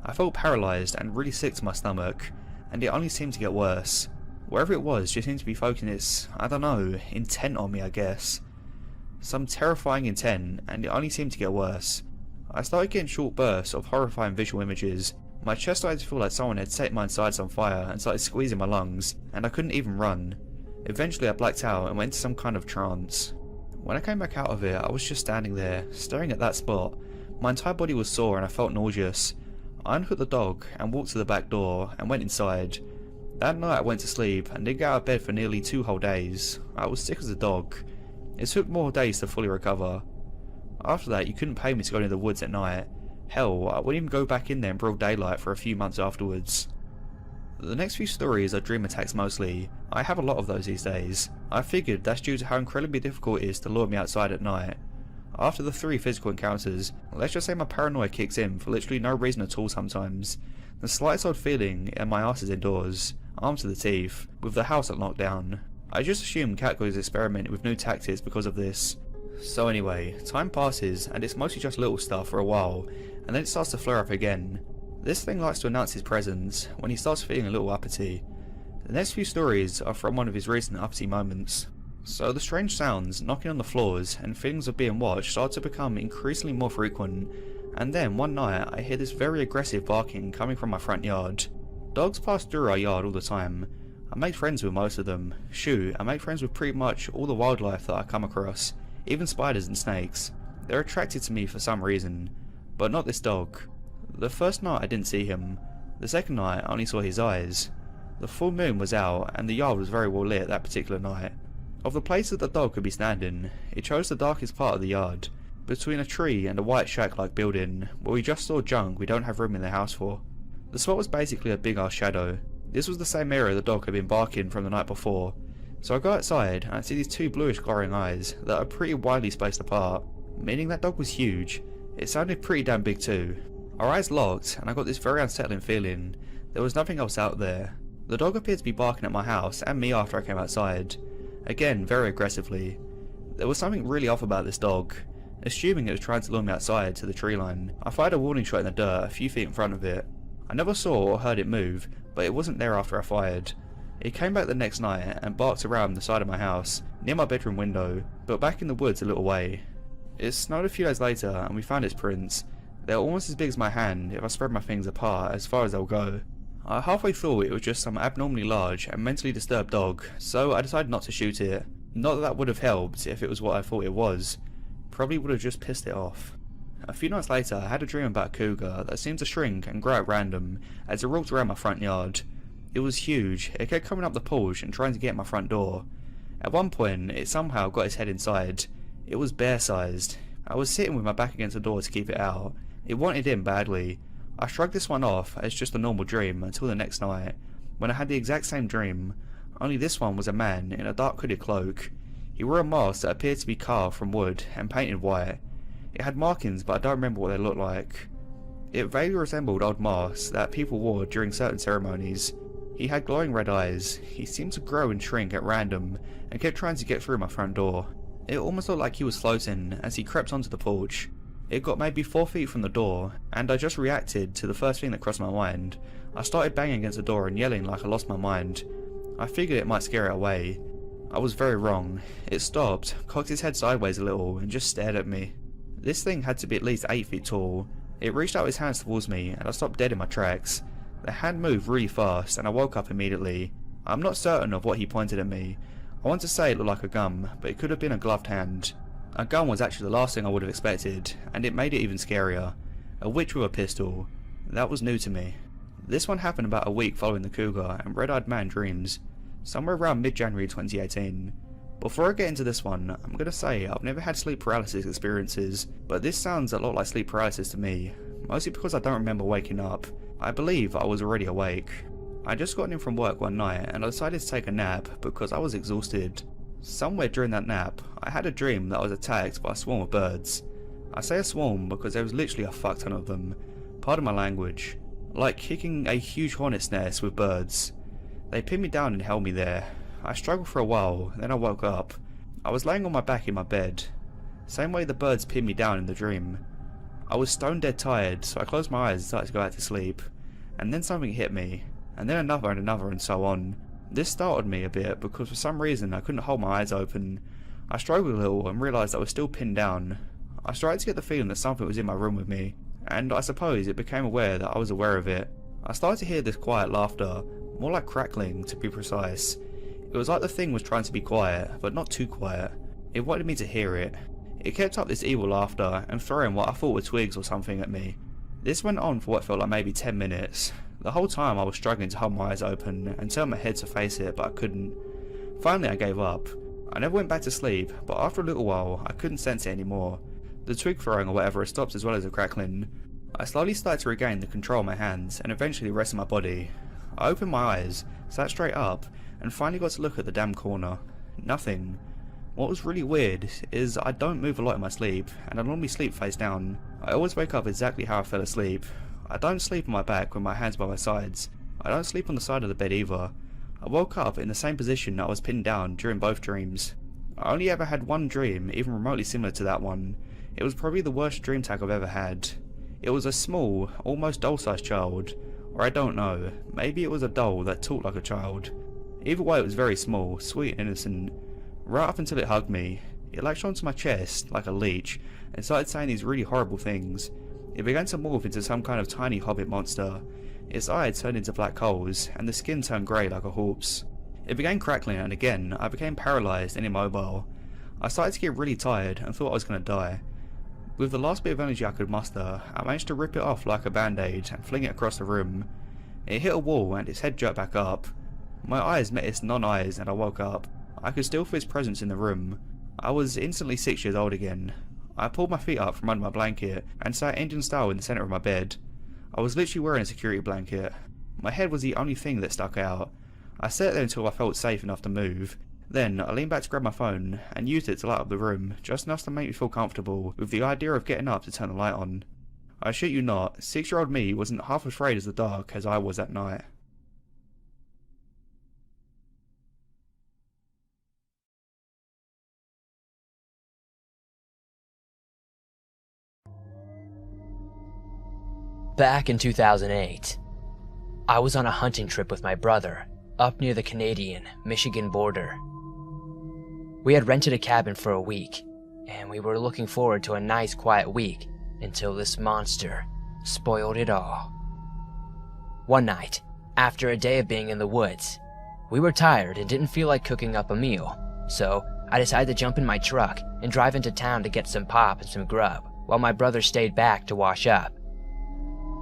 I felt paralysed and really sick to my stomach, and it only seemed to get worse. Wherever it was just seemed to be focusing its, I don't know, intent on me, I guess. Some terrifying intent, and it only seemed to get worse. I started getting short bursts of horrifying visual images. My chest started to feel like someone had set my insides on fire and started squeezing my lungs, and I couldn't even run. Eventually I blacked out and went into some kind of trance. When I came back out of it, I was just standing there, staring at that spot. My entire body was sore and I felt nauseous. I unhooked the dog and walked to the back door and went inside. That night I went to sleep and didn't get out of bed for nearly 2 whole days. I was sick as a dog. It took more days to fully recover. After that, you couldn't pay me to go into the woods at night. Hell, I wouldn't even go back in there in broad daylight for a few months afterwards. The next few stories are dream attacks mostly. I have a lot of those these days. I figured that's due to how incredibly difficult it is to lure me outside at night. After the 3 physical encounters, let's just say my paranoia kicks in for literally no reason at all sometimes. The slightest odd feeling and my ass is indoors, armed to the teeth, with the house at lockdown. I just assume Catco is experimenting with new tactics because of this. So anyway, time passes and it's mostly just little stuff for a while, and then it starts to flare up again. This thing likes to announce his presence when he starts feeling a little uppity. The next few stories are from one of his recent uppity moments. So the strange sounds, knocking on the floors, and feelings of being watched start to become increasingly more frequent, and then one night I hear this very aggressive barking coming from my front yard. Dogs pass through our yard all the time. I make friends with most of them. Shoot, I make friends with pretty much all the wildlife that I come across, even spiders and snakes. They're attracted to me for some reason, but not this dog. The first night I didn't see him. The second night I only saw his eyes. The full moon was out and the yard was very well lit that particular night. Of the places the dog could be standing, it chose the darkest part of the yard, between a tree and a white shack-like building, where we just saw junk we don't have room in the house for. The spot was basically a big ass shadow. This was the same area the dog had been barking from the night before. So I go outside and I see these 2 bluish glowing eyes that are pretty widely spaced apart, meaning that dog was huge. It sounded pretty damn big too. Our eyes locked and I got this very unsettling feeling. There was nothing else out there. The dog appeared to be barking at my house and me after I came outside. Again, very aggressively. There was something really off about this dog. Assuming it was trying to lure me outside to the tree line, I fired a warning shot in the dirt a few feet in front of it. I never saw or heard it move, but it wasn't there after I fired. It came back the next night and barked around the side of my house, near my bedroom window, but back in the woods a little way. It snowed a few days later and we found its prints. They're almost as big as my hand if I spread my fingers apart as far as they'll go. I halfway thought it was just some abnormally large and mentally disturbed dog, so I decided not to shoot it. Not that that would have helped if it was what I thought it was. Probably would have just pissed it off. A few nights later I had a dream about a cougar that seemed to shrink and grow at random as it walked around my front yard. It was huge. It kept coming up the porch and trying to get at my front door. At one point it somehow got its head inside. It was bear sized. I was sitting with my back against the door to keep it out. It wanted in badly. I shrugged this one off as just a normal dream until the next night, when I had the exact same dream, only this one was a man in a dark hooded cloak. He wore a mask that appeared to be carved from wood and painted white. It had markings, but I don't remember what they looked like. It vaguely resembled old masks that people wore during certain ceremonies. He had glowing red eyes. He seemed to grow and shrink at random and kept trying to get through my front door. It almost looked like he was floating as he crept onto the porch. It got maybe 4 feet from the door, and I just reacted to the first thing that crossed my mind. I started banging against the door and yelling like I lost my mind. I figured it might scare it away. I was very wrong. It stopped, cocked its head sideways a little, and just stared at me. This thing had to be at least 8 feet tall. It reached out its hands towards me, and I stopped dead in my tracks. The hand moved really fast, and I woke up immediately. I'm not certain of what he pointed at me. I want to say it looked like a gun, but it could have been a gloved hand. A gun was actually the last thing I would have expected, and it made it even scarier. A witch with a pistol. That was new to me. This one happened about a week following the cougar and red-eyed man dreams, somewhere around mid-January 2018. Before I get into this one, I'm going to say I've never had sleep paralysis experiences, but this sounds a lot like sleep paralysis to me, mostly because I don't remember waking up. I believe I was already awake. I just got in from work one night and I decided to take a nap because I was exhausted. Somewhere during that nap, I had a dream that I was attacked by a swarm of birds. I say a swarm because there was literally a fuck ton of them. Pardon my language. Like kicking a huge hornet's nest with birds. They pinned me down and held me there. I struggled for a while, then I woke up. I was laying on my back in my bed. Same way the birds pinned me down in the dream. I was stone dead tired, so I closed my eyes and started to go back to sleep. And then something hit me, and then another and so on. This startled me a bit because for some reason I couldn't hold my eyes open. I struggled a little and realised I was still pinned down. I started to get the feeling that something was in my room with me, and I suppose it became aware that I was aware of it. I started to hear this quiet laughter, more like crackling to be precise. It was like the thing was trying to be quiet, but not too quiet. It wanted me to hear it. It kept up this evil laughter and throwing what I thought were twigs or something at me. This went on for what felt like maybe 10 minutes. The whole time I was struggling to hold my eyes open and turn my head to face it, but I couldn't. Finally I gave up. I never went back to sleep, but after a little while I couldn't sense it anymore. The twig throwing or whatever stopped as well as the crackling. I slowly started to regain the control of my hands and eventually the rest of my body. I opened my eyes, sat straight up, and finally got to look at the damn corner. Nothing. What was really weird is I don't move a lot in my sleep, and I normally sleep face down. I always wake up exactly how I fell asleep. I don't sleep on my back with my hands by my sides. I don't sleep on the side of the bed either. I woke up in the same position I was pinned down during both dreams. I only ever had one dream, even remotely similar to that one. It was probably the worst dream tag I've ever had. It was a small, almost doll-sized child, or I don't know, maybe it was a doll that talked like a child. Either way it was very small, sweet and innocent. Right up until it hugged me, it latched onto my chest like a leech and started saying these really horrible things. It began to morph into some kind of tiny hobbit monster. Its eyes turned into black holes and the skin turned grey like a corpse. It began crackling and again I became paralysed and immobile. I started to get really tired and thought I was going to die. With the last bit of energy I could muster, I managed to rip it off like a band-aid and fling it across the room. It hit a wall and its head jerked back up. My eyes met its non-eyes and I woke up. I could still feel its presence in the room. I was instantly 6 years old again. I pulled my feet up from under my blanket and sat Indian style in the centre of my bed. I was literally wearing a security blanket. My head was the only thing that stuck out. I sat there until I felt safe enough to move. Then I leaned back to grab my phone and used it to light up the room, just enough to make me feel comfortable with the idea of getting up to turn the light on. I shit you not, 6-year-old me wasn't half afraid of the dark as I was that night. Back in 2008, I was on a hunting trip with my brother up near the Canadian-Michigan border. We had rented a cabin for a week, and we were looking forward to a nice quiet week until this monster spoiled it all. One night, after a day of being in the woods, we were tired and didn't feel like cooking up a meal, so I decided to jump in my truck and drive into town to get some pop and some grub, while my brother stayed back to wash up.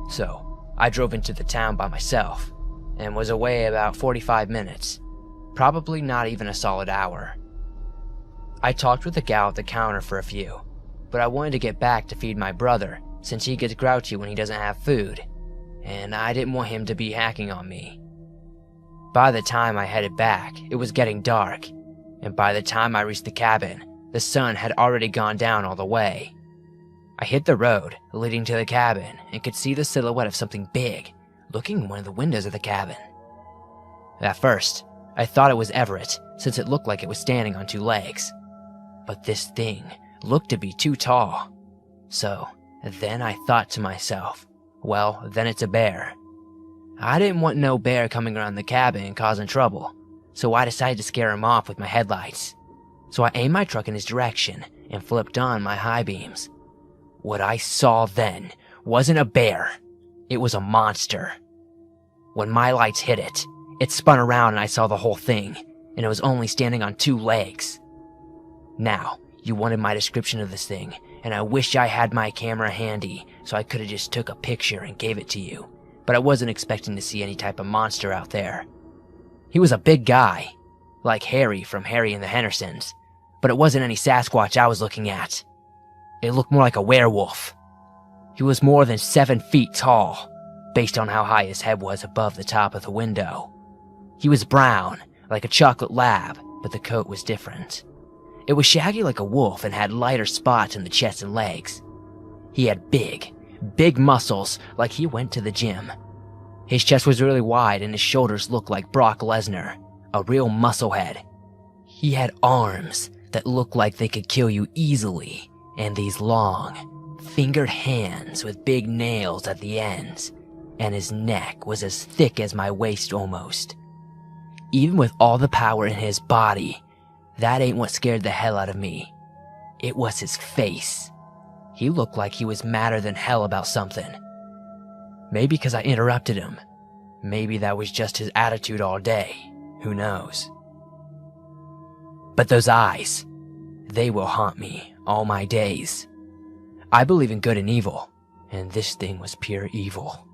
So, I drove into the town by myself, and was away about 45 minutes, probably not even a solid hour. I talked with the gal at the counter for a few, but I wanted to get back to feed my brother since he gets grouchy when he doesn't have food, and I didn't want him to be hacking on me. By the time I headed back, it was getting dark, and by the time I reached the cabin, the sun had already gone down all the way. I hit the road leading to the cabin and could see the silhouette of something big looking in one of the windows of the cabin. At first, I thought it was Everett since it looked like it was standing on 2 legs. But this thing looked to be too tall. So then I thought to myself, well, then it's a bear. I didn't want no bear coming around the cabin and causing trouble, so I decided to scare him off with my headlights. So I aimed my truck in his direction and flipped on my high beams. What I saw then wasn't a bear, it was a monster. When my lights hit it, it spun around and I saw the whole thing, and it was only standing on 2 legs. Now, you wanted my description of this thing, and I wish I had my camera handy so I could have just took a picture and gave it to you, but I wasn't expecting to see any type of monster out there. He was a big guy, like Harry from Harry and the Hendersons, but it wasn't any Sasquatch I was looking at. It looked more like a werewolf. He was more than 7 feet tall, based on how high his head was above the top of the window. He was brown, like a chocolate lab, but the coat was different. It was shaggy like a wolf and had lighter spots in the chest and legs. He had big muscles like he went to the gym. His chest was really wide and his shoulders looked like Brock Lesnar, a real musclehead. He had arms that looked like they could kill you easily, and these long, fingered hands with big nails at the ends, and his neck was as thick as my waist almost. Even with all the power in his body, that ain't what scared the hell out of me. It was his face. He looked like he was madder than hell about something. Maybe because I interrupted him. Maybe that was just his attitude all day. Who knows? But those eyes, they will haunt me all my days. I believe in good and evil, and this thing was pure evil.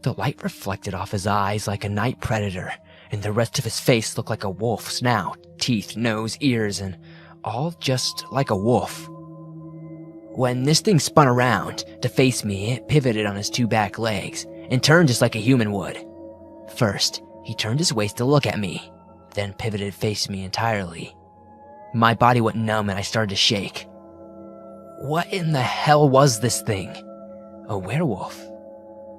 The light reflected off his eyes like a night predator, and the rest of his face looked like a wolf: snout, teeth, nose, ears, and all just like a wolf. When this thing spun around to face me, it pivoted on his two back legs and turned just like a human would. First, he turned his waist to look at me, then pivoted face me entirely. My body went numb and I started to shake. What in the hell was this thing? A werewolf?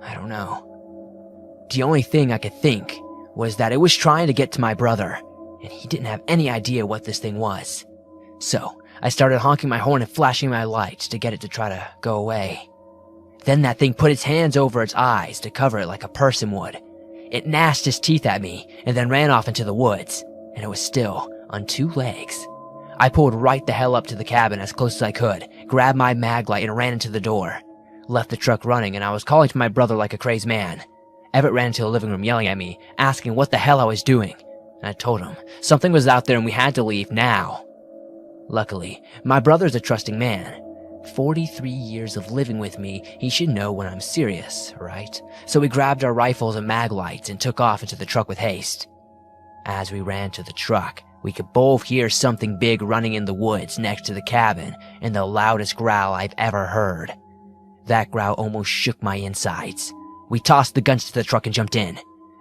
I don't know. The only thing I could think was that it was trying to get to my brother, and he didn't have any idea what this thing was. So, I started honking my horn and flashing my lights to get it to try to go away. Then that thing put its hands over its eyes to cover it like a person would. It gnashed its teeth at me and then ran off into the woods, and it was still on two legs. I pulled right the hell up to the cabin as close as I could, grabbed my mag light and ran into the door. Left the truck running and I was calling to my brother like a crazed man. Everett ran into the living room yelling at me, asking what the hell I was doing. And I told him something was out there and we had to leave now. Luckily, my brother's a trusting man. 43 years of living with me, he should know when I'm serious, right? So we grabbed our rifles and mag lights and took off into the truck with haste. As we ran to the truck, we could both hear something big running in the woods next to the cabin, and the loudest growl I've ever heard. That growl almost shook my insides. We tossed the guns to the truck and jumped in.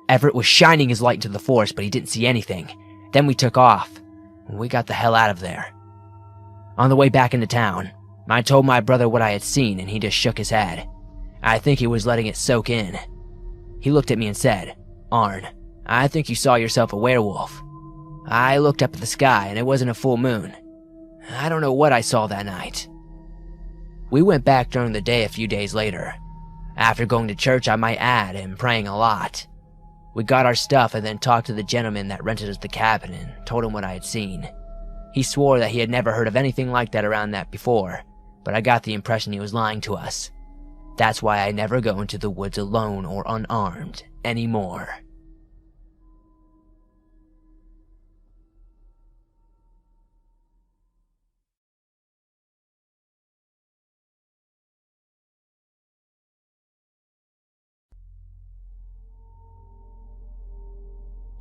Everett was shining his light into the forest, but he didn't see anything. Then we took off, and we got the hell out of there. On the way back into town, I told my brother what I had seen, and he just shook his head. I think he was letting it soak in. He looked at me and said, "Arn, I think you saw yourself a werewolf." I looked up at the sky, and it wasn't a full moon. I don't know what I saw that night. We went back during the day a few days later. After going to church, I might add, and praying a lot. We got our stuff and then talked to the gentleman that rented us the cabin and told him what I had seen. He swore that he had never heard of anything like that around that before, but I got the impression he was lying to us. That's why I never go into the woods alone or unarmed anymore.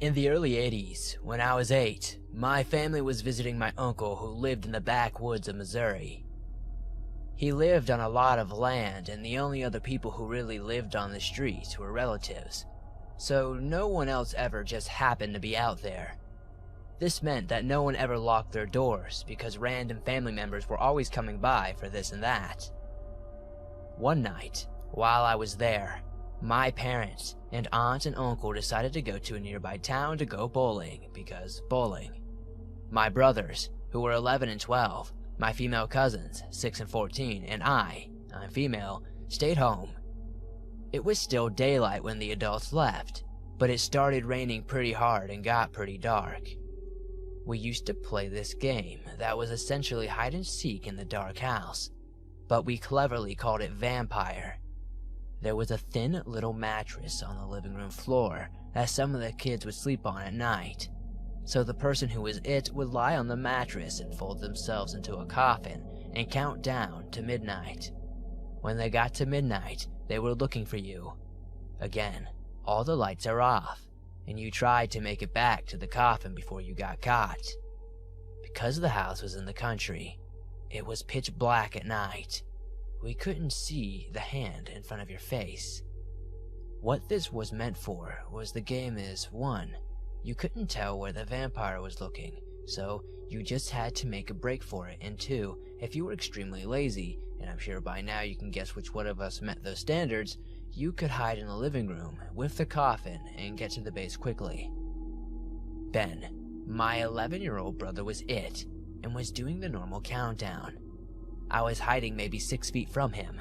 In the early 80s, when I was 8, my family was visiting my uncle who lived in the backwoods of Missouri. He lived on a lot of land, and the only other people who really lived on the street were relatives, so no one else ever just happened to be out there. This meant that no one ever locked their doors because random family members were always coming by for this and that. One night, while I was there, my parents and aunt and uncle decided to go to a nearby town to go bowling because bowling. My brothers, who were 11 and 12, my female cousins, 6 and 14, and I'm female, stayed home. It was still daylight when the adults left, but it started raining pretty hard and got pretty dark. We used to play this game that was essentially hide and seek in the dark house, but we cleverly called it vampire. There was a thin little mattress on the living room floor that some of the kids would sleep on at night. So the person who was it would lie on the mattress and fold themselves into a coffin and count down to midnight. When they got to midnight, they were looking for you. Again, all the lights are off, and you tried to make it back to the coffin before you got caught. Because the house was in the country, it was pitch black at night. We couldn't see the hand in front of your face. What this was meant for was the game is 1. You couldn't tell where the vampire was looking, so you just had to make a break for it, and 2, if you were extremely lazy and I'm sure by now you can guess which one of us met those standards, you could hide in the living room with the coffin and get to the base quickly. Ben, my 11-year-old brother, was it and was doing the normal countdown. I was hiding maybe 6 feet from him.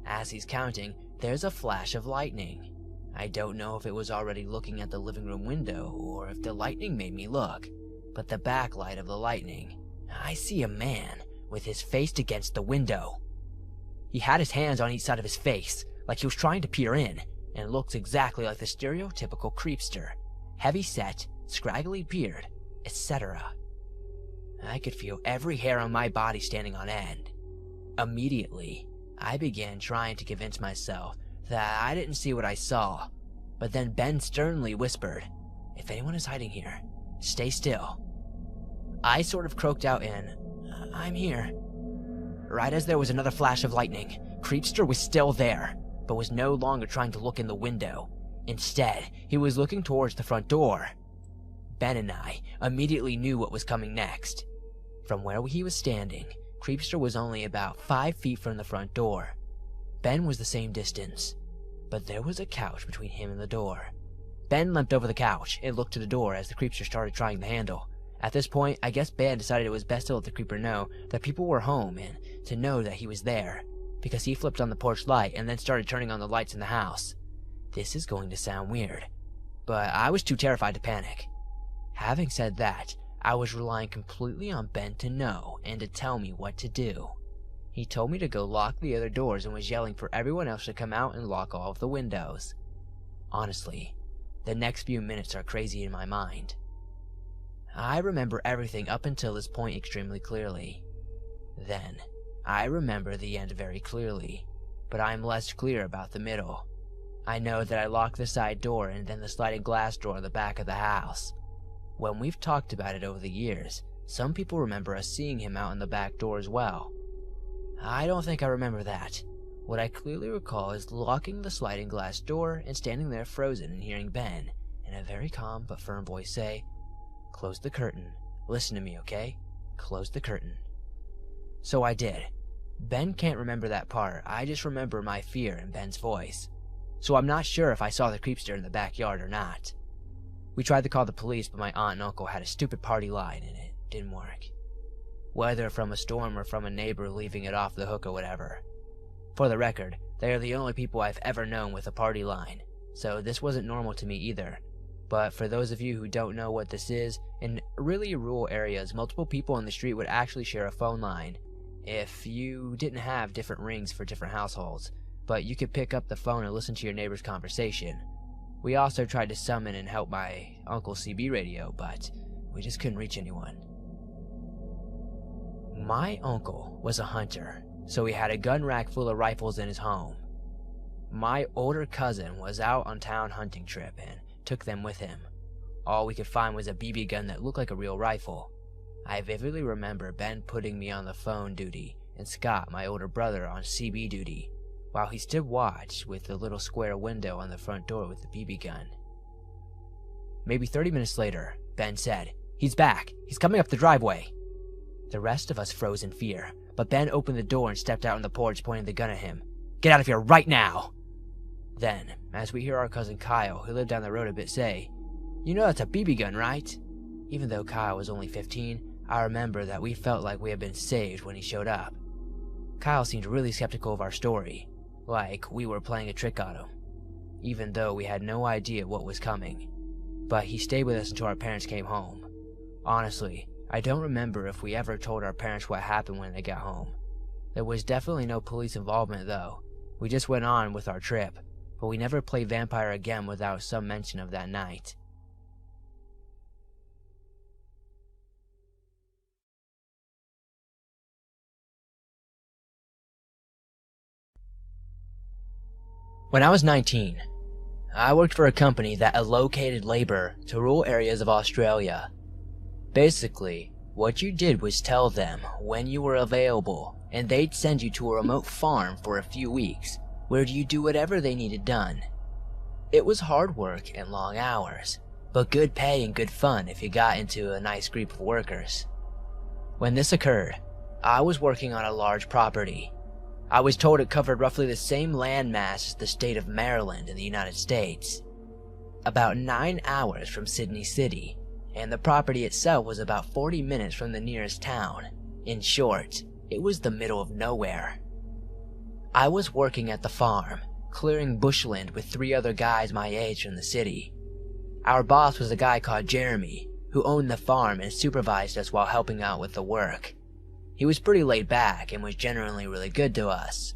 As he's counting, there's a flash of lightning. I don't know if it was already looking at the living room window or if the lightning made me look, but the backlight of the lightning, I see a man with his face against the window. He had his hands on each side of his face, like he was trying to peer in, and looks exactly like the stereotypical creepster. Heavy set, scraggly beard, etc. I could feel every hair on my body standing on end. Immediately, I began trying to convince myself that I didn't see what I saw, but then Ben sternly whispered, "If anyone is hiding here, stay still." I sort of croaked out in, "I'm here." Right as there was another flash of lightning, Creepster was still there, but was no longer trying to look in the window. Instead, he was looking towards the front door. Ben and I immediately knew what was coming next. From where he was standing, Creepster was only about 5 feet from the front door. Ben was the same distance, but there was a couch between him and the door. Ben leapt over the couch and looked to the door as the Creepster started trying the handle. At this point, I guess Ben decided it was best to let the creeper know that people were home and to know that he was there, because he flipped on the porch light and then started turning on the lights in the house. This is going to sound weird, but I was too terrified to panic. Having said that, I was relying completely on Ben to know and to tell me what to do. He told me to go lock the other doors and was yelling for everyone else to come out and lock all of the windows. Honestly, the next few minutes are crazy in my mind. I remember everything up until this point extremely clearly. Then, I remember the end very clearly, but I'm less clear about the middle. I know that I locked the side door and then the sliding glass door on the back of the house. When we've talked about it over the years, some people remember us seeing him out in the back door as well. I don't think I remember that. What I clearly recall is locking the sliding glass door and standing there frozen and hearing Ben, in a very calm but firm voice, say, "Close the curtain. Listen to me, okay? Close the curtain." So I did. Ben can't remember that part. I just remember my fear in Ben's voice. So I'm not sure if I saw the creepster in the backyard or not. We tried to call the police, but my aunt and uncle had a stupid party line and it didn't work. Whether from a storm or from a neighbor leaving it off the hook or whatever. For the record, they are the only people I've ever known with a party line, so this wasn't normal to me either. But for those of you who don't know what this is, in really rural areas, multiple people on the street would actually share a phone line. If you didn't have different rings for different households, but you could pick up the phone and listen to your neighbor's conversation. We also tried to summon and help my uncle's CB radio, but we just couldn't reach anyone. My uncle was a hunter, so he had a gun rack full of rifles in his home. My older cousin was out on town hunting trip and took them with him. All we could find was a BB gun that looked like a real rifle. I vividly remember Ben putting me on the phone duty and Scott, my older brother, on CB duty, while he stood watch with the little square window on the front door with the BB gun. Maybe 30 minutes later, Ben said, "He's back. He's coming up the driveway." The rest of us froze in fear, but Ben opened the door and stepped out on the porch pointing the gun at him. "Get out of here right now!" Then, as we hear our cousin Kyle, who lived down the road a bit, say, "You know that's a BB gun, right?" Even though Kyle was only 15, I remember that we felt like we had been saved when he showed up. Kyle seemed really skeptical of our story, like we were playing a trick on him, even though we had no idea what was coming. But he stayed with us until our parents came home. Honestly, I don't remember if we ever told our parents what happened when they got home. There was definitely no police involvement though. We just went on with our trip, but we never played vampire again without some mention of that night. When I was 19, I worked for a company that allocated labor to rural areas of Australia. Basically, what you did was tell them when you were available, and they'd send you to a remote farm for a few weeks, where you do whatever they needed done. It was hard work and long hours, but good pay and good fun if you got into a nice group of workers. When this occurred, I was working on a large property. I was told it covered roughly the same landmass as the state of Maryland in the United States, about 9 hours from Sydney City, and the property itself was about 40 minutes from the nearest town. In short, it was the middle of nowhere. I was working at the farm, clearing bushland with 3 other guys my age from the city. Our boss was a guy called Jeremy, who owned the farm and supervised us while helping out with the work. He was pretty laid back and was generally really good to us.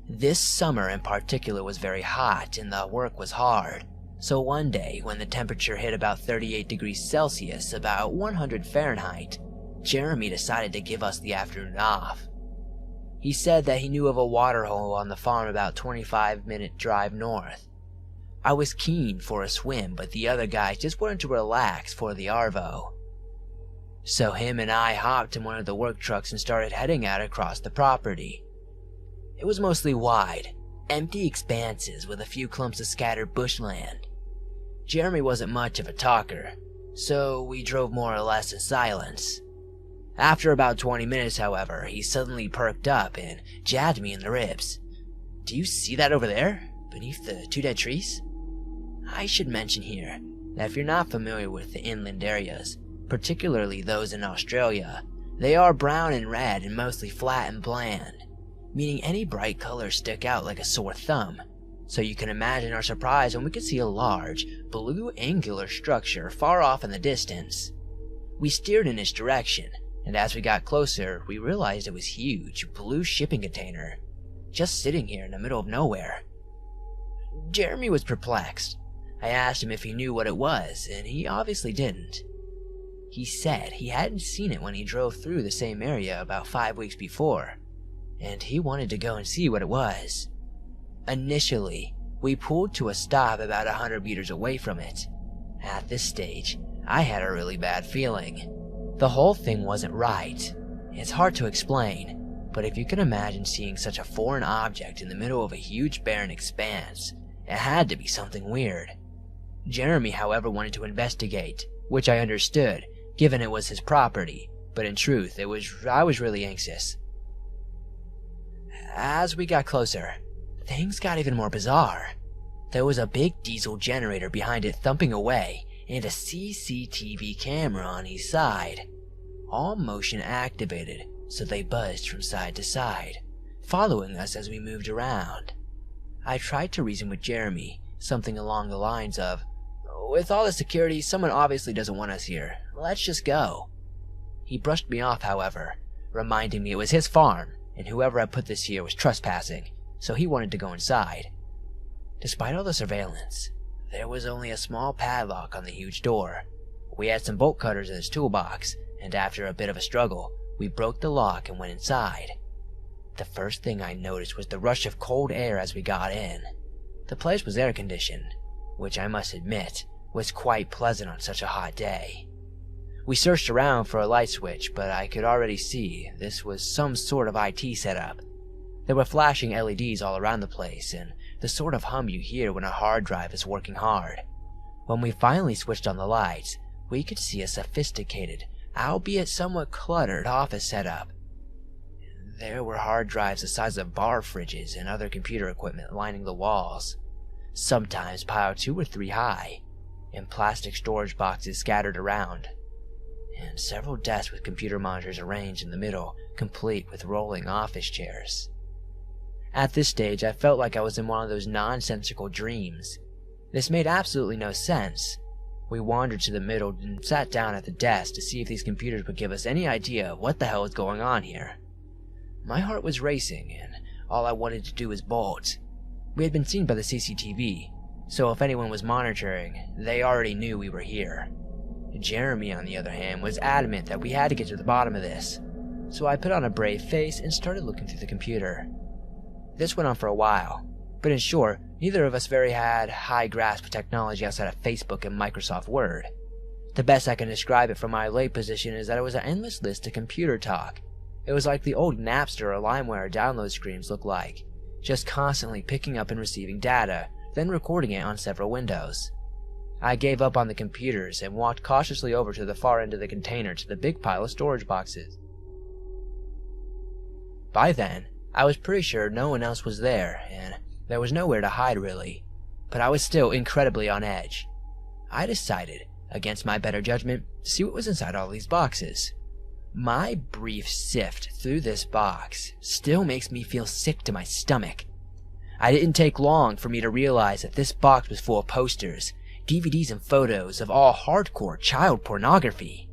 This summer in particular was very hot and the work was hard, so one day when the temperature hit about 38 degrees Celsius, about 100 Fahrenheit, Jeremy decided to give us the afternoon off. He said that he knew of a water hole on the farm about 25-minute drive north. I was keen for a swim, but the other guys just wanted to relax for the arvo. So him and I hopped in one of the work trucks and started heading out across the property. It was mostly wide, empty expanses with a few clumps of scattered bushland. Jeremy wasn't much of a talker, so we drove more or less in silence. After about 20 minutes, however, he suddenly perked up and jabbed me in the ribs. "Do you see that over there, beneath the 2 dead trees?" I should mention here that if you're not familiar with the inland areas, particularly those in Australia, they are brown and red and mostly flat and bland, meaning any bright colors stick out like a sore thumb. So you can imagine our surprise when we could see a large, blue angular structure far off in the distance. We steered in its direction, and as we got closer, we realized it was a huge, blue shipping container, just sitting here in the middle of nowhere. Jeremy was perplexed. I asked him if he knew what it was, and he obviously didn't. He said he hadn't seen it when he drove through the same area about 5 weeks before, and he wanted to go and see what it was. Initially, we pulled to a stop about 100 meters away from it. At this stage, I had a really bad feeling. The whole thing wasn't right. It's hard to explain, but if you can imagine seeing such a foreign object in the middle of a huge barren expanse, it had to be something weird. Jeremy, however, wanted to investigate, which I understood, given it was his property, but in truth, I was really anxious. As we got closer, things got even more bizarre. There was a big diesel generator behind it thumping away, and a CCTV camera on each side. All motion activated, so they buzzed from side to side, following us as we moved around. I tried to reason with Jeremy, something along the lines of, "With all the security, someone obviously doesn't want us here. Let's just go." He brushed me off, however, reminding me it was his farm, and whoever had put this here was trespassing, so he wanted to go inside. Despite all the surveillance, there was only a small padlock on the huge door. We had some bolt cutters in his toolbox, and after a bit of a struggle, we broke the lock and went inside. The first thing I noticed was the rush of cold air as we got in. The place was air-conditioned, which I must admit was quite pleasant on such a hot day. We searched around for a light switch, but I could already see this was some sort of IT setup. There were flashing LEDs all around the place, and the sort of hum you hear when a hard drive is working hard. When we finally switched on the lights, we could see a sophisticated, albeit somewhat cluttered office setup. There were hard drives the size of bar fridges and other computer equipment lining the walls, sometimes piled 2 or 3 high, and plastic storage boxes scattered around, and several desks with computer monitors arranged in the middle, complete with rolling office chairs. At this stage, I felt like I was in one of those nonsensical dreams. This made absolutely no sense. We wandered to the middle and sat down at the desk to see if these computers would give us any idea of what the hell was going on here. My heart was racing, and all I wanted to do was bolt. We had been seen by the CCTV, so if anyone was monitoring, they already knew we were here. Jeremy, on the other hand, was adamant that we had to get to the bottom of this, so I put on a brave face and started looking through the computer. This went on for a while, but in short, neither of us had high grasp of technology outside of Facebook and Microsoft Word. The best I can describe it from my lay position is that it was an endless list of computer talk. It was like the old Napster or LimeWire download screens looked like, just constantly picking up and receiving data, then recording it on several windows. I gave up on the computers and walked cautiously over to the far end of the container to the big pile of storage boxes. By then, I was pretty sure no one else was there, and there was nowhere to hide really, but I was still incredibly on edge. I decided, against my better judgment, to see what was inside all these boxes. My brief sift through this box still makes me feel sick to my stomach. I didn't take long for me to realize that this box was full of posters, DVDs and photos of all hardcore child pornography.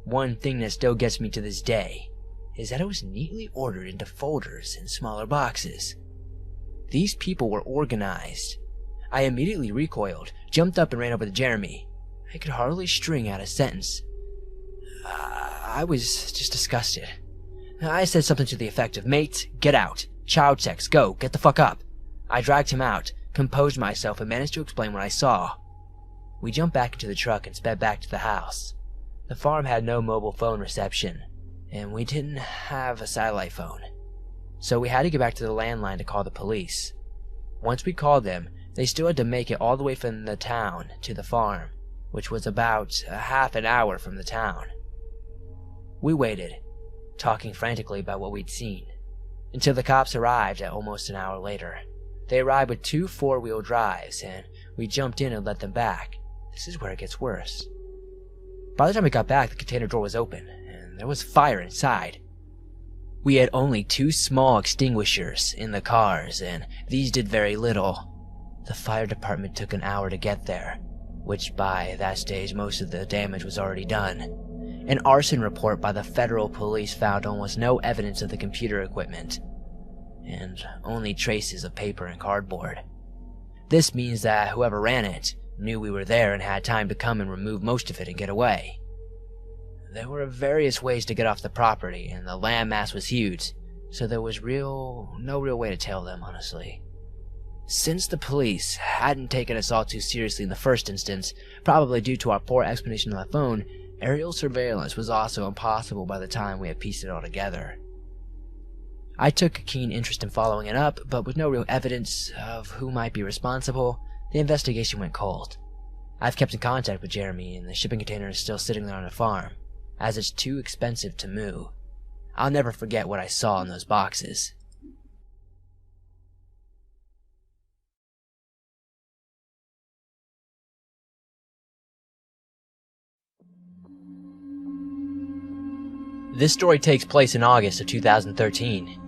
One thing that still gets me to this day is that it was neatly ordered into folders in smaller boxes. These people were organized. I immediately recoiled, jumped up and ran over to Jeremy. I could hardly string out a sentence. I was just disgusted. I said something to the effect of, "Mate, get out. Child sex, go, get the fuck up." I dragged him out, composed myself, and managed to explain what I saw. We jumped back into the truck and sped back to the house. The farm had no mobile phone reception, and we didn't have a satellite phone. So we had to get back to the landline to call the police. Once we called them, they still had to make it all the way from the town to the farm, which was about a half an hour from the town. We waited, talking frantically about what we'd seen, until the cops arrived at almost an hour later. They arrived with 2 4-wheel drives, and we jumped in and let them back. This is where it gets worse. By the time we got back, the container door was open, and there was fire inside. We had only 2 small extinguishers in the cars, and these did very little. The fire department took an hour to get there, which by that stage most of the damage was already done. An arson report by the federal police found almost no evidence of the computer equipment, and only traces of paper and cardboard. This means that whoever ran it knew we were there and had time to come and remove most of it and get away. There were various ways to get off the property, and the landmass was huge, so there was no real way to tell them, honestly. Since the police hadn't taken us all too seriously in the first instance, probably due to our poor explanation on the phone, aerial surveillance was also impossible by the time we had pieced it all together. I took a keen interest in following it up, but with no real evidence of who might be responsible, the investigation went cold. I've kept in contact with Jeremy, and the shipping container is still sitting there on the farm, as it's too expensive to move. I'll never forget what I saw in those boxes. This story takes place in August of 2013,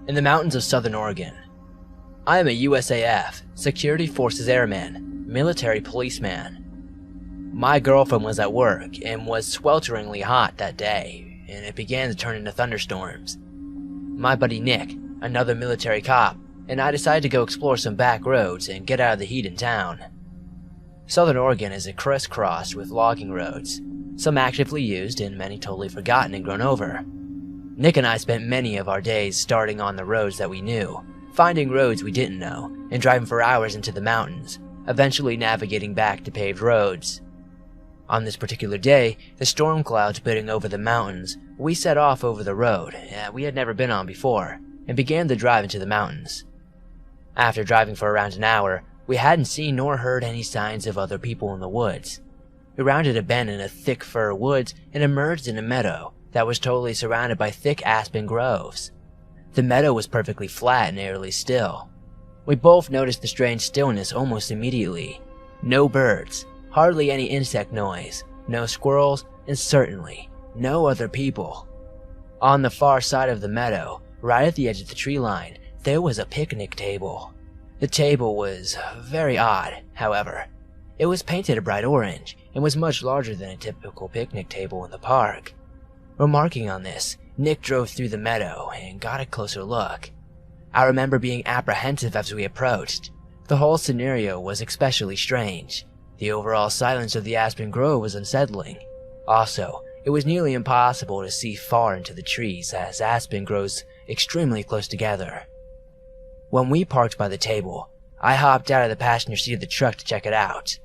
in the mountains of southern Oregon. I am a USAF, Security Forces Airman, military policeman. My girlfriend was at work and was swelteringly hot that day, and it began to turn into thunderstorms. My buddy Nick, another military cop, and I decided to go explore some back roads and get out of the heat in town. Southern Oregon is crisscrossed with logging roads, some actively used and many totally forgotten and grown over. Nick and I spent many of our days starting on the roads that we knew, finding roads we didn't know, and driving for hours into the mountains, eventually navigating back to paved roads. On this particular day, the storm clouds bidding over the mountains, we set off over the road we had never been on before, and began the drive into the mountains. After driving for around an hour, we hadn't seen nor heard any signs of other people in the woods. We rounded a bend in a thick fir woods and emerged in a meadow that was totally surrounded by thick aspen groves. The meadow was perfectly flat and eerily still. We both noticed the strange stillness almost immediately. No birds, hardly any insect noise, no squirrels, and certainly no other people. On the far side of the meadow, right at the edge of the tree line, there was a picnic table. The table was very odd, however. It was painted a bright orange and was much larger than a typical picnic table in the park. Remarking on this, Nick drove through the meadow and got a closer look. I remember being apprehensive as we approached. The whole scenario was especially strange. The overall silence of the aspen grove was unsettling. Also, it was nearly impossible to see far into the trees as aspen grows extremely close together. When we parked by the table, I hopped out of the passenger seat of the truck to check it out.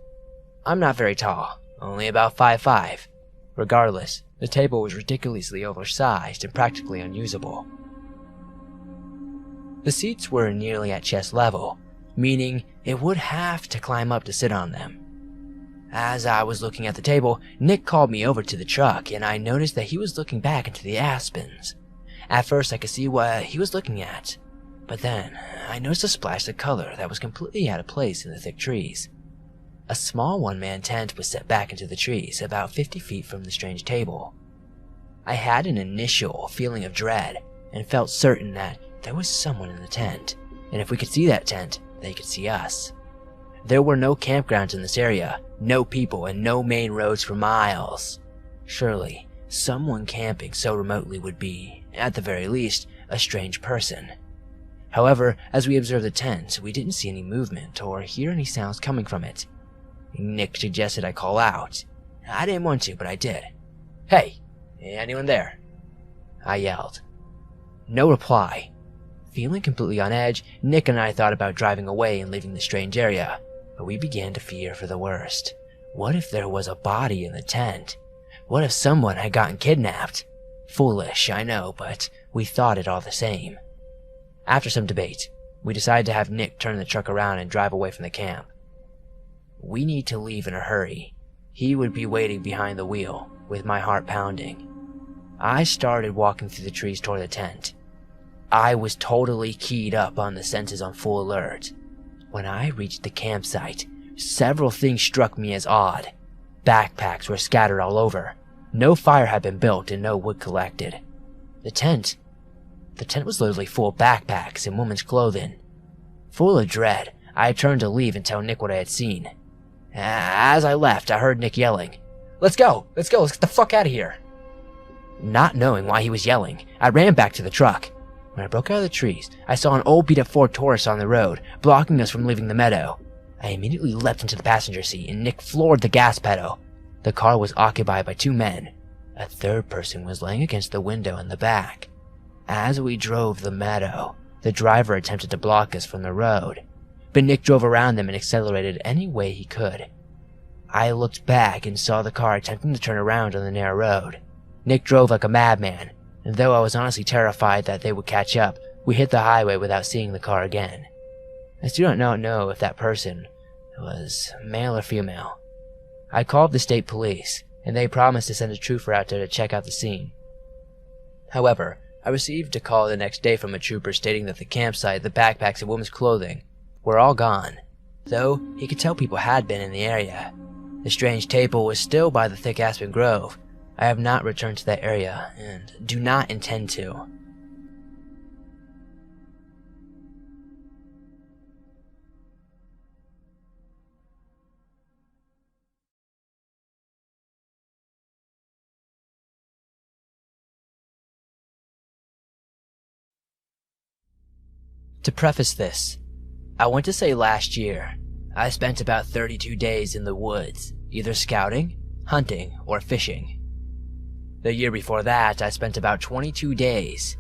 I'm not very tall, only about 5'5". Regardless, the table was ridiculously oversized and practically unusable. The seats were nearly at chest level, meaning it would have to climb up to sit on them. As I was looking at the table, Nick called me over to the truck and I noticed that he was looking back into the aspens. At first I could see what he was looking at, but then I noticed a splash of color that was completely out of place in the thick trees. A small one-man tent was set back into the trees about 50 feet from the strange table. I had an initial feeling of dread and felt certain that there was someone in the tent, and if we could see that tent, they could see us. There were no campgrounds in this area, no people, and no main roads for miles. Surely, someone camping so remotely would be, at the very least, a strange person. However, as we observed the tent, we didn't see any movement or hear any sounds coming from it. Nick suggested I call out. I didn't want to, but I did. "Hey, anyone there?" I yelled. No reply. Feeling completely on edge, Nick and I thought about driving away and leaving the strange area, but we began to fear for the worst. What if there was a body in the tent? What if someone had gotten kidnapped? Foolish, I know, but we thought it all the same. After some debate, we decided to have Nick turn the truck around and drive away from the camp. We need to leave in a hurry. He would be waiting behind the wheel, with my heart pounding. I started walking through the trees toward the tent. I was totally keyed up on the senses on full alert. When I reached the campsite, several things struck me as odd. Backpacks were scattered all over. No fire had been built and no wood collected. The tent was literally full of backpacks and women's clothing. Full of dread, I turned to leave and tell Nick what I had seen. As I left, I heard Nick yelling, let's go, let's get the fuck out of here." Not knowing why he was yelling, I ran back to the truck. When I broke out of the trees, I saw an old beat-up Ford Taurus on the road, blocking us from leaving the meadow. I immediately leapt into the passenger seat and Nick floored the gas pedal. The car was occupied by 2 men. A third person was laying against the window in the back. As we drove the meadow, the driver attempted to block us from the road, but Nick drove around them and accelerated any way he could. I looked back and saw the car attempting to turn around on the narrow road. Nick drove like a madman, and though I was honestly terrified that they would catch up, we hit the highway without seeing the car again. I still don't know if that person was male or female. I called the state police, and they promised to send a trooper out there to check out the scene. However, I received a call the next day from a trooper stating that the campsite, the backpacks, and women's clothing were all gone, though he could tell people had been in the area. The strange table was still by the thick aspen grove. I have not returned to that area, and do not intend to. To preface this, I want to say last year, I spent about 32 days in the woods, either scouting, hunting, or fishing. The year before that, I spent about 22 days.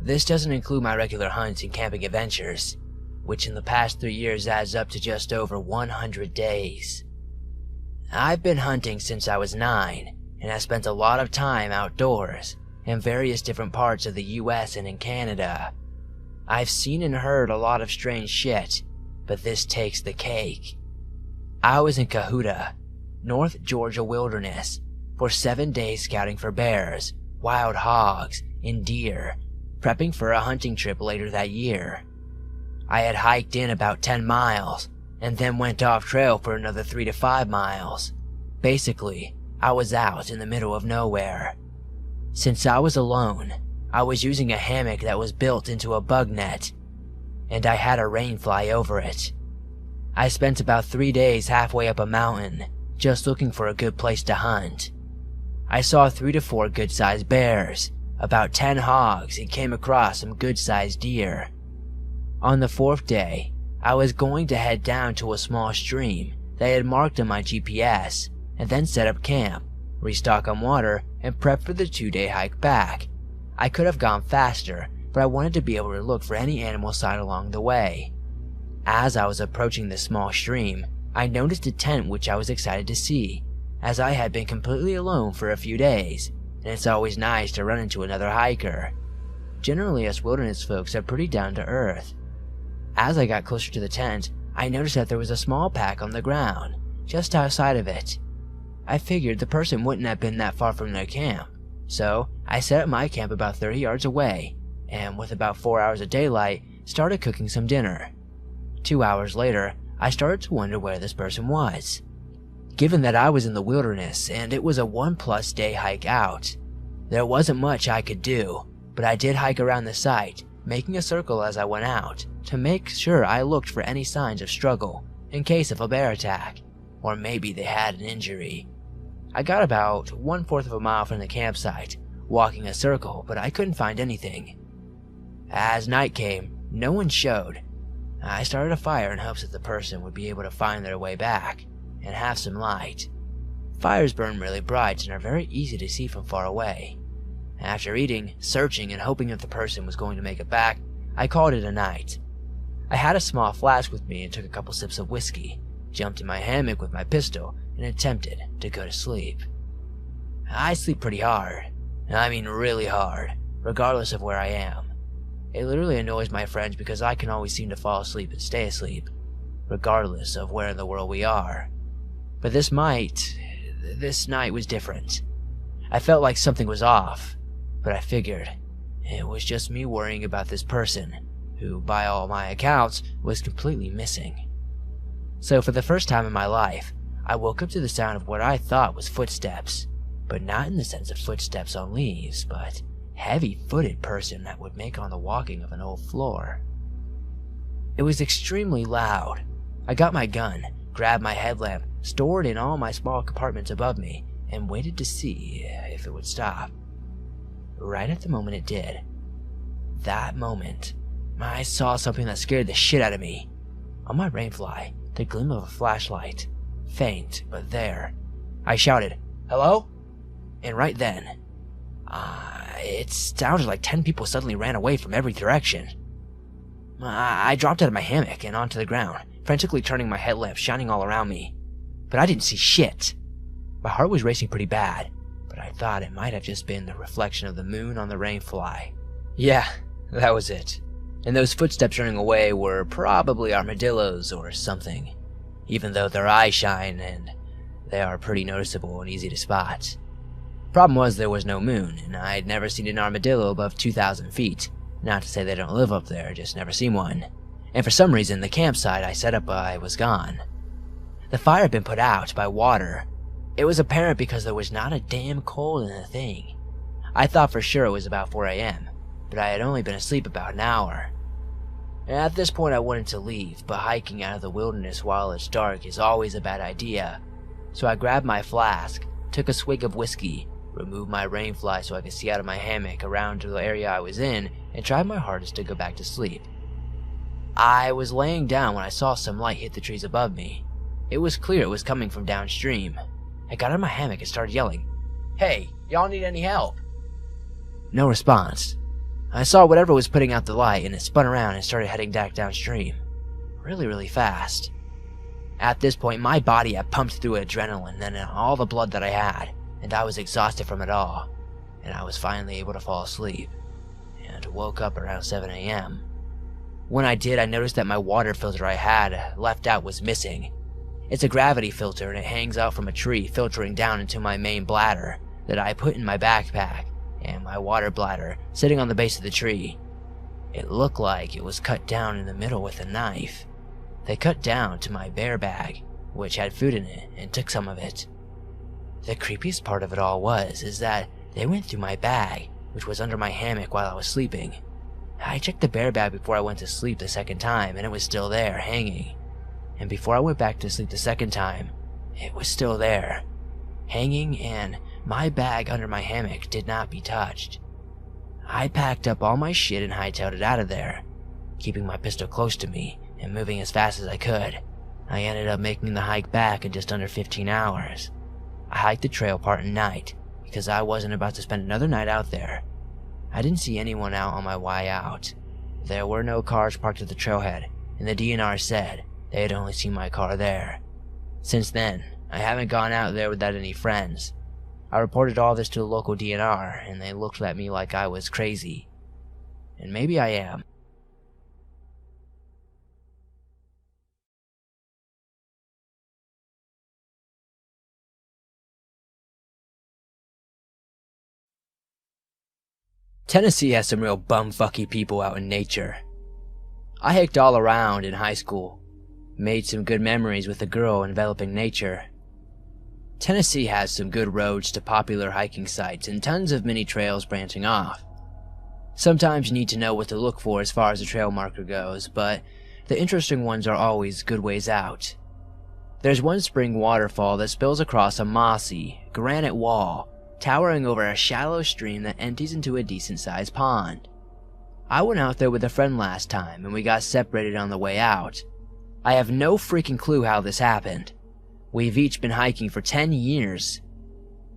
This doesn't include my regular hunts and camping adventures, which in the past 3 years adds up to just over 100 days. I've been hunting since I was 9, and I spent a lot of time outdoors, in various different parts of the US and in Canada. I've seen and heard a lot of strange shit, but this takes the cake. I was in Cahuta, North Georgia wilderness, for 7 days scouting for bears, wild hogs, and deer, prepping for a hunting trip later that year. I had hiked in about 10 miles, and then went off trail for another 3 to 5 miles. Basically, I was out in the middle of nowhere. Since I was alone, I was using a hammock that was built into a bug net, and I had a rain fly over it. I spent about 3 days halfway up a mountain, just looking for a good place to hunt. I saw 3 to 4 good-sized bears, about 10 hogs, and came across some good-sized deer. On the 4th day, I was going to head down to a small stream that I had marked on my GPS, and then set up camp, restock on water, and prep for the 2-day hike back. I could have gone faster, but I wanted to be able to look for any animal sign along the way. As I was approaching the small stream, I noticed a tent which I was excited to see, as I had been completely alone for a few days, and it's always nice to run into another hiker. Generally, us wilderness folks are pretty down to earth. As I got closer to the tent, I noticed that there was a small pack on the ground, just outside of it. I figured the person wouldn't have been that far from their camp, So I set up my camp about 30 yards away, and with about 4 hours of daylight, started cooking some dinner. 2 hours later, I started to wonder where this person was. Given that I was in the wilderness and it was a 1+ day hike out, there wasn't much I could do, but I did hike around the site, making a circle as I went out to make sure I looked for any signs of struggle in case of a bear attack, or maybe they had an injury. I got about 1/4 of a mile from the campsite, walking a circle, but I couldn't find anything. As night came, no one showed. I started a fire in hopes that the person would be able to find their way back and have some light. Fires burn really bright and are very easy to see from far away. After eating, searching, and hoping that the person was going to make it back, I called it a night. I had a small flask with me and took a couple sips of whiskey, jumped in my hammock with my pistol, and attempted to go to sleep. I sleep pretty hard. I mean really hard, regardless of where I am. It literally annoys my friends because I can always seem to fall asleep and stay asleep, regardless of where in the world we are. But this night was different. I felt like something was off, but I figured it was just me worrying about this person, who, by all my accounts, was completely missing. So for the first time in my life, I woke up to the sound of what I thought was footsteps, but not in the sense of footsteps on leaves, but heavy-footed person that would make on the walking of an old floor. It was extremely loud. I got my gun, grabbed my headlamp, stored in all my small compartments above me, and waited to see if it would stop. Right at the moment it did. That moment, I saw something that scared the shit out of me. On my rainfly, the gleam of a flashlight. Faint, but there. I shouted, "Hello?" And right then, it sounded like 10 people suddenly ran away from every direction. I dropped out of my hammock and onto the ground, frantically turning my headlamp shining all around me. But I didn't see shit. My heart was racing pretty bad, but I thought it might have just been the reflection of the moon on the rainfly. Yeah, that was it. And those footsteps running away were probably armadillos or something, even though their eyes shine and they are pretty noticeable and easy to spot. Problem was there was no moon, and I'd never seen an armadillo above 2,000 feet. Not to say they don't live up there, just never seen one. And for some reason, the campsite I set up by was gone. The fire had been put out by water. It was apparent because there was not a damn coal in the thing. I thought for sure it was about 4 a.m., but I had only been asleep about an hour. At this point I wanted to leave, but hiking out of the wilderness while it's dark is always a bad idea. So I grabbed my flask, took a swig of whiskey, removed my rainfly so I could see out of my hammock around to the area I was in, and tried my hardest to go back to sleep. I was laying down when I saw some light hit the trees above me. It was clear it was coming from downstream. I got out of my hammock and started yelling, "Hey, y'all need any help?" No response. I saw whatever was putting out the light and it spun around and started heading back downstream. Really fast. At this point, my body had pumped through adrenaline and all the blood that I had, and I was exhausted from it all, and I was finally able to fall asleep, and woke up around 7 a.m. When I did, I noticed that my water filter I had left out was missing. It's a gravity filter and it hangs out from a tree, filtering down into my main bladder that I put in my backpack, and my water bladder sitting on the base of the tree. It looked like it was cut down in the middle with a knife. They cut down to my bear bag, which had food in it, and took some of it. The creepiest part of it all is that they went through my bag, which was under my hammock while I was sleeping. I checked the bear bag before I went to sleep the second time, and it was still there, hanging. And before I went back to sleep the second time, it was still there, hanging, and my bag under my hammock did not be touched. I packed up all my shit and hightailed it out of there, keeping my pistol close to me and moving as fast as I could. I ended up making the hike back in just under 15 hours. I hiked the trail part at night because I wasn't about to spend another night out there. I didn't see anyone out on my way out. There were no cars parked at the trailhead, and the DNR said they had only seen my car there. Since then, I haven't gone out there without any friends. I reported all this to the local DNR, and they looked at me like I was crazy. And maybe I am. Tennessee has some real bumfucky people out in nature. I hiked all around in high school, made some good memories with a girl enveloping nature. Tennessee has some good roads to popular hiking sites and tons of mini trails branching off. Sometimes you need to know what to look for as far as a trail marker goes, but the interesting ones are always good ways out. There's one spring waterfall that spills across a mossy, granite wall, towering over a shallow stream that empties into a decent-sized pond. I went out there with a friend last time, and we got separated on the way out. I have no freaking clue how this happened. We've each been hiking for 10 years.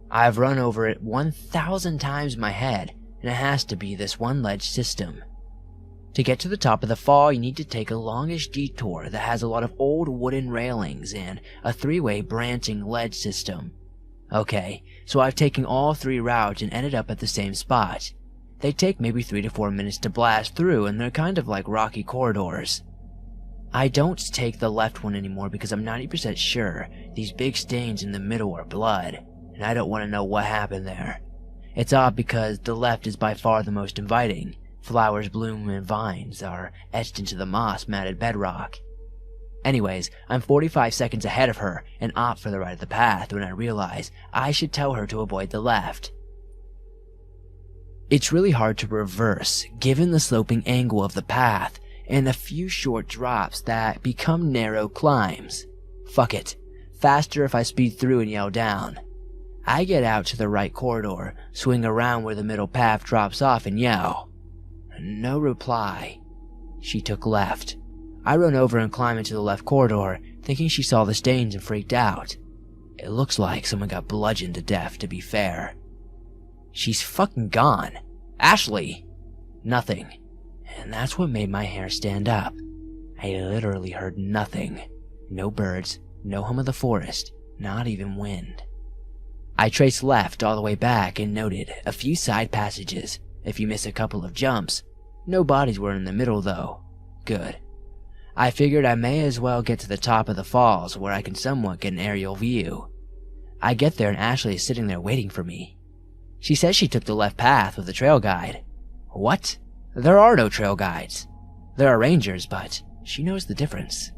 I've run over it 1,000 times in my head, and it has to be this one ledge system. To get to the top of the fall, you need to take a longish detour that has a lot of old wooden railings and a 3-way branching ledge system. Okay, so I've taken all 3 routes and ended up at the same spot. They take maybe 3 to 4 minutes to blast through, and they're kind of like rocky corridors. I don't take the left one anymore because I'm 90% sure these big stains in the middle are blood, and I don't want to know what happened there. It's odd because the left is by far the most inviting. Flowers bloom and vines are etched into the moss-matted bedrock. Anyways, I'm 45 seconds ahead of her and opt for the right of the path when I realize I should tell her to avoid the left. It's really hard to reverse given the sloping angle of the path and a few short drops that become narrow climbs. Fuck it. Faster if I speed through and yell down. I get out to the right corridor, swing around where the middle path drops off and yell. No reply. She took left. I run over and climb into the left corridor, thinking she saw the stains and freaked out. It looks like someone got bludgeoned to death, to be fair. She's fucking gone. Ashley! Nothing. And that's what made my hair stand up. I literally heard nothing. No birds, no hum of the forest, not even wind. I traced left all the way back and noted a few side passages. If you miss a couple of jumps, no bodies were in the middle though. Good. I figured I may as well get to the top of the falls where I can somewhat get an aerial view. I get there and Ashley is sitting there waiting for me. She says she took the left path with the trail guide. What? There are no trail guides. There are rangers, but she knows the difference.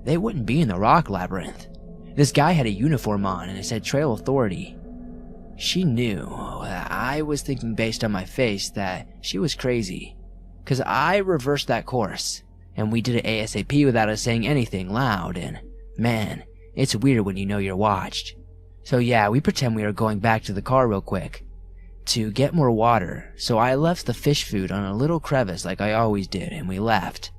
They wouldn't be in the rock labyrinth. This guy had a uniform on and it said Trail Authority. She knew. I was thinking based on my face that she was crazy. Cause I reversed that course, and we did it ASAP without us saying anything loud, and man, it's weird when you know you're watched. So yeah, we pretend we are going back to the car real quick to get more water, so I left the fish food on a little crevice like I always did, and we left.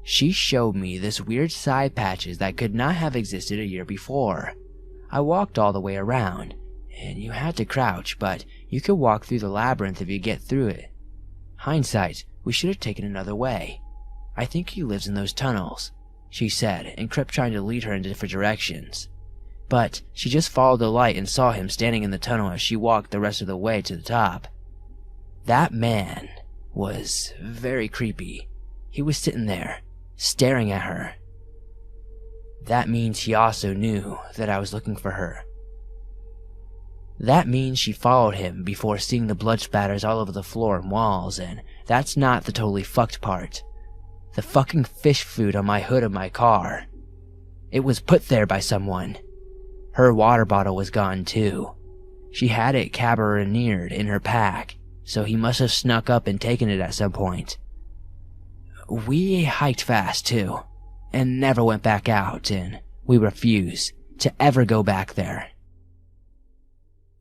She showed me this weird side patches that could not have existed a year before. I walked all the way around, and you had to crouch, but you could walk through the labyrinth if you get through it. Hindsight, we should have taken another way. I think he lives in those tunnels, she said, and kept trying to lead her in different directions. But she just followed the light and saw him standing in the tunnel as she walked the rest of the way to the top. That man was very creepy. He was sitting there, staring at her. That means he also knew that I was looking for her. That means she followed him before seeing the blood spatters all over the floor and walls, and that's not the totally fucked part. The fucking fish food on my hood of my car. It was put there by someone. Her water bottle was gone too. She had it caberneered in her pack, so he must have snuck up and taken it at some point. We hiked fast too, and never went back out, and we refuse to ever go back there.